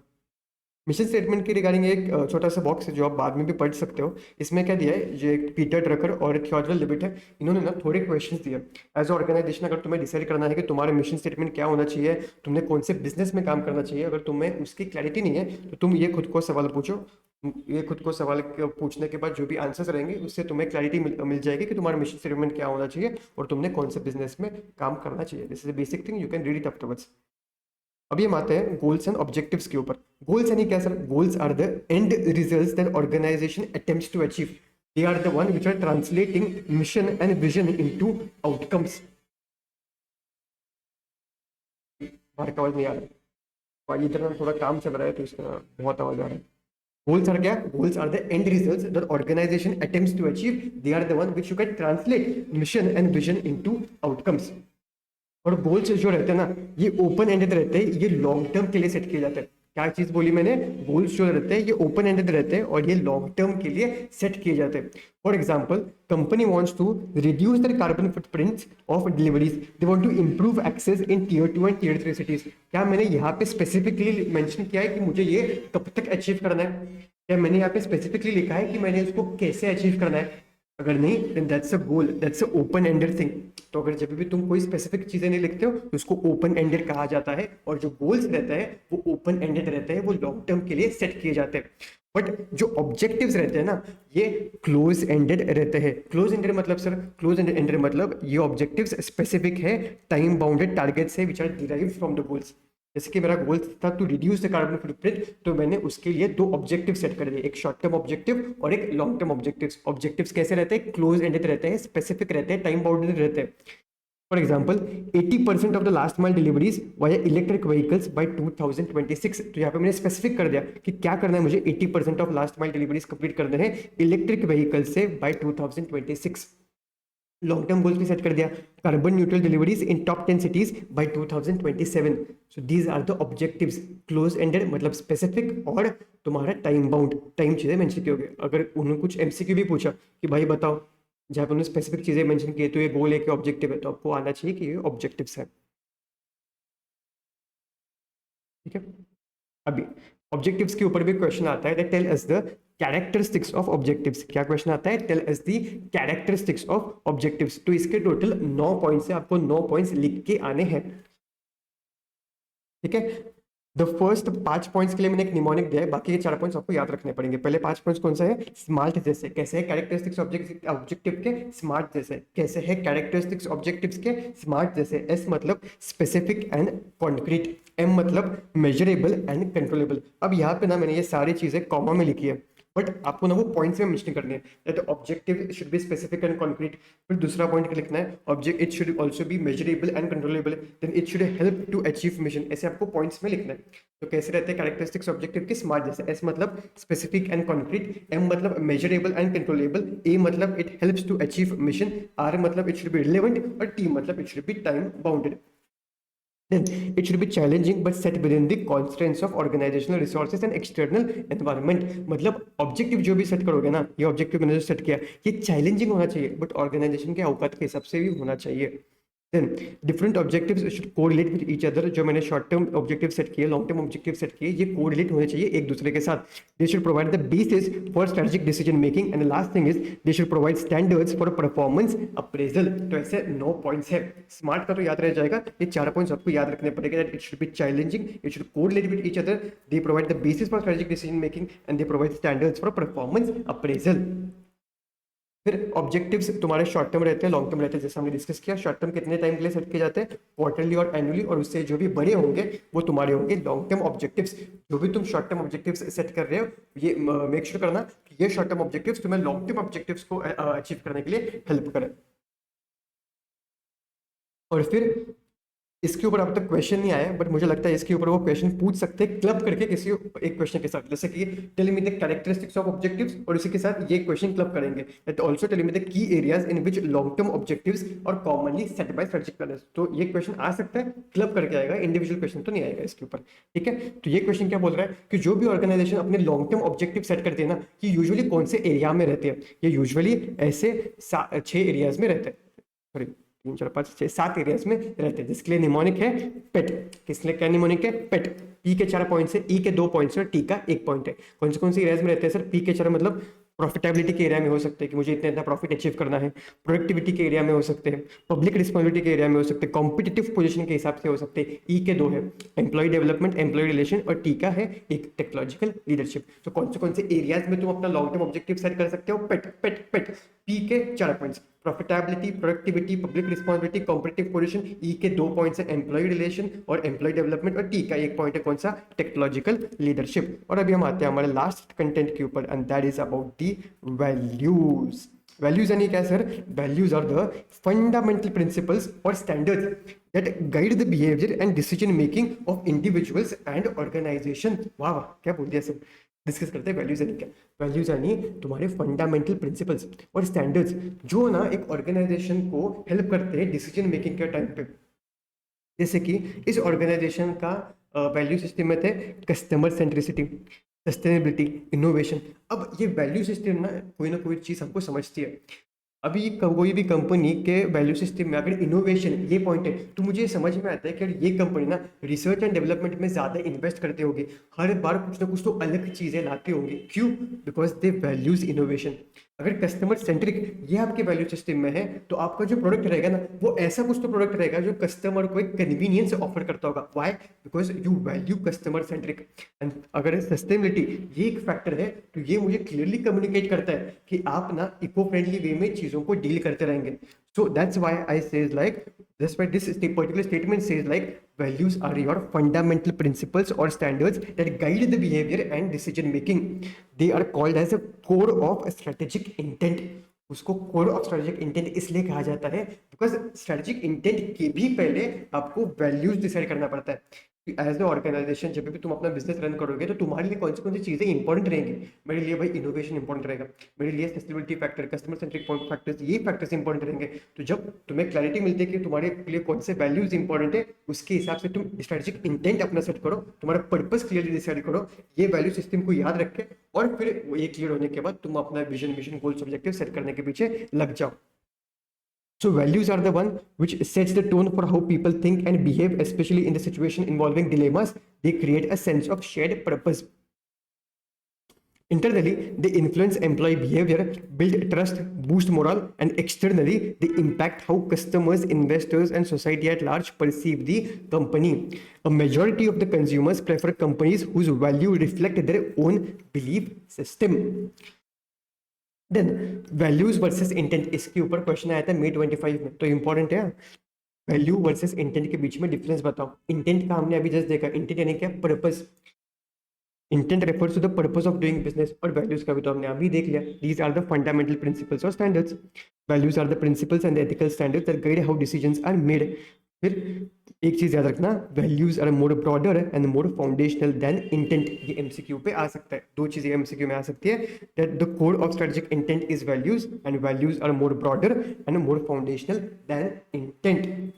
मिशन स्टेटमेंट के रिगार्डिंग एक छोटा सा बॉक्स है जो आप बाद में भी पढ़ सकते हो। इसमें क्या दिया है, ये पीटर ड्रकर और थियोडोर लिबिट है, इन्होंने ना थोड़े क्वेश्चंस दिए। एज ऑर्गेनाइजेशन अगर तुम्हें डिसाइड करना है कि तुम्हारा मिशन स्टेटमेंट क्या होना चाहिए, तुमने कौन से बिजनेस में काम करना चाहिए, अगर तुम्हें उसकी क्लैरिटी नहीं है तो तुम ये खुद को सवाल पूछो। ये खुद को सवाल पूछने के बाद जो भी आंसर्स रहेंगे उससे तुम्हें क्लैरिटी मिल जाएगी कि तुम्हारा मिशन स्टेटमेंट क्या होना चाहिए और तुमने कौन से बिजनेस में काम करना चाहिए। This is basic thing, you can read it afterwards. अभी हम आते हैं गोल्स एंड ऑब्जेक्टिव्स के ऊपर। गोल्स यानी क्या sir? Goals are the end results that organisation attempts to achieve. They are the one which are translating mission and vision into outcomes. बाहर का आवाज नहीं आ रहा है, और इधर ना थोड़ा काम चल रहा है तो इसका बहुत आवाज आ रहा है। Goals are क्या? Goals are the end results that organization attempts to achieve. They are the one which you can translate mission and vision into outcomes. और गोल्स जो रहते हैं ना, ये ओपन एंडेड रहते हैं, ये लॉन्ग टर्म के लिए सेट किए जाते हैं। क्या चीज बोली मैंने? गोल्स जो रहते हैं ये ओपन एंडेड रहते हैं और ये लॉन्ग टर्म के लिए सेट किए जाते हैं। For example, company wants to reduce the carbon footprints of deliveries, they want to improve access in tier 2 and tier 3 cities. क्या मैंने यहाँ पे स्पेसिफिकली मेंशन किया है कि मुझे ये कब तक अचीव करना है? क्या मैंने यहाँ पे स्पेसिफिकली लिखा है कि मैंने इसको कैसे अचीव करना है? अगर नहीं, then that's a goal, that's a open ended thing. तो अगर जब भी तुम कोई स्पेसिफिक चीजें नहीं लिखते हो तो उसको ओपन एंडेड कहा जाता है, और जो गोल्स रहते हैं वो ओपन एंडेड रहते हैं, वो लॉन्ग टर्म के लिए सेट किए जाते हैं। बट जो ऑब्जेक्टिव्स रहते हैं ना, ये क्लोज एंडेड रहते हैं। क्लोज एंडेड मतलब सर, क्लोज एंडेड मतलब ये ऑब्जेक्टिव्स स्पेसिफिक है, टाइम बाउंडेड टारगेट्स है which are derived from the goals. जैसे कि मेरा गोल था to reduce the carbon footprint, तो मैंने उसके लिए दो ऑब्जेक्टिव सेट कर दिए, एक शॉर्ट टर्म ऑब्जेक्टिव और एक लॉन्ग टर्म ऑब्जेक्टिव्स। ऑब्जेक्टिव्स कैसे रहते हैं? क्लोज एंडेड रहते हैं, स्पेसिफिक रहते हैं, टाइम बाउंडेड रहते हैं। For example, 80% of the last mile deliveries via electric vehicles by 2026। तो यहाँ पे मैंने स्पेसिफिक कर दिया कि क्या करना है मुझे, 80% of last mile deliveries complete करने हैं इलेक्ट्रिक व्हीकल से बाय 2026। लॉन्ग टर्म गोल्स भी सेट कर दिया, carbon neutral deliveries in top 10 cities by 2027। So these are the objectives. Close ended मतलब स्पेसिफिक, और तुम्हारा टाइम बाउंड, टाइम चीजें मेंशन की होगी। अगर उन्होंने कुछ एमसीक्यू भी पूछा कि भाई बताओ, जहाँ पर उन्होंने स्पेसिफिक चीजें मेंशन की है, तो ये गोल है कि ऑब्जेक्टिव है, तो आपको आना चाहिए कि ये ऑब्जेक्टिव्स है। ठीक है, अभी ऑब्जेक्टिव्स के ऊपर भी क्वेश्चन आता है, tell us the characteristics of objectives. क्या क्वेश्चन आता है? Tell us the characteristics of objectives. तो इसके टोटल 9 पॉइंट्स है, आपको 9 पॉइंट्स लिख के आने हैं। ठीक है, द फर्स्ट 5 पॉइंट्स के लिए मैंने एक निमोनिक दिया है, बाकी के 4 पॉइंट्स आपको याद रखने पड़ेंगे। पहले 5 पॉइंट्स कौन सा है? स्मार्ट जैसे। कैसे है कैरेक्टरिस्टिक्स ऑब्जेक्टिव के? स्मार्ट जैसे। कैसे है कैरेक्टरिस्टिक्स ऑब्जेक्टिव्स के? स्मार्ट जैसे। एस मतलब स्पेसिफिक एंड कॉन्क्रीट, एम मतलब मेजरेबल एंड कंट्रोलेबल। अब यहाँ पे ना मैंने ये सारी चीजें कॉमा में लिखी है, बट आपको ना वो पॉइंट्स में मेंशन करनी है, that objective should be specific and concrete. फिर दूसरा पॉइंट लिखना है, object it should also be measurable and controllable, then it should help to achieve mission. ऐसे आपको पॉइंट्स में लिखना है। तो कैसे रहते हैं कैरेक्टरिस्टिक्स ऑब्जेक्टिव के? स्मार्ट जैसे। एस मतलब स्पेसिफिक एंड कॉन्क्रीट, एम मतलब मेजरेबल एंड कंट्रोलेबल, ए मतलब it helps to achieve mission, R मतलब इट शुड बी रिलेवेंट, और टी मतलब it should be time bounded. Then it should be challenging but set within the constraints of organizational resources and external environment। मतलब objective जो भी set करोगे ना, ये objective मैंने जो सेट किया, ये चैलेंजिंग होना चाहिए बट ऑर्गेनाइजेशन के औकात के हिसाब से भी होना चाहिए। Then different objectives should correlate with each other। जो मैंने शॉर्ट टर्म ऑब्जेक्टिव सेट किए, लॉन्ग टर्म ऑब्जेक्टिव सेट किए, ये कोरिलेट होने चाहिए एक दूसरे के साथ। They should provide the basis for strategic decision making, and the last thing is they should provide standards for performance appraisal। तो ऐसे 9 पॉइंट्स है। स्मार्ट का तो याद रह जाएगा, ये 4 पॉइंट्स आपको याद रखने पड़ेंगे, that it should be challenging, it should correlate with each other, they provide the basis for strategic decision making, and they provide standards for performance appraisal। फिर ऑब्जेक्टिव्स तुम्हारे शॉर्ट टर्म रहते हैं, लॉन्ग टर्म रहते हैं। जैसे हमने discuss किया, short term कितने टाइम के लिए सेट किए जाते हैं? क्वार्टरली और एनुअली, और उससे जो भी बड़े होंगे वो तुम्हारे होंगे लॉन्ग टर्म ऑब्जेक्टिव्स। जो भी तुम शॉर्ट टर्म ऑब्जेक्टिव्स सेट कर रहे हो, ये मेक श्योर करना कि ये शॉर्ट टर्म ऑब्जेक्टिव्स तुम्हें लॉन्ग टर्म ऑब्जेक्टिव्स को अचीव करने के लिए हेल्प करें। और फिर इसके ऊपर अब तक क्वेश्चन नहीं आया, बट मुझे लगता है इसके ऊपर वो क्वेश्चन पूछ सकते हैं क्लब करके किसी एक क्वेश्चन के साथ। जैसे कि tell me the characteristics of objectives, और इसी के साथ ये क्वेश्चन क्लब करेंगे, that also tell me the key areas in which long term objectives are commonly set by strategic planners. तो ये क्वेश्चन आ सकता है, क्लब करके आएगा, इंडिविजुअल क्वेश्चन तो नहीं आएगा इसके ऊपर। ठीक है, तो ये क्वेश्चन क्या बोल रहा है कि जो भी ऑर्गेनाइजेशन अपने लॉन्ग टर्म ऑब्जेक्टिव सेट करते हैं ना, कि यूजुअली कौन से एरिया में रहते हैं? ये यूजुअली ऐसे 6 एरियाज में रहते हैं, सॉरी 3 4 5 6 7 एरियाज में रहते हैं, जिसके लिए निमोनिक है पेट। किस लिए क्या निमोनिक है? पेट। पी के 4 पॉइंट्स है, ई के 2 पॉइंट्स है, टी का 1 पॉइंट है। कौन से एरियाज में रहते हैं सर? पी के 4 मतलब प्रॉफिटेबिलिटी के एरिया में हो सकते हैं कि मुझे इतना प्रॉफिट अचीव करना है, प्रोडक्टिविटी के एरिया में हो सकते हैं, पब्लिक रिस्पॉन्सिबिलिटी के एरिया में हो सकते हैं, कॉम्पिटिटिव पोजीशन के हिसाब से हो सकते हैं। ई के 2 है एम्प्लॉय डेवलपमेंट, एम्प्लॉय रिलेशन, और टी का है एक टेक्नोलॉजिकल लीडरशिप। तो कौन से एरियाज में तुम अपना लॉन्ग टर्म ऑब्जेक्टिव सेट कर सकते हो? पेट पेट पेट। पी के 4 points, profitability, productivity, public responsibility, competitive position. E के 2 पॉइंट्स है एम्प्लॉय रिलेशन और एम्प्लॉय डेवलपमेंट, और टी का 1 पॉइंट है कौन सा? Technological leadership. और अभी हम आते हैं हमारे लास्ट कंटेंट के ऊपर, and that is about the values. Values यानी क्या sir? Values are the fundamental principles और standards that guide the behavior and decision making of individuals and organization। वाह वाह, क्या बोल दिया सर। डिस्कस करते हैं वैल्यूज यानी क्या। वैल्यूज यानी तुम्हारे फंडामेंटल प्रिंसिपल्स और स्टैंडर्ड्स जो ना एक ऑर्गेनाइजेशन को हेल्प करते हैं डिसीजन मेकिंग के टाइम पे। जैसे कि इस ऑर्गेनाइजेशन का वैल्यू सिस्टम में थे कस्टमर सेंट्रिसिटी, सस्टेनेबिलिटी, इनोवेशन। अब ये वैल्यू सिस्टम ना कोई चीज़ हमको समझती है। अभी कोई भी कंपनी के वैल्यू सिस्टम में अगर इनोवेशन ये पॉइंट है तो मुझे समझ में आता है कि ये कंपनी ना रिसर्च एंड डेवलपमेंट में ज़्यादा इन्वेस्ट करते होंगे, हर बार कुछ ना कुछ तो अलग चीज़ें लाते होंगे। क्यों? Because they values innovation. अगर कस्टमर सेंट्रिक ये आपके वैल्यू सिस्टम में है तो आपका जो प्रोडक्ट रहेगा ना वो ऐसा कुछ तो प्रोडक्ट रहेगा जो कस्टमर को एक कन्वीनियंस ऑफर करता होगा। Why? Because you value customer centric. And अगर सस्टेनेबिलिटी ये एक फैक्टर है तो ये मुझे क्लियरली कम्युनिकेट करता है कि आप ना इको फ्रेंडली वे में चीज़ों को डील करते रहेंगे। So that's why I says like that's why this particular statement says like values are your fundamental principles or standards that guide the behavior and decision making. They are called as a core of strategic intent. उसको core of strategic intent इसलिए कहा जाता है because strategic intent के भी पहले आपको values decide करना पड़ता है। एज ए ऑर्गेनाइजेशन जब भी तुम अपना बिजनेस रन करोगे तो तुम्हारे लिए कौन सी चीजें इंपॉर्टेंट रहेंगी। मेरे लिए भाई इनोवेशन इंपॉर्टेंट रहेगा, मेरे लिए sustainability factor, customer centric point factors, ये फैक्टर्स इंपॉर्टेंट रहेंगे। तो जब तुम्हें क्लैरिटी मिलती है कि तुम्हारे लिए कौन से वैल्यूज इंपॉर्टेंट है उसके हिसाब से तुम स्ट्रेटेजिक इंटेंट अपना सेट करो, तुम्हारा पर्पस क्लियरली डिसाइड करो, ये वैल्यू सिस्टम को याद रखे और फिर ये क्लियर होने के बाद तुम अपना vision mission goals objective set करने के पीछे लग जाओ। So values are the one which sets the tone for how people think and behave, especially in the situation involving dilemmas. They create a sense of shared purpose. Internally, they influence employee behavior, build trust, boost morale, and externally, they impact how customers, investors, and society at large perceive the company. A majority of the consumers prefer companies whose value reflect their own belief system. Then values versus intent, इसके ऊपर question आया था May 25 में, तो important है। Value versus intent के बीच में difference बताओ। इंटेंट का हमने अभी जस्ट देखा, इंटेंट यानी क्या? Purpose. Intent refers to the purpose of doing business, और वैल्यूज का भी तो हमने अभी देख लिया। These are the fundamental principles और standards. Values are the principles and ethical standards that guide how decisions are made. फिर एक चीज याद रखना, values are more broader and more foundational than intent. ये एमसीक्यू पे आ सकता है, दो चीजें एमसीक्यू में आ सकती है। That the core of strategic intent is values and values are more broader and more foundational than intent.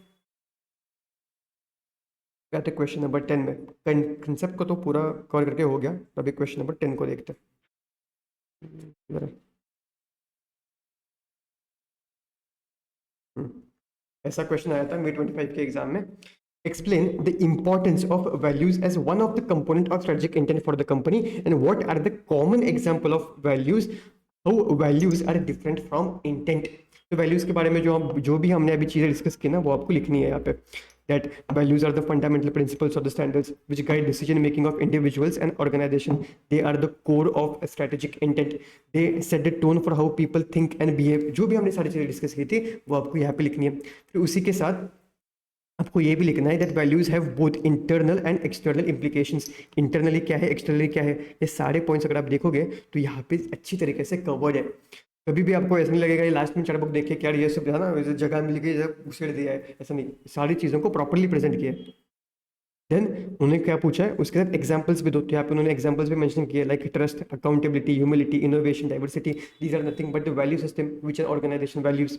आते क्वेश्चन नंबर 10 में। कंसेप्ट को तो पूरा कवर करके हो गया, अभी क्वेश्चन नंबर 10 को देखते हैं। ऐसा क्वेश्चन आया था May 25 के एग्जाम में। Explain the importance of values as one of the component of strategic intent for the company and what are the common example of values, how values are different from intent। तो values के बारे में जो भी हमने अभी चीजें discuss की ना वो आपको लिखनी है यहाँ पे। That values are the fundamental principles or the standards which guide decision making of individuals and organization. They are the core of strategic intent. They set the tone for how people think and behave। जो भी हमने सारी चीजें discuss की थी वो आपको यहाँ पे लिखनी है। फिर उसी के साथ आपको ये भी लिखना है that values have both internal and external implications. Internally क्या है, एक्सटर्नली क्या है, ये सारे पॉइंट्स अगर आप देखोगे तो यहाँ पे अच्छी तरीके से कवर्ड है। कभी भी आपको ऐसा नहीं लगेगा ये लास्ट में चार बुक देखे क्या ये सब ना जगह मिल गई उछेड़ दिया है, ऐसा नहीं, सारी चीज़ों को प्रॉपरली प्रेजेंट किया है। देन उन्होंने क्या पूछा है उसके साथ एग्जांपल्स भी दो, तो यहाँ पे उन्होंने एग्जांपल्स भी मेंशन किए like trust, accountability, humility, innovation, diversity. These are nothing but the value system which an organisation values.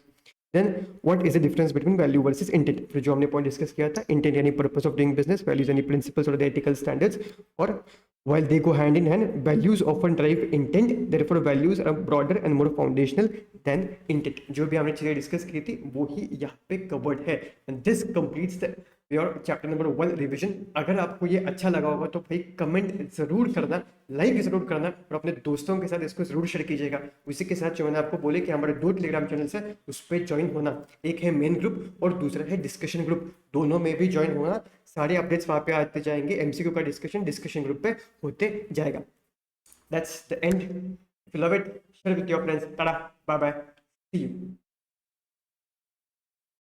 Then what is the difference between value versus intent. फिर जो हमने पॉइंट डिस्कस किया था, इंटेंट यानी purpose of doing business, values यानी principles और the ethical standards. और while they go hand in hand, values often drive intent, therefore values are broader and more foundational than intent। जो भी हमने चीजें डिस्कस की थी वो ही यहाँ पे कवर्ड है। And this completes your chapter number 1 revision. अगर आपको ये अच्छा लगा होगा तो भाई कमेंट जरूर करना, लाइक जरूर करना और अपने दोस्तों के साथ इसको जरूर शेयर कीजिएगा। उसी के साथ जो मैंने आपको बोले कि हमारे 2 टेलीग्राम चैनल्स है उस पर ज्वाइन होना, एक है मेन ग्रुप और दूसरा है डिस्कशन ग्रुप, दोनों में भी ज्वाइन होना। सारे अपडेट्स वहाँ पे आते जाएंगे, एमसीक्यू का डिस्कशन ग्रुप पे होते जाएगा। That's the end. If you love it share with your friends. Tata bye bye, see you.